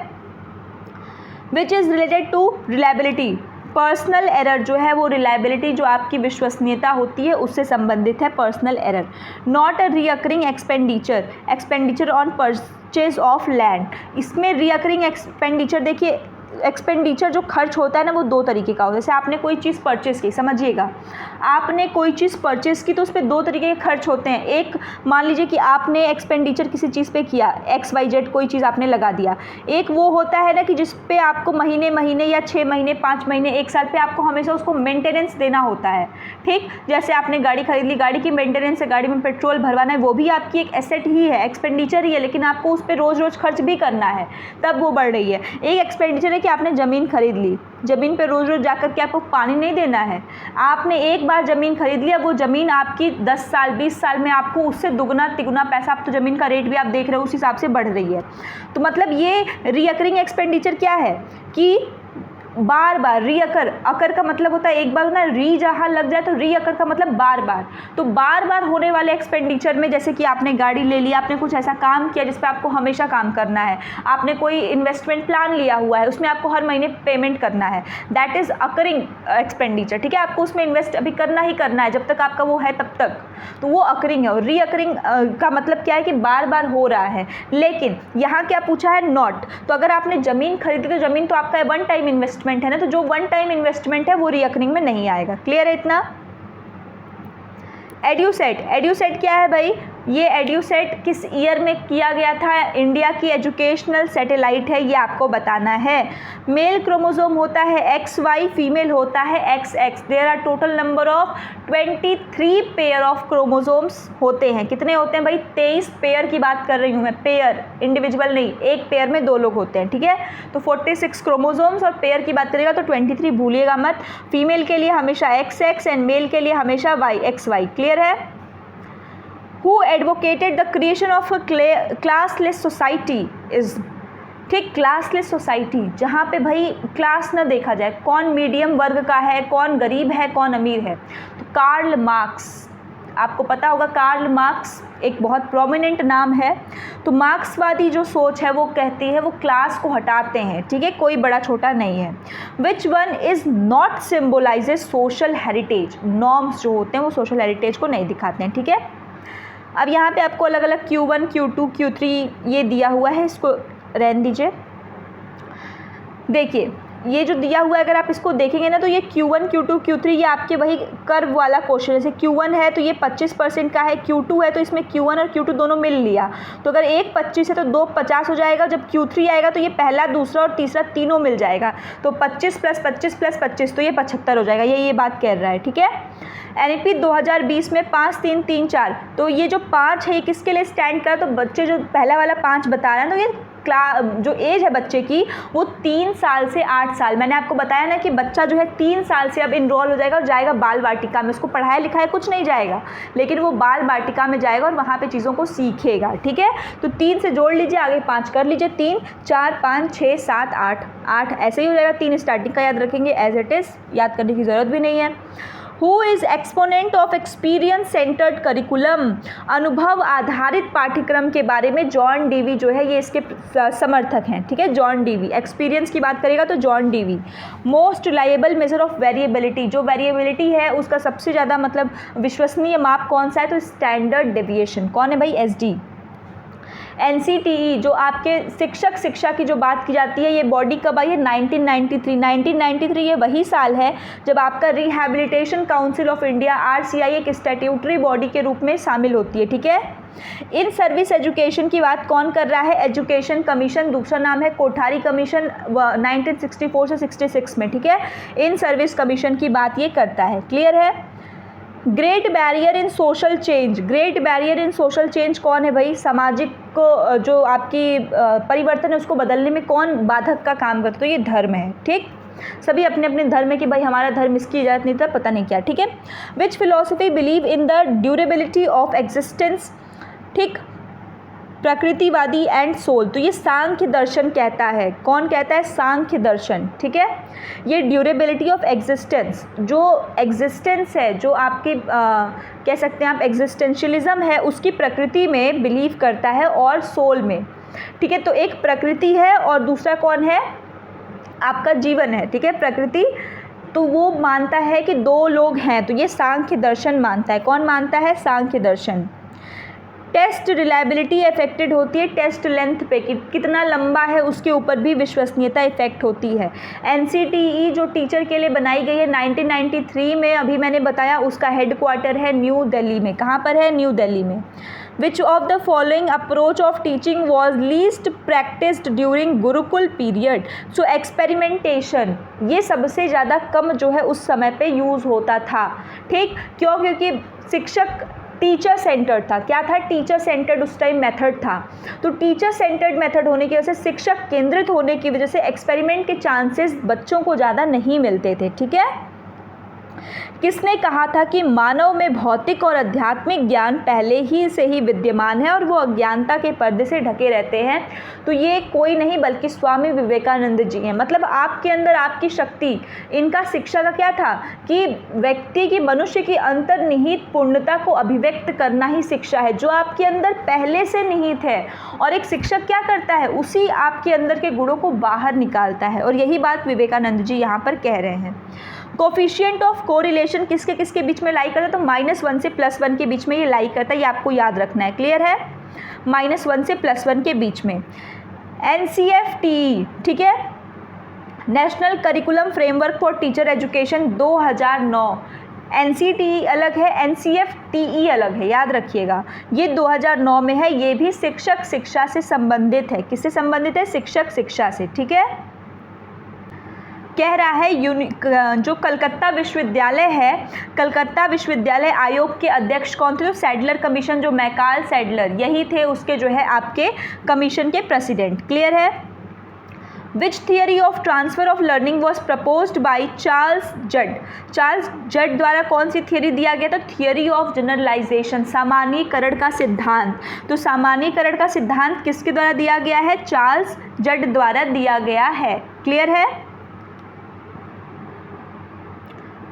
Which is related to reliability, personal error जो है वो रिलायबिलिटी, जो आपकी विश्वसनीयता होती है उससे संबंधित है personal error. Not a recurring expenditure on purchase of land, इसमें रिकरिंग एक्सपेंडिचर, देखिए एक्सपेंडिचर जो खर्च होता है ना वो दो तरीके का होता है। जैसे आपने कोई चीज़ परचेज़ की, समझिएगा आपने कोई चीज़ परचेज़ की तो उस पर दो तरीके के खर्च होते हैं। एक मान लीजिए कि आपने एक्सपेंडिचर किसी चीज़ पे किया, XYZ कोई चीज़ आपने लगा दिया। एक वो होता है ना कि जिस पे आपको महीने या 6 महीने 5 महीने 1 साल पे आपको हमेशा उसको मेंटेनेंस देना होता है, ठीक। जैसे आपने गाड़ी खरीद ली, गाड़ी की मेंटेनेंस है, गाड़ी में पेट्रोल भरवाना है, वो भी आपकी एक एसेट ही है, एक्सपेंडिचर ही है, लेकिन आपको उस पर रोज़ रोज़ खर्च भी करना है, तब वो बढ़ रही है। एक एक्सपेंडिचर है कि आपने ज़मीन खरीद ली, ज़मीन पे रोज़ रोज़ जाकर के आपको पानी नहीं देना है, आपने एक बार ज़मीन खरीद लिया, वो ज़मीन आपकी 10 साल 20 साल में आपको उससे दुगना तिगुना पैसा, आप तो ज़मीन का रेट भी आप देख रहे हो उस हिसाब से बढ़ रही है। तो मतलब ये रिकरिंग एक्सपेंडिचर क्या है कि बार बार, रीअकर, अकर का मतलब होता है एक बार ना, री जहाँ लग जाए तो रीअकर का मतलब बार बार। तो बार बार होने वाले एक्सपेंडिचर में, जैसे कि आपने गाड़ी ले ली, आपने कुछ ऐसा काम किया जिस पे आपको हमेशा काम करना है, आपने कोई इन्वेस्टमेंट प्लान लिया हुआ है, उसमें आपको हर महीने पेमेंट करना है, दैट इज़ अकरिंग एक्सपेंडिचर, ठीक है। आपको उसमें इन्वेस्ट अभी करना ही करना है, जब तक आपका वो है तब तक, तो वो अकरिंग है। और रीअकरिंग का मतलब क्या है कि बार बार हो रहा है। लेकिन यहाँ क्या पूछा है, नॉट। तो अगर आपने ज़मीन खरीदी तो ज़मीन तो आपका वन टाइम इन्वेस्टमेंट है ना, तो जो वन टाइम इन्वेस्टमेंट है वो रिकरिंग में नहीं आएगा। क्लियर है इतना। एड्यूसेट क्या है भाई, ये एड्यूसेट किस ईयर में किया गया था? इंडिया की एजुकेशनल सैटेलाइट है, ये आपको बताना है। मेल क्रोमोसोम होता है XY, फीमेल होता है XX। There are total number of 23 pair of chromosomes होते हैं। कितने होते हैं भाई? 23 पेयर की बात कर रही हूँ मैं, पेयर, इंडिविजुअल नहीं। एक पेयर में 2 लोग होते हैं, ठीक है। तो 46 क्रोमोसोम्स, और पेयर की बात करेगा तो 23 भूलिएगा मत। फीमेल के लिए हमेशा XX एंड मेल के लिए हमेशा XY। क्लियर है? Who advocated the creation of a classless society is, ठीक, क्लासलेस सोसाइटी, जहाँ पे भाई क्लास ना देखा जाए, कौन मीडियम वर्ग का है, कौन गरीब है, कौन अमीर है। तो कार्ल मार्क्स, आपको पता होगा कार्ल मार्क्स एक बहुत प्रोमिनेंट नाम है। तो मार्क्सवादी जो सोच है वो कहती है वो क्लास को हटाते हैं, ठीक है, कोई बड़ा छोटा नहीं है। Which one is not symbolises social heritage, norms जो होते हैं वो सोशल हेरिटेज को नहीं दिखाते हैं, ठीक है। अब यहाँ पे आपको अलग अलग Q1, Q2, Q3 ये दिया हुआ है, इसको रहने दीजिए। देखिए ये जो दिया हुआ है अगर आप इसको देखेंगे ना तो ये Q1, Q2, Q3 ये आपके वही कर्व वाला क्वेश्चन। जैसे Q1 है तो ये 25% का है, Q2 है तो इसमें Q1 और Q2 दोनों मिल लिया, तो अगर एक 25 है तो 2 50 हो जाएगा। जब Q3 आएगा तो ये पहला, दूसरा और तीसरा तीनों मिल जाएगा, तो 25 + 25 + 25 तो ये 75 हो जाएगा। ये बात कह रहा है, ठीक है। NEP 2020 में 5 3 3 4, तो ये जो 5 है ये किसके लिए स्टैंड कर, तो बच्चे जो पहला वाला 5 बता रहे हैं, तो ये जो एज है बच्चे की वो 3 साल से 8 साल। मैंने आपको बताया ना कि बच्चा जो है 3 साल से अब इनरोल हो जाएगा और जाएगा बाल वाटिका में। उसको पढ़ाया लिखाया कुछ नहीं जाएगा, लेकिन वो बाल वाटिका में जाएगा और वहाँ पे चीज़ों को सीखेगा, ठीक है। तो 3 से जोड़ लीजिए, आगे 5 कर लीजिए, 3 4 5 6 7 8 8 ऐसे ही हो जाएगा। 3 स्टार्टिंग का याद रखेंगे एज इट इज़, याद करने की ज़रूरत भी नहीं है। Who is exponent of experience centered curriculum, अनुभव आधारित पाठ्यक्रम के बारे में जॉन डीवी जो है ये इसके समर्थक हैं, ठीक है। जॉन डीवी, एक्सपीरियंस की बात करेगा तो John Dewey. Most reliable measure of variability, जो वेरिएबिलिटी है उसका सबसे ज़्यादा मतलब विश्वसनीय माप कौन सा है, तो स्टैंडर्ड डेविएशन। कौन है भाई? SD। NCTE जो आपके शिक्षक शिक्षा की जो बात की जाती है, ये बॉडी कब आई है? 1993 ये वही साल है जब आपका rehabilitation council of India RCI एक स्टैट्यूटरी बॉडी के रूप में शामिल होती है, ठीक है। इन सर्विस एजुकेशन की बात कौन कर रहा है? एजुकेशन कमीशन, दूसरा नाम है कोठारी कमीशन, 1964 से 66 में, ठीक है। इन सर्विस कमीशन की बात ये करता है। क्लियर है? ग्रेट बैरियर इन सोशल चेंज, ग्रेट बैरियर इन सोशल चेंज कौन है भाई? सामाजिक को जो आपकी परिवर्तन है उसको बदलने में कौन बाधक का काम करता है? तो ये धर्म है, ठीक। सभी अपने अपने धर्म है कि भाई हमारा धर्म इसकी इजाज़त नहीं था, पता नहीं क्या, ठीक है। Which philosophy believe in the durability of existence, ठीक, प्रकृतिवादी एंड सोल, तो ये सांख्य दर्शन कहता है। कौन कहता है? सांख्य दर्शन, ठीक है। ये ड्यूरेबिलिटी ऑफ एग्जिस्टेंस, जो एग्जिस्टेंस है, जो आपकी कह सकते हैं आप एग्जिस्टेंशियलिज्म है, उसकी प्रकृति में बिलीव करता है और सोल में, ठीक है। तो एक प्रकृति है और दूसरा कौन है? आपका जीवन है, ठीक है। प्रकृति तो वो मानता है कि 2 लोग हैं, तो ये सांख्य दर्शन मानता है। कौन मानता है? सांख्य दर्शन। टेस्ट रिलायबिलिटी अफेक्टेड होती है टेस्ट लेंथ पे, कितना लंबा है उसके ऊपर भी विश्वसनीयता इफेक्ट होती है। NCTE जो टीचर के लिए बनाई गई है 1993 में, अभी मैंने बताया उसका हेडक्वार्टर है न्यू दिल्ली में। कहाँ पर है? न्यू दिल्ली में। विच of the following approach of teaching was least practised during Gurukul period, so experimentation ये सबसे ज़्यादा कम जो है उस समय पे यूज़ होता था, ठीक। क्यों? क्योंकि शिक्षक टीचर सेंटर्ड था। क्या था? टीचर सेंटर्ड उस टाइम मेथड था। तो टीचर सेंटर्ड मेथड होने की वजह से, शिक्षक केंद्रित होने की वजह से एक्सपेरिमेंट के चांसेस बच्चों को ज़्यादा नहीं मिलते थे, ठीक है। किसने कहा था कि मानव में भौतिक और आध्यात्मिक ज्ञान पहले ही से ही विद्यमान है और वो अज्ञानता के पर्दे से ढके रहते हैं? तो ये कोई नहीं बल्कि स्वामी विवेकानंद जी हैं। मतलब आपके अंदर आपकी शक्ति, इनका शिक्षा का क्या था कि व्यक्ति की, मनुष्य की अंतर्निहित पूर्णता को अभिव्यक्त करना ही शिक्षा है, जो आपके अंदर पहले से निहित है। और एक शिक्षक क्या करता है? उसी आपके अंदर के गुणों को बाहर निकालता है, और यही बात विवेकानंद जी यहाँ पर कह रहे हैं। कोफिशिएंट ऑफ कोरिलेशन किसके किसके बीच में लाई करता है? तो -1 से +1 के बीच में ये लाई करता है, ये आपको याद रखना है। क्लियर है? -1 से +1 के बीच में। NCFTE, ठीक है, national curriculum framework for teacher education 2009। NCTE अलग है, NCFTE अलग है, याद रखिएगा। ये 2009 में है, ये भी शिक्षक शिक्षा से संबंधित है। किससे संबंधित है? शिक्षक शिक्षा से, ठीक है। कह रहा है जो कलकत्ता विश्वविद्यालय है, कलकत्ता विश्वविद्यालय आयोग के अध्यक्ष कौन थे? तो सैडलर कमीशन, जो मैकाल सैडलर, यही थे उसके जो है आपके कमीशन के प्रेसिडेंट। क्लियर है? Which theory of transfer of learning was proposed by Charles Judd? Charles Judd द्वारा कौन सी थियरी दिया गया? तो थियरी ऑफ जनरलाइजेशन, सामान्यीकरण का सिद्धांत। तो सामान्यीकरण का सिद्धांत किसके द्वारा दिया गया है? चार्ल्स जड द्वारा दिया गया है। क्लियर है?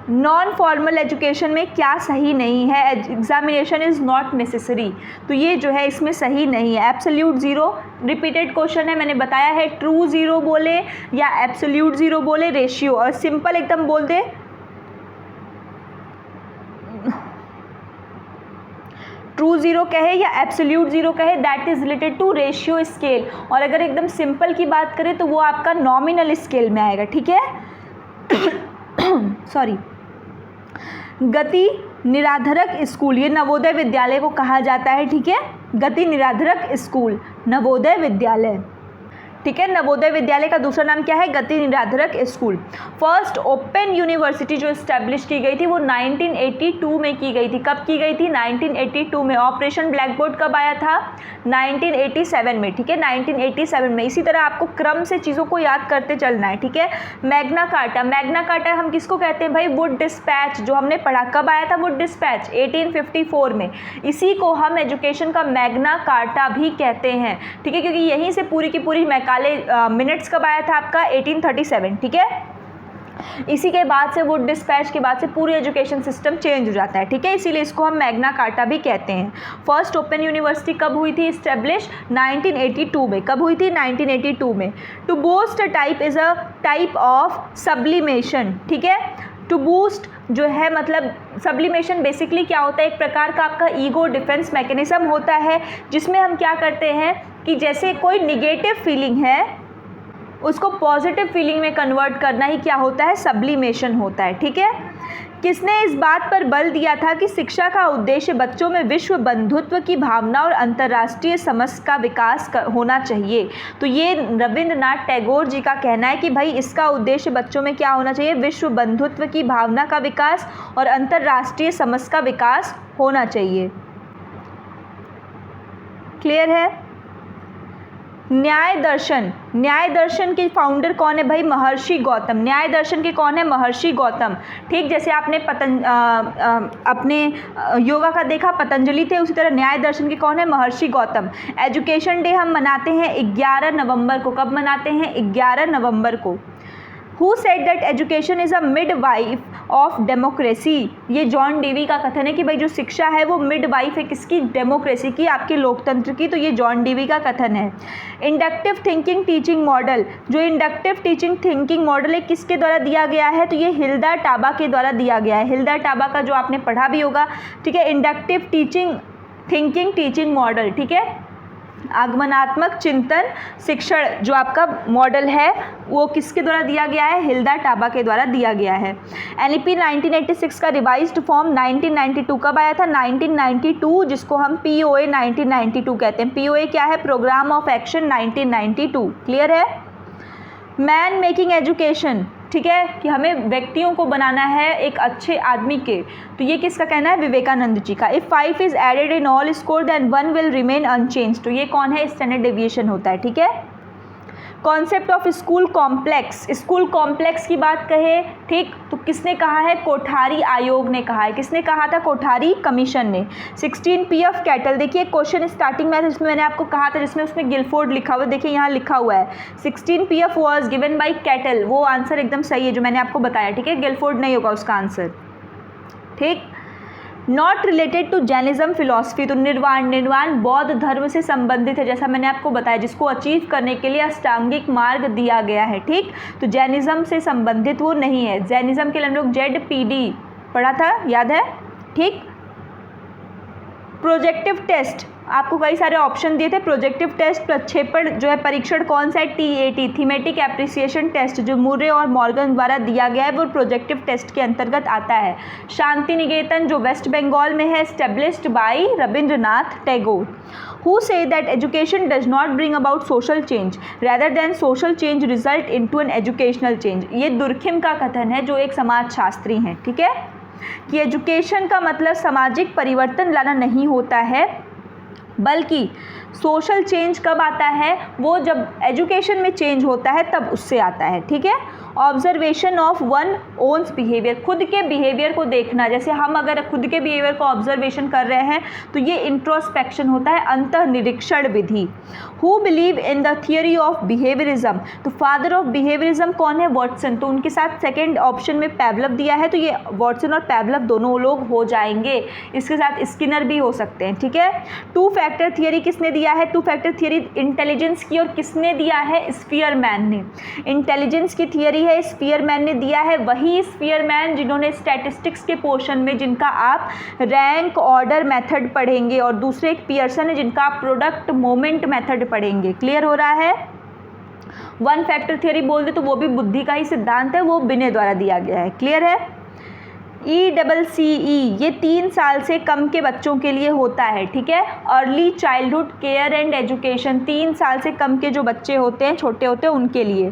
नॉन फॉर्मल एजुकेशन में क्या सही नहीं है? एग्जामिनेशन इज़ नॉट नेसेसरी, तो ये जो है इसमें सही नहीं है। एब्सोल्यूट ज़ीरो, रिपीटेड क्वेश्चन है, मैंने बताया है। ट्रू ज़ीरो बोले या एब्सोल्यूट ज़ीरो बोले, रेशियो, और सिंपल एकदम बोल दे ट्रू ज़ीरो कहे या एब्सोल्यूट ज़ीरो कहे, that is related to ratio scale. और अगर एकदम सिंपल की बात करें तो वो आपका नॉमिनल स्केल में आएगा, ठीक है। सॉरी। गति निराधरक स्कूल, ये नवोदय विद्यालय को कहा जाता है, ठीक है। गति निराधरक स्कूल, नवोदय विद्यालय, ठीक है। नवोदय विद्यालय का दूसरा नाम क्या है? गति निराधरक स्कूल। फर्स्ट ओपन यूनिवर्सिटी जो इस्टेब्लिश की गई थी वो 1982 में की गई थी। कब की गई थी? 1982 में। ऑपरेशन ब्लैक बोर्ड कब आया था? 1987 में, ठीक है, 1987 में। इसी तरह आपको क्रम से चीज़ों को याद करते चलना है, ठीक है। मैग्ना कार्टा, मैग्ना कार्टा हम किसको कहते हैं भाई? वुड डिस्पैच, जो हमने पढ़ा। कब आया था वुड डिस्पैच? 1854 में। इसी को हम एजुकेशन का मैग्ना कार्टा भी कहते हैं, ठीक है, क्योंकि यहीं से पूरी की पूरी मिनट्स कब आया था आपका? 1837, ठीक है। इसी के बाद से वुड डिस्पैच के बाद से पूरी एजुकेशन सिस्टम चेंज हो जाता है, ठीक है, इसीलिए इसको हम मैग्ना कार्टा भी कहते हैं। फर्स्ट ओपन यूनिवर्सिटी कब हुई थी इस्टेब्लिश? 1982 में। कब हुई थी? 1982 में। To boost a type is a type of sublimation, ठीक है। टू बूस्ट जो है मतलब सब्लिमेशन बेसिकली क्या होता है? एक प्रकार का आपका ईगो डिफेंस मैकेनिज्म होता है, जिसमें हम क्या करते हैं कि जैसे कोई निगेटिव फीलिंग है उसको पॉजिटिव फीलिंग में कन्वर्ट करना ही क्या होता है? सब्लिमेशन होता है, ठीक है। किसने इस बात पर बल दिया था कि शिक्षा का उद्देश्य बच्चों में विश्व बंधुत्व की भावना और अंतर्राष्ट्रीय समझ का विकास होना चाहिए? तो ये रविंद्रनाथ टैगोर जी का कहना है कि भाई इसका उद्देश्य बच्चों में क्या होना चाहिए? विश्व बंधुत्व की भावना का विकास और अंतर्राष्ट्रीय समझ का विकास होना चाहिए। क्लियर है? न्याय दर्शन, न्याय दर्शन के फाउंडर कौन है भाई? महर्षि गौतम। न्याय दर्शन के कौन है? महर्षि गौतम, ठीक। जैसे आपने अपने योगा का देखा पतंजलि थे, उसी तरह न्याय दर्शन के कौन है? महर्षि गौतम। एजुकेशन डे हम मनाते हैं 11 नवंबर को। कब मनाते हैं? 11 नवंबर को। Who said that education is a midwife of democracy? ये जॉन डेवी का कथन है कि भाई जो शिक्षा है वो मिडवाइफ है किसकी? डेमोक्रेसी की, आपके लोकतंत्र की। तो ये जॉन डेवी का कथन है। इंडक्टिव थिंकिंग टीचिंग मॉडल, जो इंडक्टिव टीचिंग थिंकिंग मॉडल है किसके द्वारा दिया गया है? तो ये हिल्डा टाबा के द्वारा दिया गया है। हिल्डा टाबा का जो आपने पढ़ा भी होगा, ठीक है। इंडक्टिव थिंकिंग टीचिंग मॉडल, ठीक है। आगमनात्मक चिंतन शिक्षण जो आपका मॉडल है वो किसके द्वारा दिया गया है? हिल्डा टाबा के द्वारा दिया गया है। एनईपी 1986 का रिवाइज्ड फॉर्म 1992 कब आया था? 1992, जिसको हम पीओए 1992 कहते हैं। पीओए क्या है? Programme of action 1992। क्लियर है? मैन मेकिंग एजुकेशन, ठीक है, कि हमें व्यक्तियों को बनाना है एक अच्छे आदमी के। तो ये किसका कहना है? विवेकानंद जी का। If 5 is added in all score then 1 will remain unchange. तो ये कौन है? स्टैंडर्ड डेविएशन होता है, ठीक है। Concept of school complex, school complex की बात कहे, ठीक, तो किसने कहा है? कोठारी आयोग ने कहा है। किसने कहा था? कोठारी कमीशन ने। 16 PF कैटल, देखिए क्वेश्चन स्टार्टिंग में जिसमें मैंने आपको कहा था, जिसमें उसमें गिलफोर्ड लिखा हुआ, देखिए यहाँ लिखा हुआ है 16 PF was given by cattle. वो आंसर एकदम सही है जो मैंने आपको बताया, ठीक है। गिलफोर्ड नहीं होगा उसका आंसर, ठीक। Not related to Jainism philosophy, तो निर्वाण बौद्ध धर्म से संबंधित है, जैसा मैंने आपको बताया, जिसको अचीव करने के लिए अष्टांगिक मार्ग दिया गया है, ठीक। तो जैनिज्म से संबंधित वो नहीं है। जैनिज्म के लिए हम लोग ZPD पढ़ा था, याद है, ठीक। प्रोजेक्टिव टेस्ट, आपको कई सारे ऑप्शन दिए थे। प्रोजेक्टिव टेस्ट प्रक्षेपण जो है परीक्षण कौन सा है? TAT, थीमेटिक एप्रिसिएशन टेस्ट, जो मुर्रे और मॉर्गन द्वारा दिया गया है वो प्रोजेक्टिव टेस्ट के अंतर्गत आता है। शांति निकेतन जो वेस्ट बंगाल में है, established by Rabindranath Tagore. Who say that education does not bring about social change, rather than social change result into an educational change। ये दुर्खिम का कथन है जो एक समाजशास्त्री हैं, ठीक है, कि एजुकेशन का मतलब सामाजिक परिवर्तन लाना नहीं होता है, बल्कि सोशल चेंज कब आता है? वो जब एजुकेशन में चेंज होता है तब उससे आता है, ठीक है। ऑब्जर्वेशन ऑफ वन ओन्स बिहेवियर, खुद के बिहेवियर को देखना, जैसे हम अगर खुद के बिहेवियर को ऑब्जर्वेशन कर रहे हैं तो ये इंट्रोस्पेक्शन होता है, अंतः निरीक्षण विधि। Who believe in the theory of behaviourism, तो फादर ऑफ बिहेवियरिज्म कौन है? वॉटसन। तो उनके साथ सेकेंड ऑप्शन में पैवलव दिया है, तो ये वॉटसन और पैवलव दोनों लोग हो जाएंगे। इसके साथ स्किनर भी हो सकते हैं, ठीक है। टू फैक्टर थियोरी किसने दिया है? टू फैक्टर थियोरी इंटेलिजेंस की, और किसने दिया है? स्पीयरमैन ने। इंटेलिजेंस की थियोरी है स्पीयरमैन ने दिया है, वही स्पीयरमैन जिन्होंने स्टैटिस्टिक्स के पोर्शन में जिनका आप रैंक ऑर्डर मेथड पढ़ेंगे, और दूसरे एक पियर्सन है जिनका आप प्रोडक्ट मोमेंट मेथड पढ़ेंगे। क्लियर हो रहा है? वन फैक्टर थियोरी बोल दे तो वो भी बुद्धि का ही सिद्धांत है, वो बिने द्वारा दिया गया है। क्लियर है? ECCE ये 3 साल से कम के बच्चों के लिए होता है, ठीक है। Early childhood care and education, 3 साल से कम के जो बच्चे होते हैं, छोटे होते हैं, उनके लिए।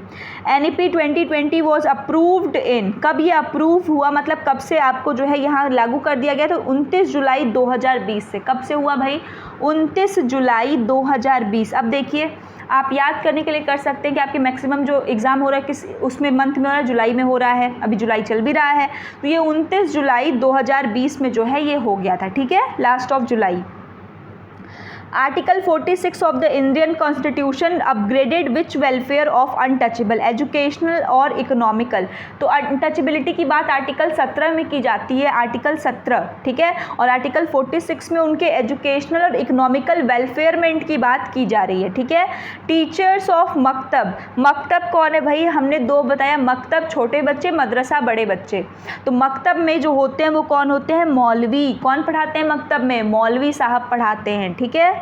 NEP 2020 वॉज अप्रूव्ड इन, कब ये अप्रूव हुआ, मतलब कब से आपको जो है यहाँ लागू कर दिया गया? तो 29 जुलाई 2020 से। कब से हुआ भाई? 29 जुलाई 2020। अब देखिए, आप याद करने के लिए कर सकते हैं कि आपके मैक्सिमम जो एग्ज़ाम हो रहा है किस उसमें मंथ में हो रहा है? जुलाई में हो रहा है, अभी जुलाई चल भी रहा है, तो ये 29 जुलाई 2020 में जो है ये हो गया था, ठीक है, last of July. Article 46 of the Indian constitution upgraded which welfare of untouchable, educational और इकोनॉमिकल। तो अनटचेबिलिटी की बात आर्टिकल 17 में की जाती है, आर्टिकल 17, ठीक है, और आर्टिकल 46 में उनके एजुकेशनल और इकोनॉमिकल वेलफेयरमेंट की बात की जा रही है, ठीक है। टीचर्स ऑफ मकतब, मकतब कौन है भाई? हमने 2 बताया, मकतब छोटे बच्चे, मदरसा बड़े बच्चे। तो मकतब में जो होते हैं वो कौन होते हैं? मौलवी। कौन पढ़ाते हैं मकतब में? मौलवी साहब पढ़ाते हैं, ठीक है।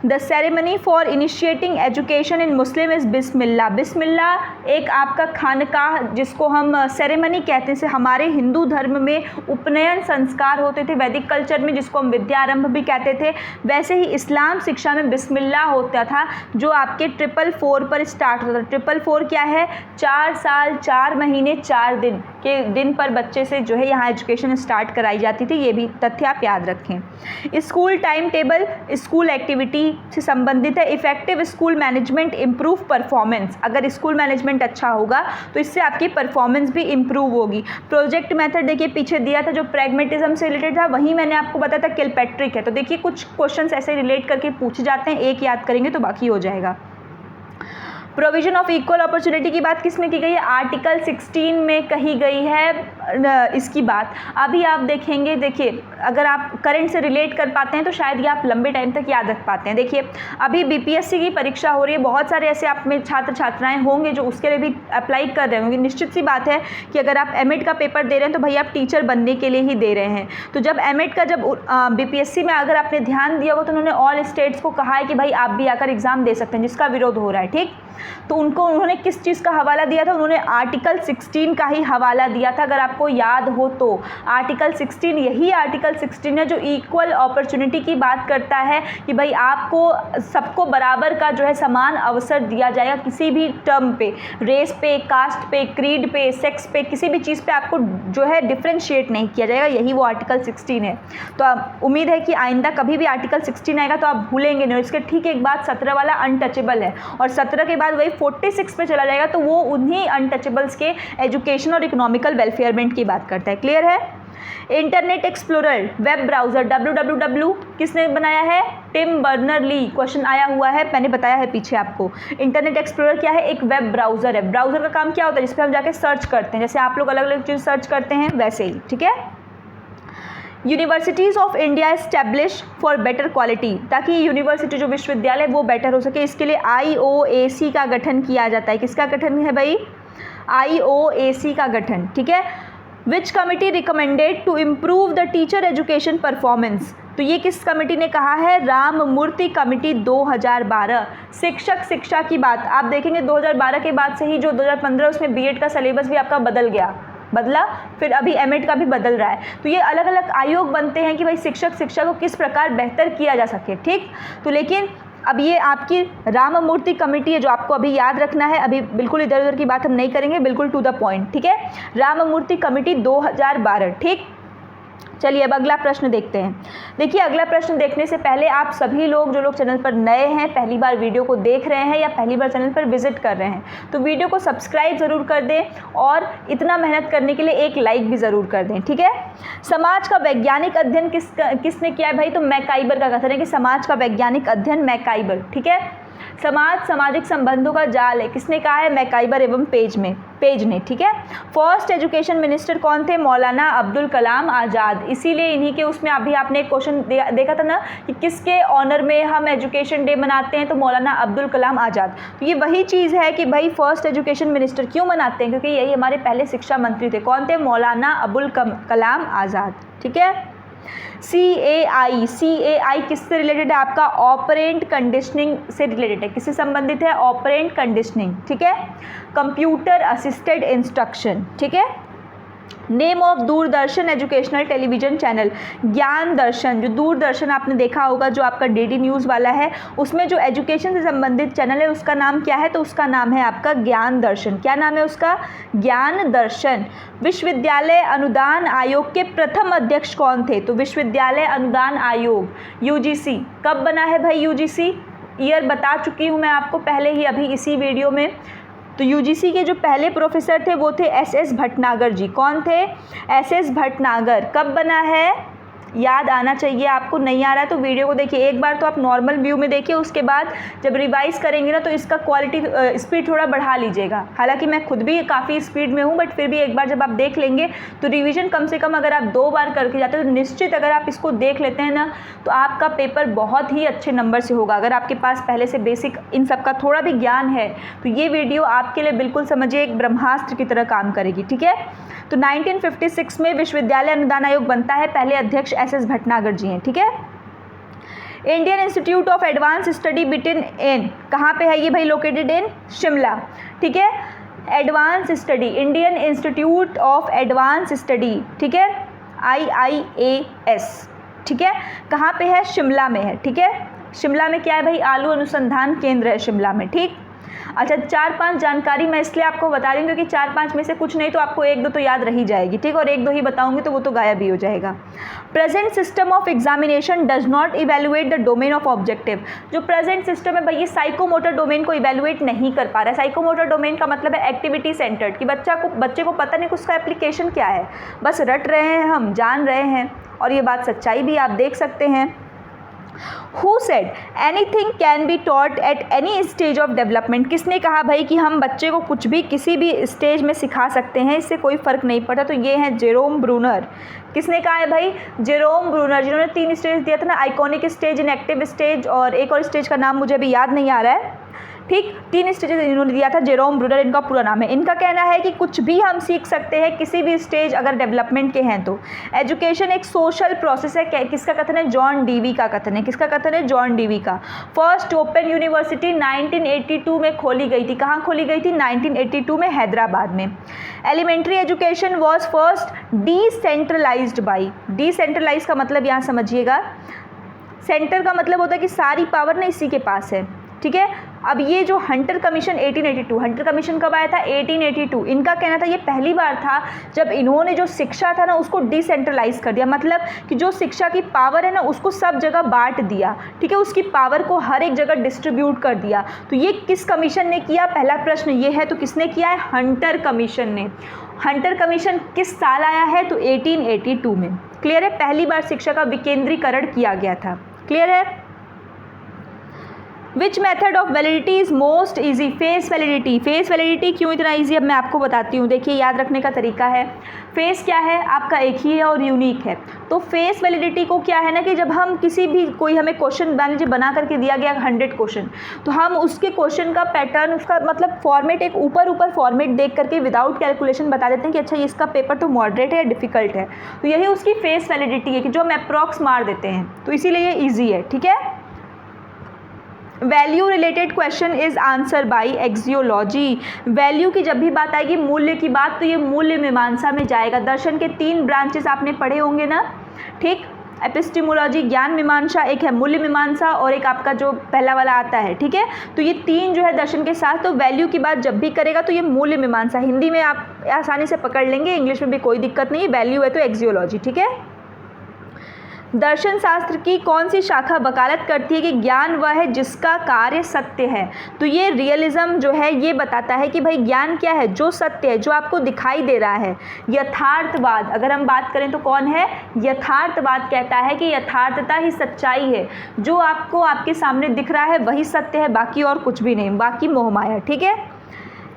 The ceremony for initiating education in Muslim is बिस्मिल्लाह। बिस्मिल्लाह एक आपका खानकाह, जिसको हम सेरेमनी कहते हैं, हमारे हिंदू धर्म में उपनयन संस्कार होते थे, वैदिक कल्चर में जिसको हम विद्यारंभ भी कहते थे, वैसे ही इस्लाम शिक्षा में बिस्मिल्लाह होता था, जो आपके 444 पर स्टार्ट होता था। 444 क्या है? 4 साल 4 महीने 4 दिन के दिन पर बच्चे से जो है यहाँ एजुकेशन स्टार्ट कराई जाती थी। ये भी तथ्य आप याद रखें। School time table school activity से संबंधित है। Effective school management improve performance, अगर स्कूल मैनेजमेंट अच्छा होगा तो इससे आपकी परफॉर्मेंस भी इम्प्रूव होगी। प्रोजेक्ट मेथड देखिए पीछे दिया था, जो प्रैग्मेटिज्म से रिलेटेड था, वही मैंने आपको बताया था किलपैट्रिक है। तो देखिए कुछ क्वेश्चंस ऐसे रिलेट करके पूछे जाते हैं, एक याद करेंगे तो बाकी हो जाएगा। प्रोविजन ऑफ इक्वल अपॉर्चुनिटी की बात किसमें की गई है? आर्टिकल 16 में कही गई है इसकी बात। अभी आप देखेंगे, देखिए अगर आप करंट से रिलेट कर पाते हैं तो शायद ये आप लंबे टाइम तक याद रख पाते हैं। देखिए अभी BPSC की परीक्षा हो रही है, बहुत सारे ऐसे आप में छात्र छात्राएं होंगे जो उसके लिए भी अप्लाई कर रहे होंगे। निश्चित सी बात है कि अगर आप एमएड का पेपर दे रहे हैं तो भाई आप टीचर बनने के लिए ही दे रहे हैं। तो जब एमएड का जब BPSC में अगर आपने ध्यान दिया होगा तो उन्होंने ऑल स्टेट्स को कहा है कि भाई आप भी आकर एग्जाम दे सकते हैं, जिसका विरोध हो रहा है, ठीक। तो उन्होंने किस चीज़ का हवाला दिया था? उन्होंने आर्टिकल 16 का ही हवाला दिया था, अगर आपको याद हो तो। आर्टिकल 16, यही आर्टिकल 16 है जो इक्वल अपॉर्चुनिटी की बात करता है कि भाई आपको सबको बराबर का जो है समान अवसर दिया जाएगा किसी भी टर्म पे, रेस पे, कास्ट पे, क्रीड पे, सेक्स पे, किसी भी चीज़ पे आपको जो है डिफ्रेंशिएट नहीं किया जाएगा। यही वो आर्टिकल 16 है। तो उम्मीद है कि आइंदा कभी भी आर्टिकल 16 आएगा तो आप भूलेंगे नहीं। इसके ठीक एक बात 17 वाला अनटचेबल है, और 17 के बाद वही 46 पे चला जाएगा, तो वो उन्हीं अनटचेबल्स के एजुकेशन और इकोनॉमिकल वेलफेयरमेंट की बात करता है। क्लियर है? Internet explorer web browser www किसने बनाया है? टिम बर्नर ली। क्वेश्चन आया हुआ है, मैंने बताया है पीछे आपको। इंटरनेट एक्सप्लोरर क्या है? एक वेब ब्राउजर है। ब्राउजर का काम क्या होता है? जिस पर हम जाके सर्च करते हैं, जैसे आप लोग अलग अलग चीज़ सर्च करते हैं वैसे ही, ठीक है। Universities of India establish for better quality, ताकि यूनिवर्सिटी जो विश्वविद्यालय वो बेटर हो सके, इसके लिए IOAC का गठन किया जाता है। किसका गठन है भाई? IOAC का गठन, ठीक है। Which committee recommended to improve the teacher education performance? तो ये किस कमेटी ने कहा है? राममूर्ति कमेटी 2012। शिक्षक शिक्षा की बात आप देखेंगे 2012 के बाद से ही जो 2015 उसमें बीएड का सिलेबस भी आपका बदला, फिर अभी एमएड का भी बदल रहा है। तो ये अलग अलग आयोग बनते हैं कि भाई शिक्षक शिक्षा को किस प्रकार बेहतर किया जा सके, ठीक। तो लेकिन अब ये आपकी राममूर्ति कमेटी है जो आपको अभी याद रखना है, अभी बिल्कुल इधर उधर की बात हम नहीं करेंगे, बिल्कुल टू द पॉइंट, ठीक है। राममूर्ति कमेटी 2012, ठीक। चलिए अब अगला प्रश्न देखते हैं। देखिए अगला प्रश्न देखने से पहले आप सभी लोग जो लोग चैनल पर नए हैं, पहली बार वीडियो को देख रहे हैं या पहली बार चैनल पर विजिट कर रहे हैं, तो वीडियो को सब्सक्राइब ज़रूर कर दें और इतना मेहनत करने के लिए एक लाइक भी ज़रूर कर दें, ठीक है। समाज का वैज्ञानिक अध्ययन किसने किया है भाई? तो मैकाइबर का कथन है कि समाज का वैज्ञानिक अध्ययन मैकाइबर, ठीक है। समाज सामाजिक संबंधों का जाल है, किसने कहा है? मैकाइबर एवं पेज ने, ठीक है। फर्स्ट एजुकेशन मिनिस्टर कौन थे? मौलाना अब्दुल कलाम आज़ाद। इसीलिए इन्हीं के उसमें अभी आपने एक क्वेश्चन देखा था ना कि किसके ऑनर में हम एजुकेशन डे मनाते हैं, तो मौलाना अब्दुल कलाम आज़ाद। तो ये वही चीज़ है कि भाई फर्स्ट एजुकेशन मिनिस्टर क्यों मनाते हैं? क्योंकि यही हमारे पहले शिक्षा मंत्री थे। कौन थे? मौलाना अब्दुल कलाम आज़ाद, ठीक है। CAI किससे रिलेटेड है? आपका ऑपरेंट कंडीशनिंग से रिलेटेड है। किससे संबंधित है? ऑपरेंट कंडीशनिंग, ठीक है। कंप्यूटर असिस्टेड इंस्ट्रक्शन, ठीक है। Name of Doordarshan educational television channel? ज्ञान दर्शन। जो दूरदर्शन आपने देखा होगा जो आपका DD न्यूज़ वाला है, उसमें जो एजुकेशन से संबंधित चैनल है उसका नाम क्या है? तो उसका नाम है आपका ज्ञान दर्शन। क्या नाम है उसका? ज्ञान दर्शन। विश्वविद्यालय अनुदान आयोग के प्रथम अध्यक्ष कौन थे? तो विश्वविद्यालय अनुदान आयोग UGC कब बना है भाई? UGC ईयर बता चुकी हूँ मैं आपको पहले ही अभी इसी वीडियो में। तो UGC के जो पहले प्रोफेसर थे वो थे SS भटनागर जी। कौन थे? SS भटनागर। कब बना है? याद आना चाहिए आपको, नहीं आ रहा है तो वीडियो को देखिए एक बार, तो आप नॉर्मल व्यू में देखिए, उसके बाद जब रिवाइज करेंगे ना तो इसका क्वालिटी स्पीड थोड़ा बढ़ा लीजिएगा। हालांकि मैं खुद भी काफ़ी स्पीड में हूँ, बट फिर भी एक बार जब आप देख लेंगे तो रिवीजन कम से कम अगर आप 2 बार करके जाते हैं तो निश्चित अगर आप इसको देख लेते हैं ना तो आपका पेपर बहुत ही अच्छे नंबर से होगा। अगर आपके पास पहले से बेसिक इन सब का थोड़ा भी ज्ञान है तो ये वीडियो आपके लिए बिल्कुल समझिए एक ब्रह्मास्त्र की तरह काम करेगी, ठीक है। तो 1956 में विश्वविद्यालय अनुदान आयोग बनता है, पहले अध्यक्ष SS भटनागर जी हैं, ठीक है। Indian institute of advance study बिटिन इन कहाँ पे है ये भाई? लोकेटेड इन शिमला, ठीक है। Advance study, Indian institute of advance study, ठीक है, IIAS, ठीक है। कहाँ पे है? शिमला में है, ठीक है। शिमला में क्या है भाई? आलू अनुसंधान केंद्र है शिमला में, ठीक। अच्छा 4-5 जानकारी मैं इसलिए आपको बता रही हूँ क्योंकि 4-5 में से कुछ नहीं तो आपको 1-2 तो याद रही जाएगी, ठीक। और 1-2 ही बताऊंगी तो वो तो गायब ही हो जाएगा। Present system of examination does not evaluate the domain of objective. जो प्रेजेंट सिस्टम है भाई ये साइकोमोटर डोमेन को इवेलुएट नहीं कर पा रहा है। साइकोमोटर डोमेन का मतलब है एक्टिविटी सेंटर्ड, कि बच्चे को पता नहीं कि उसका एप्लीकेशन क्या है, बस रट रहे हैं, हम जान रहे हैं, और ये बात सच्चाई भी आप देख सकते हैं। Who said anything can be taught at any stage of development? किसने कहा भाई कि हम बच्चे को कुछ भी किसी भी स्टेज में सिखा सकते हैं, इससे कोई फ़र्क नहीं पड़ता? तो ये हैं जेरोम ब्रूनर। किसने कहा है भाई? जेरोम ब्रूनर, जिन्होंने 3 स्टेज दिया था ना, आइकॉनिक स्टेज, इनएक्टिव स्टेज और एक और स्टेज का नाम मुझे अभी याद नहीं आ रहा है, ठीक। 3 स्टेजेस इन्होंने दिया था, जेरोम ब्रूनर इनका पूरा नाम है। इनका कहना है कि कुछ भी हम सीख सकते हैं किसी भी स्टेज अगर डेवलपमेंट के हैं तो। एजुकेशन एक सोशल प्रोसेस है, किसका कथन है? जॉन डीवी का कथन है। किसका कथन है? जॉन डीवी का। फर्स्ट ओपन यूनिवर्सिटी 1982 में खोली गई थी। कहाँ खोली गई थी? 1982 में हैदराबाद में। Elementary education was first decentralised by. Decentralise का मतलब यहाँ समझिएगा, सेंटर का मतलब होता है कि सारी पावर ना इसी के पास है, ठीक है। अब ये जो हंटर कमीशन 1882, हंटर कमीशन कब आया था? 1882। इनका कहना था ये पहली बार था जब इन्होंने जो शिक्षा था ना उसको डिसेंट्रलाइज कर दिया, मतलब कि जो शिक्षा की पावर है ना उसको सब जगह बांट दिया, ठीक है, उसकी पावर को हर एक जगह डिस्ट्रीब्यूट कर दिया। तो ये किस कमीशन ने किया? पहला प्रश्न ये है, तो किसने किया है? हंटर कमीशन ने। हंटर कमीशन किस साल आया है? तो 1882 में। क्लियर है? पहली बार शिक्षा का विकेंद्रीकरण किया गया था। क्लियर है? Which method of validity is most easy? Face validity. Face validity क्यों इतना ईजी, अब मैं आपको बताती हूँ। देखिए याद रखने का तरीका है, फेस क्या है आपका एक ही है और यूनिक है। तो फेस वैलिडिटी को क्या है ना कि जब हम किसी भी कोई हमें क्वेश्चन मान लीजिए बना करके दिया गया 100 क्वेश्चन, तो हम उसके क्वेश्चन का पैटर्न, उसका मतलब फॉर्मेट, एक ऊपर फॉर्मेट देख करके विदाउट कैलकुलेशन बता देते हैं कि अच्छा इसका पेपर तो मॉडरेट है या डिफिकल्ट है। तो यही उसकी फेस वैलिडिटी है कि जो हम अप्रॉक्स मार देते हैं, तो इसीलिए ये ईजी है। ठीक है। Value related question is answer by axiology. Value की जब भी बात आएगी, मूल्य की बात, तो ये मूल्य मीमांसा में जाएगा। दर्शन के 3 ब्रांचेस आपने पढ़े होंगे ना, ठीक। एपिस्टेमोलॉजी ज्ञान मीमांसा, एक है मूल्य मीमांसा और एक आपका जो पहला वाला आता है। ठीक है। तो ये 3 जो है दर्शन के साथ, तो वैल्यू की बात जब भी करेगा तो ये मूल्य मीमांसा, हिंदी में आप आसानी से पकड़ लेंगे, इंग्लिश में भी कोई दिक्कत नहीं है। वैल्यू है तो एक्सियोलॉजी। ठीक है। दर्शन शास्त्र की कौन सी शाखा वकालत करती है कि ज्ञान वह है जिसका कार्य सत्य है? तो ये रियलिज्म जो है ये बताता है कि भाई ज्ञान क्या है, जो सत्य है, जो आपको दिखाई दे रहा है। यथार्थवाद अगर हम बात करें तो कौन है? यथार्थवाद कहता है कि यथार्थता ही सच्चाई है, जो आपको आपके सामने दिख रहा है वही सत्य है, बाकी और कुछ भी नहीं, बाकी मोहमाया। ठीक है।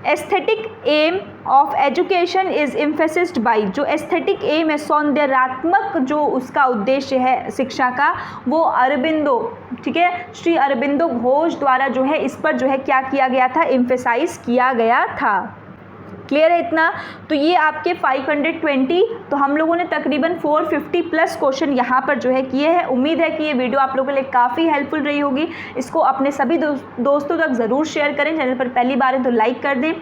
Aesthetic aim of education is emphasised by, जो एस्थेटिक एम है, सौंदर्यात्मक जो उसका उद्देश्य है शिक्षा का, वो अरबिंदो, ठीक है, श्री अरबिंदो घोष द्वारा जो है इस पर जो है क्या किया गया था, एम्फेसाइज किया गया था। क्लियर है इतना? तो ये आपके 520, तो हम लोगों ने तकरीबन 450 प्लस क्वेश्चन यहाँ पर जो है किए हैं। उम्मीद है कि ये वीडियो आप लोगों के लिए काफ़ी हेल्पफुल रही होगी। इसको अपने सभी दोस्तों तक ज़रूर शेयर करें। चैनल पर पहली बार है तो लाइक कर दें।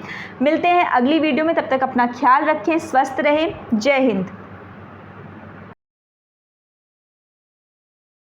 मिलते हैं अगली वीडियो में, तब तक अपना ख्याल रखें, स्वस्थ रहें। जय हिंद।